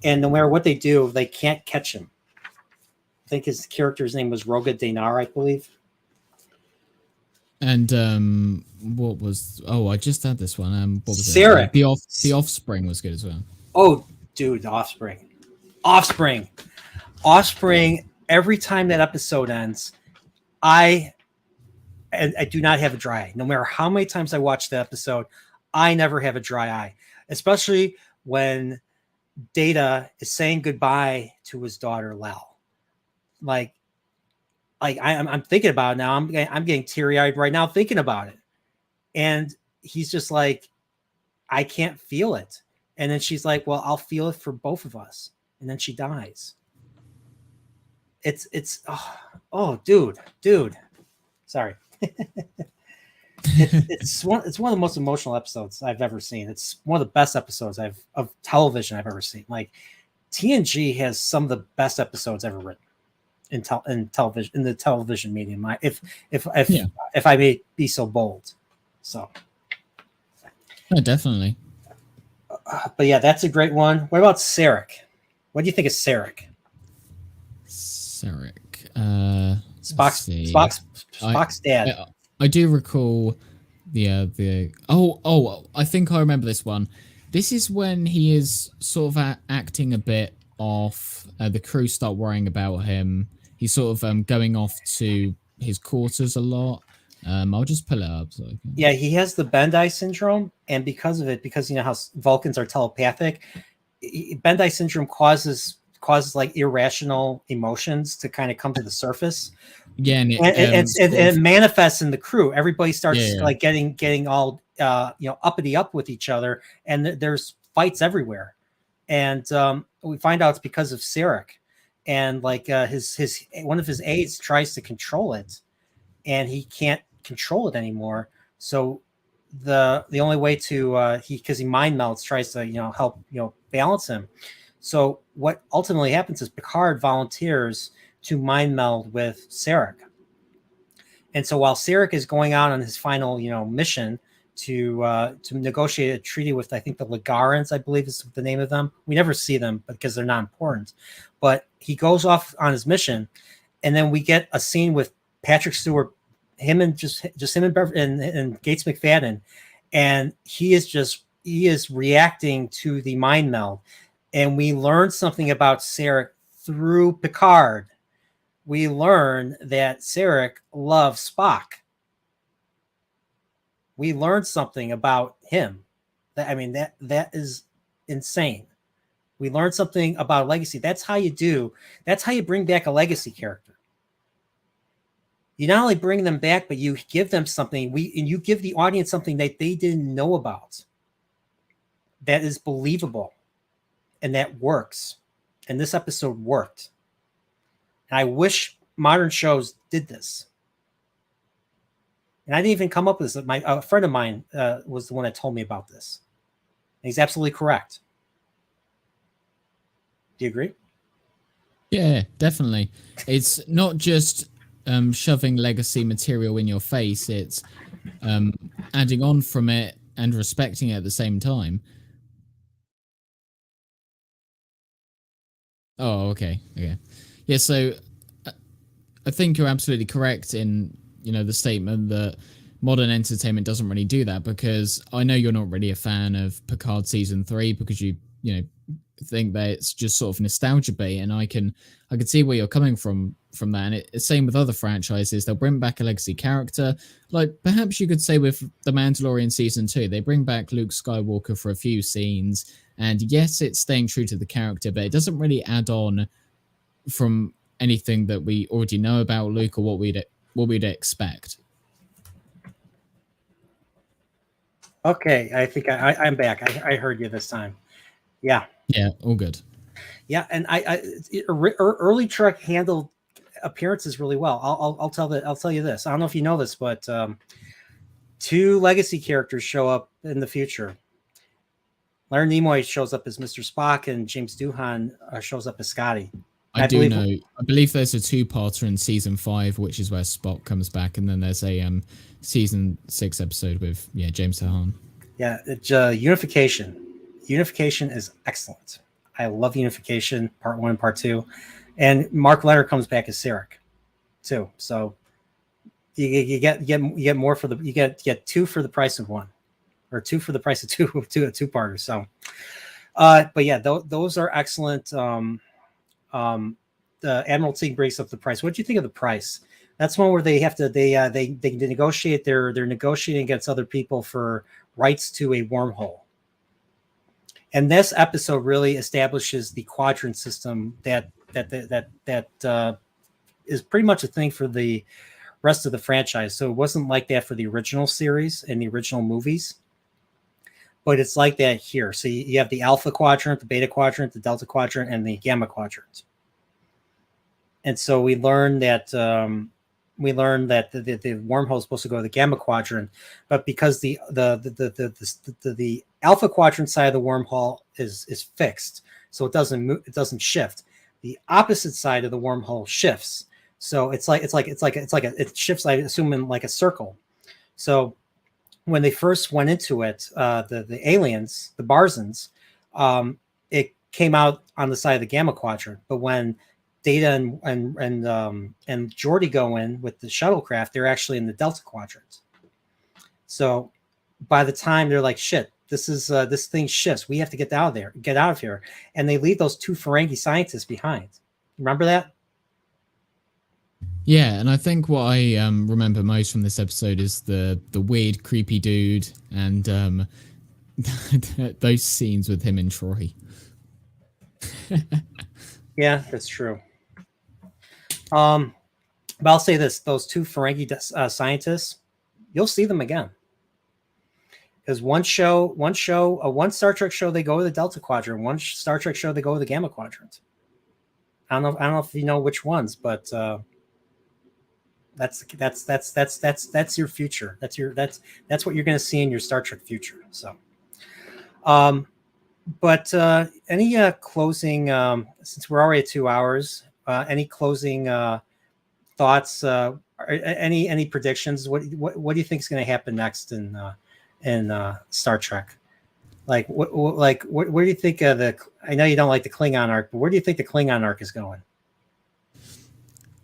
And no matter what they do, they can't catch him. I think his character's name was Roga Dinar, I believe. And what was? Oh, I just had this one. What was Sarek. it? The Offspring was good as well. Oh, dude, the Offspring. Every time that episode ends, I do not have a dry eye. No matter how many times I watch the episode, I never have a dry eye, especially when Data is saying goodbye to his daughter Lel. I'm thinking about it now. I'm getting teary-eyed right now thinking about it. And he's just like, I can't feel it. And then she's like, well, I'll feel it for both of us. And then she dies. Dude. Sorry. it's one of the most emotional episodes I've ever seen. It's one of the best episodes of television I've ever seen. Like, TNG has some of the best episodes ever written in television, in the television medium. If I may be so bold. So No, definitely. But yeah, that's a great one. What about Sarek? What do you think of Sarek? Spock's dad. I do recall the I think I remember this one. This is when he is sort of acting a bit off. The crew start worrying about him. He's sort of going off to his quarters a lot. I'll just pull it up. Yeah, he has the Bendai syndrome, and because of it, because you know how Vulcans are telepathic, Bendai syndrome causes like irrational emotions to kind of come to the surface. Yeah, and it manifests in the crew. Everybody starts like getting all uppity up with each other, and there's fights everywhere. And we find out it's because of Sarek, and like his one of his aides tries to control it, and he can't control it anymore. So the only way to because he mind melts, tries to help balance him. So what ultimately happens is Picard volunteers to mind meld with Sarek. And so while Sarek is going out on his final, mission to negotiate a treaty with, I think, the Ligarans, I believe is the name of them. We never see them because they're not important. But he goes off on his mission, and then we get a scene with Patrick Stewart, him and just him and Gates McFadden, and he is reacting to the mind meld. And we learn something about Sarek through Picard. We learn that Sarek loves Spock. We learned something about him. That is insane. We learned something about legacy. That's how you bring back a legacy character. You not only bring them back, but you give them something. And you give the audience something that they didn't know about. That is believable. And that works. And this episode worked. And I wish modern shows did this. And I didn't even come up with this. A friend of mine was the one that told me about this. And he's absolutely correct. Do you agree? Yeah, definitely. It's not just shoving legacy material in your face. It's adding on from it and respecting it at the same time. Oh, okay. Yeah, so I think you're absolutely correct in, the statement that modern entertainment doesn't really do that, because I know you're not really a fan of Picard season 3 because you think that it's just sort of nostalgia bait, and I can see where you're coming from that. And it's same with other franchises. They'll bring back a legacy character, like perhaps you could say with The Mandalorian season 2. They bring back Luke Skywalker for a few scenes, and yes, it's staying true to the character, but it doesn't really add on from anything that we already know about Luke or what we'd expect. Okay, I think I'm back. I heard you this time. Yeah, all good. Yeah, and early Trek handled appearances really well. I'll tell you this. I don't know if you know this, but 2 legacy characters show up in the future. Leonard Nimoy shows up as Mr. Spock, and James Doohan shows up as Scotty. I do know. I believe there's a 2-parter in season 5, which is where Spock comes back, and then there's a season 6 episode with James Doohan. Yeah, Unification. Unification is excellent. I love Unification Part 1 and Part 2, and Mark Leonard comes back as Sarek too. So you get more for the you get 2 for the price of 1, or 2 for the price of 2 a 2-parter. So, but yeah, those are excellent. The Admiralty breaks up the price. What do you think of the price? That's one where they have to they negotiate. They're negotiating against other people for rights to a wormhole. And this episode really establishes the quadrant system that is pretty much a thing for the rest of the franchise. So it wasn't like that for the original series and the original movies, but it's like that here. So you have the alpha quadrant, the beta quadrant, the delta quadrant, and the gamma quadrant. And so we learned that the wormhole is supposed to go to the gamma quadrant, but because the alpha quadrant side of the wormhole is fixed, so it doesn't move, it doesn't shift. The opposite side of the wormhole shifts, so it shifts. I assume in like a circle. So when they first went into it, the aliens, the Barzans, it came out on the side of the gamma quadrant, but when Data and Geordi go in with the shuttlecraft, they're actually in the delta quadrant. So by the time they're like, shit, this thing shifts, we have to get out of here, and they leave those 2 Ferengi scientists behind. Remember that? Yeah, and I think what I remember most from this episode is the weird, creepy dude, and those scenes with him and Troy. Yeah, that's true. But I'll say this: those 2 Ferengi scientists, you'll see them again. Because one Star Trek show they go to the Delta Quadrant, one Star Trek show they go to the Gamma Quadrant. I don't know if you know which ones, but that's your future. That's what you're going to see in your Star Trek future. So, but any closing? Since we're already at 2 hours, any closing thoughts? Any predictions? What do you think is going to happen next in Star Trek? Like what do you think of the? I know you don't like the Klingon arc, but where do you think the Klingon arc is going?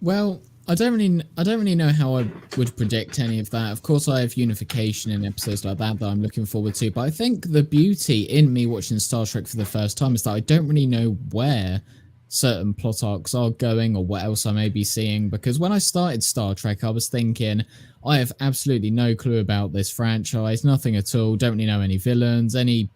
Well, I don't really know how I would predict any of that. Of course, I have unification and episodes like that I'm looking forward to. But I think the beauty in me watching Star Trek for the first time is that I don't really know where certain plot arcs are going or what else I may be seeing. Because when I started Star Trek, I was thinking, I have absolutely no clue about this franchise, nothing at all. Don't really know any villains, any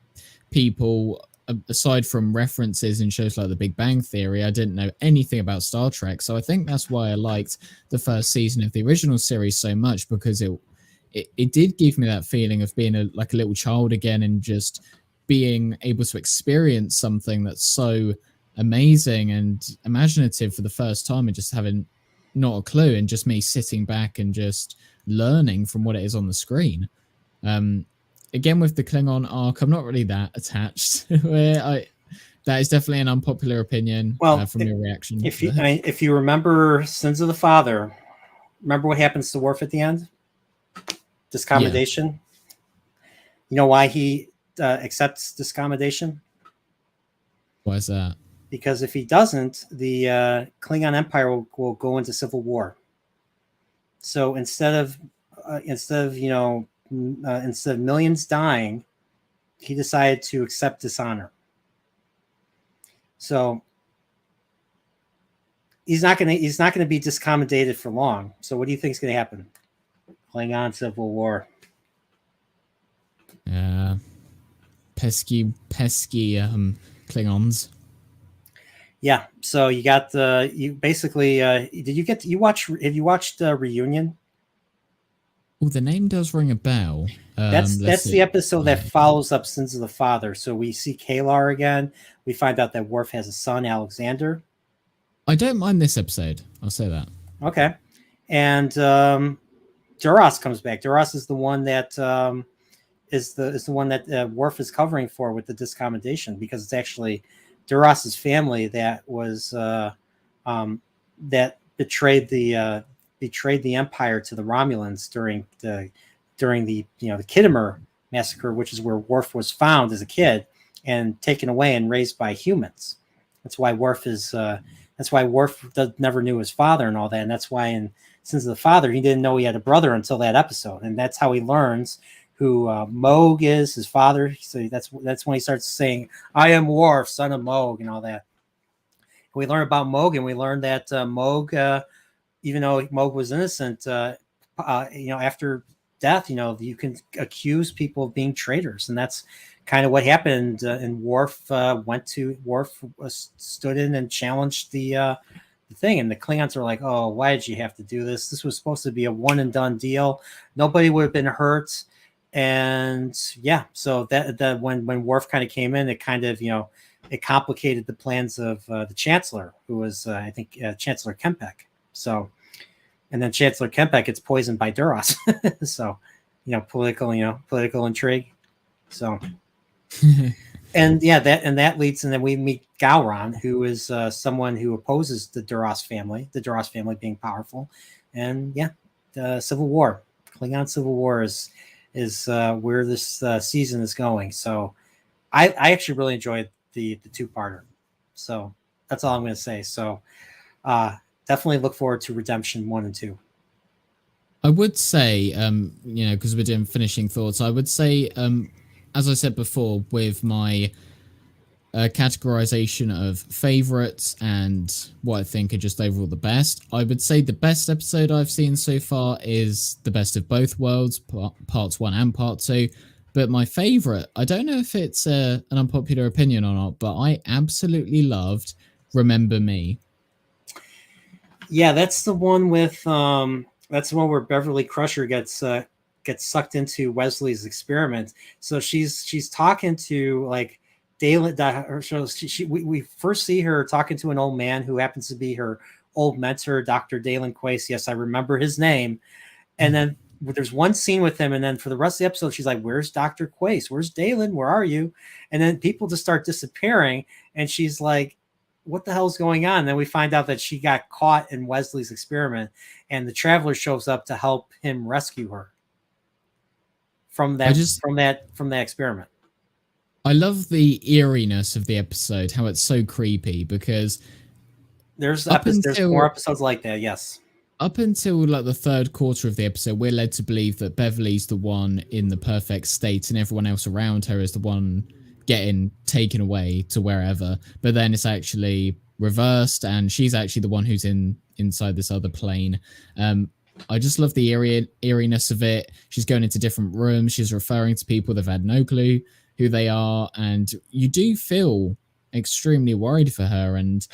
people. Aside from references in shows like The Big Bang Theory, I didn't know anything about Star Trek. So I think that's why I liked the first season of the original series so much, because it did give me that feeling of being like a little child again, and just being able to experience something that's so amazing and imaginative for the first time, and just having not a clue, and just me sitting back and just learning from what it is on the screen. Again, with the Klingon arc, I'm not really that attached. That is definitely an unpopular opinion from your reaction. If you remember Sins of the Father, remember what happens to Worf at the end? Discommodation. Yeah. You know why he accepts discommodation? Why is that? Because if he doesn't, the Klingon Empire will go into civil war. So instead of millions dying, he decided to accept dishonor. So he's not going to be discommoded for long. So what do you think is going to happen? Klingon civil war. Pesky Klingons. Yeah. So you got you basically have you watched Reunion? Oh, the name does ring a bell. That's the episode that follows up Sins of the Father. So we see Kalar again. We find out that Worf has a son, Alexander. I don't mind this episode. I'll say that. Okay. And Duras comes back. Duras is the one that is the one that Worf is covering for with the discommendation, because it's actually Duras's family that was that betrayed the Empire to the Romulans during the the Kittimer massacre, which is where Worf was found as a kid and taken away and raised by humans. That's why Worf never knew his father and all that, and that's why in Sins of the Father he didn't know he had a brother until that episode, and that's how he learns who Moog is, his father. So that's when he starts saying, "I am Worf, son of Moog," and all that. We learn about Moog, and we learn that Moog, even though Moog was innocent, after death, you can accuse people of being traitors, and that's kind of what happened. And Worf stood in and challenged the thing, and the Klingons are like, "Oh, why did you have to do this? This was supposed to be a one and done deal. Nobody would have been hurt." And yeah, so that when Worf kind of came in, it kind of it complicated the plans of the Chancellor, who was I think Chancellor Kempek. So, and then Chancellor Kempek gets poisoned by Duras. So, political intrigue. So, and yeah, that leads, and then we meet Gowron, who is someone who opposes the Duras family being powerful, and yeah, the Civil War, Klingon Civil War is where this season is going. So, I actually really enjoyed the two-parter. So that's all I'm going to say. So definitely look forward to Redemption 1 and 2. I would say, because we're doing finishing thoughts, I would say, as I said before, with my categorization of favorites and what I think are just overall the best, I would say the best episode I've seen so far is The Best of Both Worlds, parts 1 and part 2. But my favorite, I don't know if it's an unpopular opinion or not, but I absolutely loved Remember Me. Yeah, that's the one with that's the one where Beverly Crusher gets sucked into Wesley's experiment. So she's talking to like Dalen. We first see her talking to an old man who happens to be her old mentor, Dr. Dalen Quace. Yes, I remember his name. And then there's one scene with him, and then for the rest of the episode, she's like, "Where's Dr. Quace? Where's Dalen? Where are you?" And then people just start disappearing, and she's like, "What the hell's going on?" And then we find out that she got caught in Wesley's experiment, and the Traveler shows up to help him rescue her from that experiment. I love the eeriness of the episode, how it's so creepy, because there's more episodes like that. Yes. Up until like the third quarter of the episode, we're led to believe that Beverly's the one in the perfect state and everyone else around her is the one getting taken away to wherever. But then it's actually reversed, and she's actually the one who's inside this other plane. I just love the eeriness of it. She's going into different rooms. She's referring to people they've had no clue who they are, and you do feel extremely worried for her. And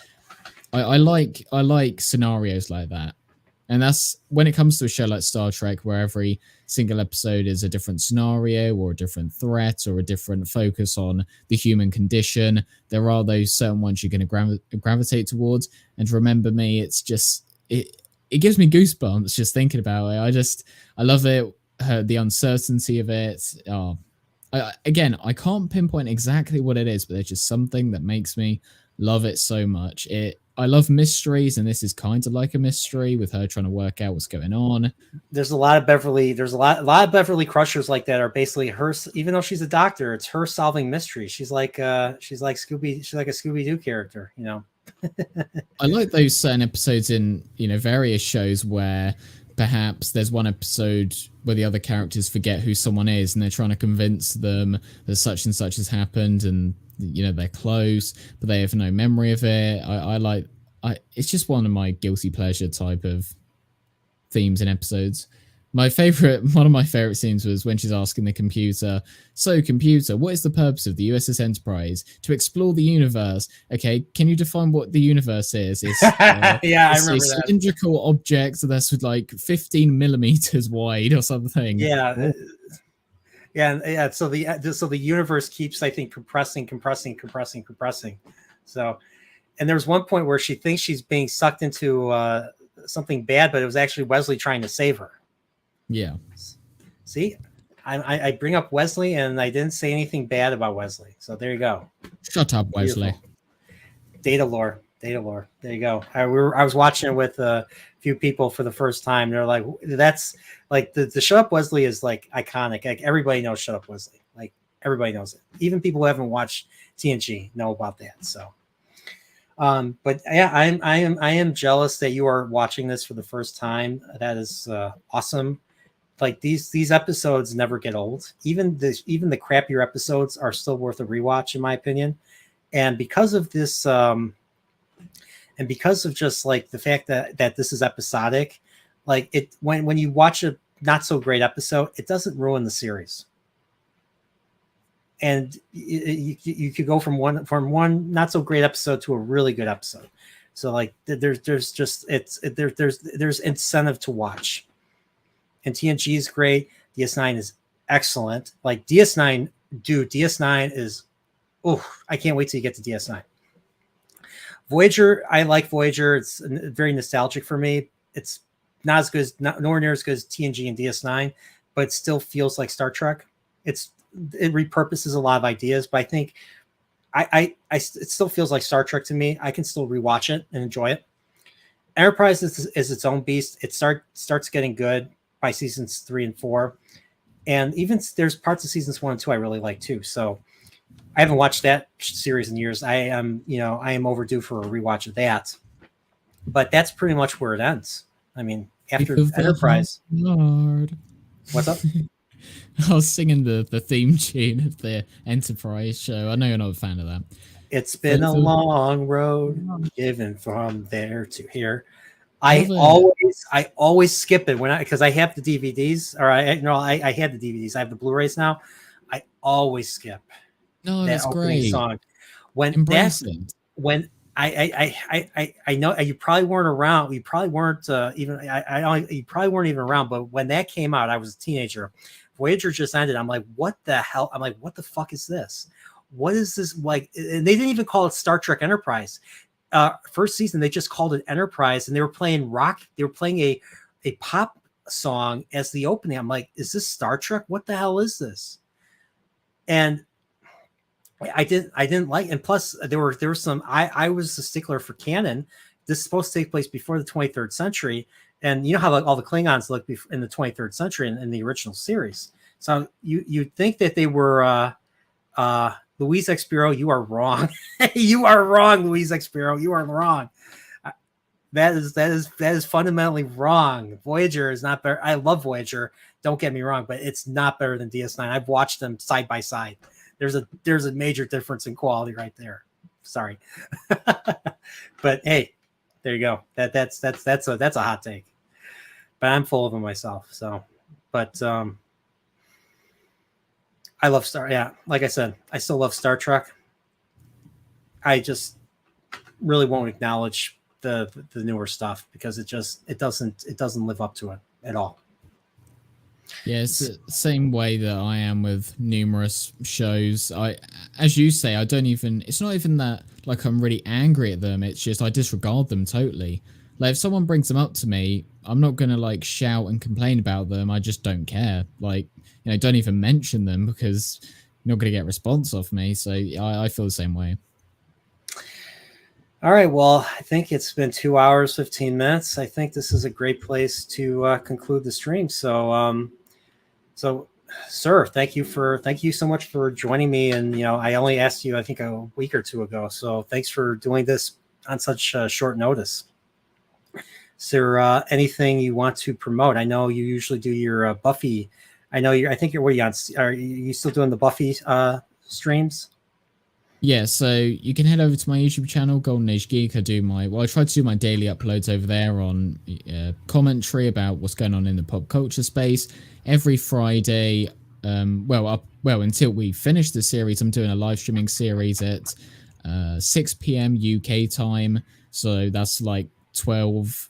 I like scenarios like that. And that's when it comes to a show like Star Trek, where every single episode is a different scenario or a different threat or a different focus on the human condition. There are those certain ones you're going to gravitate towards. And Remember Me, it's just, it gives me goosebumps just thinking about it. I love it. The uncertainty of it. I can't pinpoint exactly what it is, but there's just something that makes me love it so much. I love mysteries, and this is kind of like a mystery with her trying to work out what's going on. There's a lot of Beverly. There's a lot of Beverly Crushers like that are basically her. Even though she's a doctor, it's her solving mysteries. She's like Scooby. She's like a Scooby-Doo character, I like those certain episodes in various shows where perhaps there's one episode where the other characters forget who someone is, and they're trying to convince them that such and such has happened, and they're close, but they have no memory of it. It's just one of my guilty pleasure type of themes in episodes. One of my favorite scenes was when she's asking the computer, "So computer, what is the purpose of the USS Enterprise? To explore the universe. Okay, can you define what the universe is?" It's, I remember a that. cylindrical object that's like 15 millimeters wide or something. Yeah. Yeah. So the universe keeps, I think, compressing. So, And there's one point where she thinks she's being sucked into something bad, but it was actually Wesley trying to save her. Yeah. See, I bring up Wesley, and I didn't say anything bad about Wesley. So there you go. Shut up, Wesley. Beautiful. Data lore. There you go. I was watching it with a few people for the first time. They're like, that's like the Shut Up Wesley is like iconic. Like everybody knows Shut Up Wesley. Like everybody knows it. Even people who haven't watched TNG know about that. So, but yeah, I am jealous that you are watching this for the first time. That is awesome. Like these episodes never get old. Even the crappier episodes are still worth a rewatch, in my opinion. And because of this, and because of just like the fact that this is episodic, like it when you watch a not so great episode, it doesn't ruin the series. And you could go from one not so great episode to a really good episode. So like there's incentive to watch. And TNG is great. DS9 is excellent. Like DS9 is, I can't wait till you get to DS9. Voyager, I like Voyager. It's very nostalgic for me. It's not as good, nowhere near as good as TNG and DS9, but it still feels like Star Trek. It repurposes a lot of ideas, but I think it still feels like Star Trek to me. I can still rewatch it and enjoy it. Enterprise is its own beast. It starts getting good by seasons 3 and 4, and even there's parts of seasons 1 and 2 I really like too. So I haven't watched that series in years. I am overdue for a rewatch of that. But that's pretty much where it ends. I mean, after Enterprise. Lord. What's up? I was singing the theme tune of the Enterprise show. I know you're not a fan of that. It's been a long road, given from there to here. I always skip it because I have the DVDs, or I had the DVDs. I have the Blu-rays now. I always skip. No, that that's great. Song when Embrace that's it. when I know you probably weren't around. You probably weren't even. You probably weren't even around. But when that came out, I was a teenager. Voyager just ended. I'm like, what the hell? I'm like, what the fuck is this? What is this like? And they didn't even call it Star Trek Enterprise. First season, they just called it Enterprise, and they were playing rock. They were playing a pop song as the opening. I'm like, is this Star Trek? What the hell is this? And I didn't like. And plus, there were some. I was a stickler for canon. This is supposed to take place before the 23rd century, and you know how all the Klingons look in the 23rd century in the original series. So you'd think that they were. Louise Expiro, you are wrong. You are wrong, Louise Expiro. You are wrong. That is fundamentally wrong. Voyager is not better. I love Voyager. Don't get me wrong, but it's not better than DS9. I've watched them side by side. There's a major difference in quality right there. Sorry, but hey, there you go. That's a hot take. But I'm full of them myself. So, but I love like I said, I still love Star Trek. I just really won't acknowledge the newer stuff because it doesn't live up to it at all. Yeah, it's the same way that I am with numerous shows. As you say, it's not even that like I'm really angry at them. It's just I disregard them totally. Like if someone brings them up to me, I'm not going to like shout and complain about them. I just don't care. Like, don't even mention them because you're not going to get a response off me. So I feel the same way. All right. Well, I think it's been 2 hours, 15 minutes. I think this is a great place to conclude the stream. So, sir, thank you so much for joining me. And, I only asked you, I think a week or two ago. So thanks for doing this on such short notice. Is there anything you want to promote? I know you usually do your Buffy. I know I think you're on. Are you still doing the Buffy streams? Yeah, so you can head over to my YouTube channel, Golden Age Geek. I try to do my daily uploads over there on commentary about what's going on in the pop culture space. Every Friday, until we finish the series, I'm doing a live streaming series at 6 p.m. UK time. So that's like 12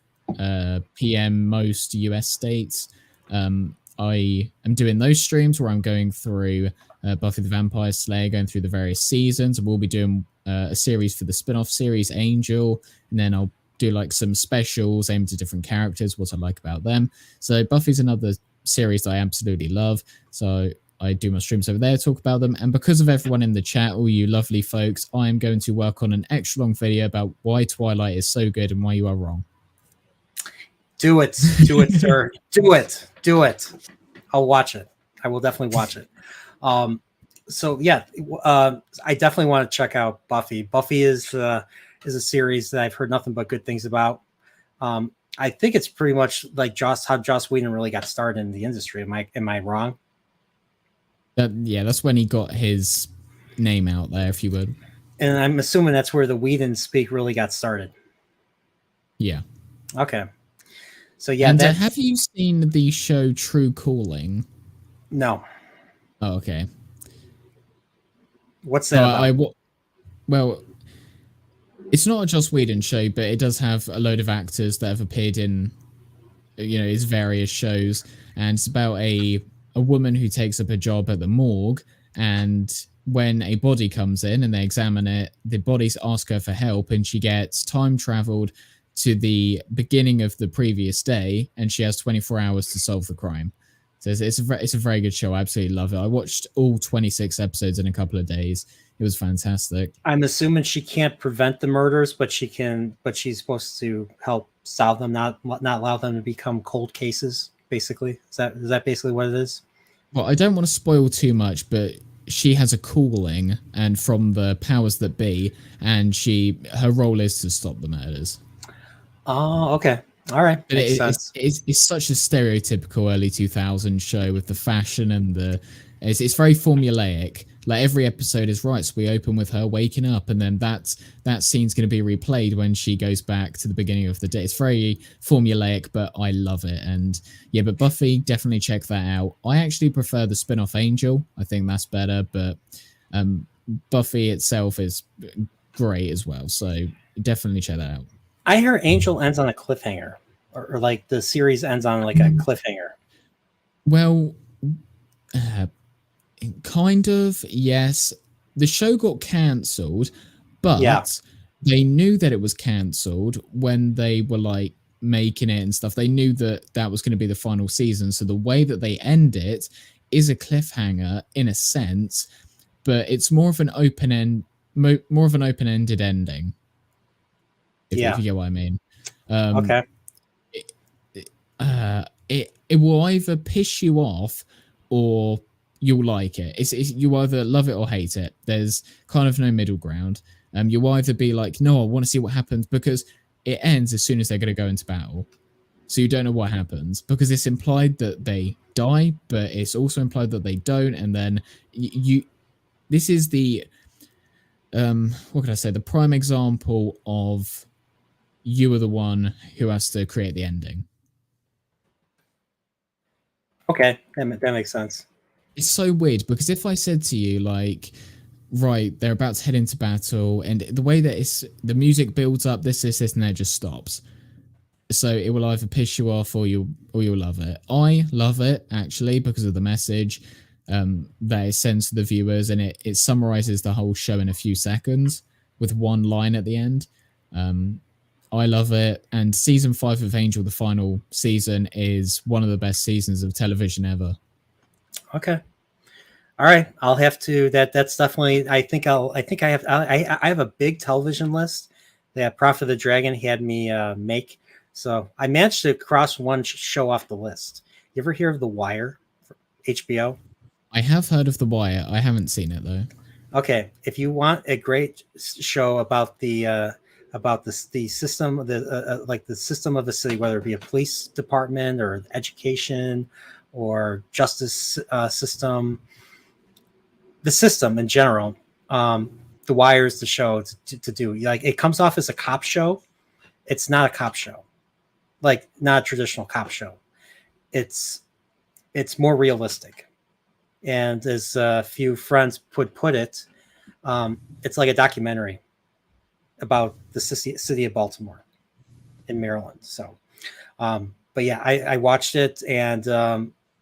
p.m. most US states. I am doing those streams where I'm going through Buffy the Vampire Slayer, going through the various seasons. We'll be doing a series for the spin-off series Angel, and then I'll do like some specials aimed at different characters, what I like about them. So Buffy's another series that I absolutely love. So I do my streams over there, talk about them. And because of everyone in the chat, all you lovely folks, I am going to work on an extra long video about why Twilight is so good and why you are wrong. Do it, sir. Do it. I'll watch it. I will definitely watch it. So yeah, I definitely want to check out Buffy. Buffy is a series that I've heard nothing but good things about. I think it's pretty much like how Joss Whedon really got started in the industry. Am I wrong? That's when he got his name out there, if you would. And I'm assuming that's where the Whedon speak really got started. Yeah. Okay. So yeah. And have you seen the show True Calling? No. Oh, okay. What's that about? Well, it's not a Joss Whedon show, but it does have a load of actors that have appeared in, his various shows, and it's about a woman who takes up a job at the morgue, and when a body comes in and they examine it, the bodies ask her for help, and she gets time traveled to the beginning of the previous day, and she has 24 hours to solve the crime. So it's a very good show. I absolutely love it. I watched all 26 episodes in a couple of days. It was fantastic. I'm assuming she can't prevent the murders, but she's supposed to help solve them, not allow them to become cold cases. Basically, is that basically what it is? Well, I don't want to spoil too much, but she has a calling, and from the powers that be, and her role is to stop the murders. Oh, okay. All right. It's such a stereotypical early 2000s show with the fashion and it's very formulaic. Like every episode is right. So we open with her waking up, and then that scene's going to be replayed when she goes back to the beginning of the day. It's very formulaic, but I love it. And yeah, but Buffy, definitely check that out. I actually prefer the spin-off Angel. I think that's better, but Buffy itself is great as well. So definitely check that out. I hear Angel ends on a cliffhanger, or like the series ends on like a cliffhanger. Well, kind of, yes. The show got cancelled, but they knew that it was cancelled when they were like making it and stuff. They knew that was going to be the final season. So the way that they end it is a cliffhanger in a sense, but it's more of an open-ended ending. If you get what I mean. Okay. It will either piss you off or you'll like it. You either love it or hate it. There's kind of no middle ground. You'll either be like, no, I want to see what happens, because it ends as soon as they're going to go into battle. So you don't know what happens, because it's implied that they die, but it's also implied that they don't. And then this is the, what can I say? The prime example of you are the one who has to create the ending. Okay, that makes sense. It's so weird, because if I said to you, like, right, they're about to head into battle, and the way that the music builds up, this, and then it just stops. So it will either piss you off or you'll love it. I love it, actually, because of the message that it sends to the viewers, and it summarizes the whole show in a few seconds with one line at the end. I love it, and season 5 of Angel, the final season, is one of the best seasons of television ever. Okay, all right. I'll have to. That's definitely. I think I have a big television list that Prophet of the Dragon had me make. So I managed to cross one show off the list. You ever hear of The Wire, HBO? I have heard of The Wire. I haven't seen it though. Okay, if you want a great show about the system, like the system of a city, whether it be a police department or education or justice system, the system in general, The Wire is the show to do. Like, it comes off as a cop show. It's not a cop show, like not a traditional cop show. It's more realistic, and as a few friends put it, it's like a documentary about the city of Baltimore in Maryland. So, but yeah, I watched it, and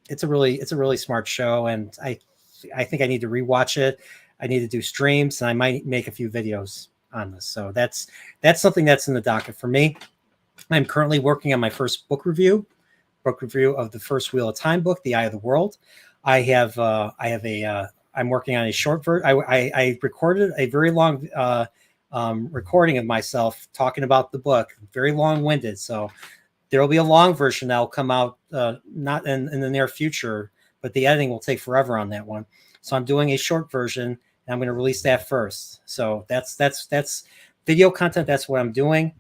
it's a really smart show, and I think I need to rewatch it. I need to do streams, and I might make a few videos on this. So that's something that's in the docket for me. I'm currently working on my first book review of the first Wheel of Time book, The Eye of the World. I'm working on a short version. I recorded a very long recording of myself talking about the book, very long-winded. So there will be a long version that will come out not in the near future, but the editing will take forever on that one. So I'm doing a short version, and I'm going to release that first. So that's video content. That's what I'm doing.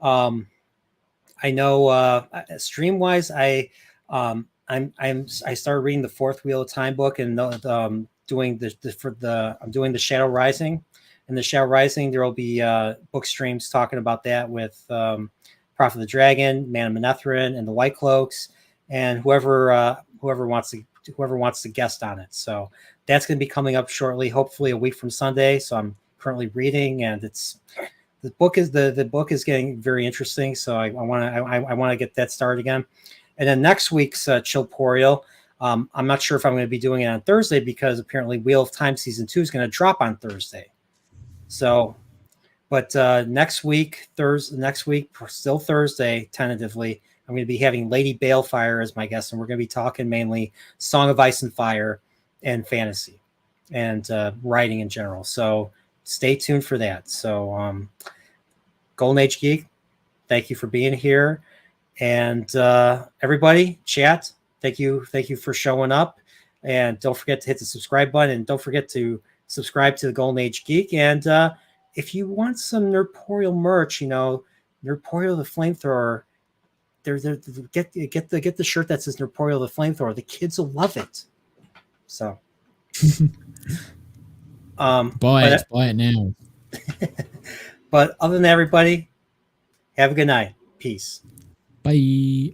I know stream wise, I started reading the fourth Wheel of Time book, and doing I'm doing the Shadow Rising. In the Shadow Rising, there will be book streams talking about that with Prophet of the Dragon, Man of Manetheren, and the White Cloaks, and whoever wants to guest on it. So that's going to be coming up shortly, hopefully a week from Sunday. So I'm currently reading, and the book is getting very interesting. So I want to get that started again. And then next week's Chillporeal, I'm not sure if I'm going to be doing it on Thursday, because apparently Wheel of Time season 2 is going to drop on Thursday. So, but next week, still Thursday, tentatively, I'm going to be having Lady Balefire as my guest, and we're going to be talking mainly Song of Ice and Fire and fantasy and writing in general. So stay tuned for that. So Golden Age Geek, thank you for being here. And everybody, chat, thank you for showing up. And don't forget to hit the subscribe button, and don't forget to subscribe to the Golden Age Geek. And if you want some Nerdporeal merch, Nerdporeal the Flamethrower, get the shirt that says Nerdporeal the Flamethrower. The kids will love it. So buy it now. But other than that, everybody, have a good night. Peace. Bye.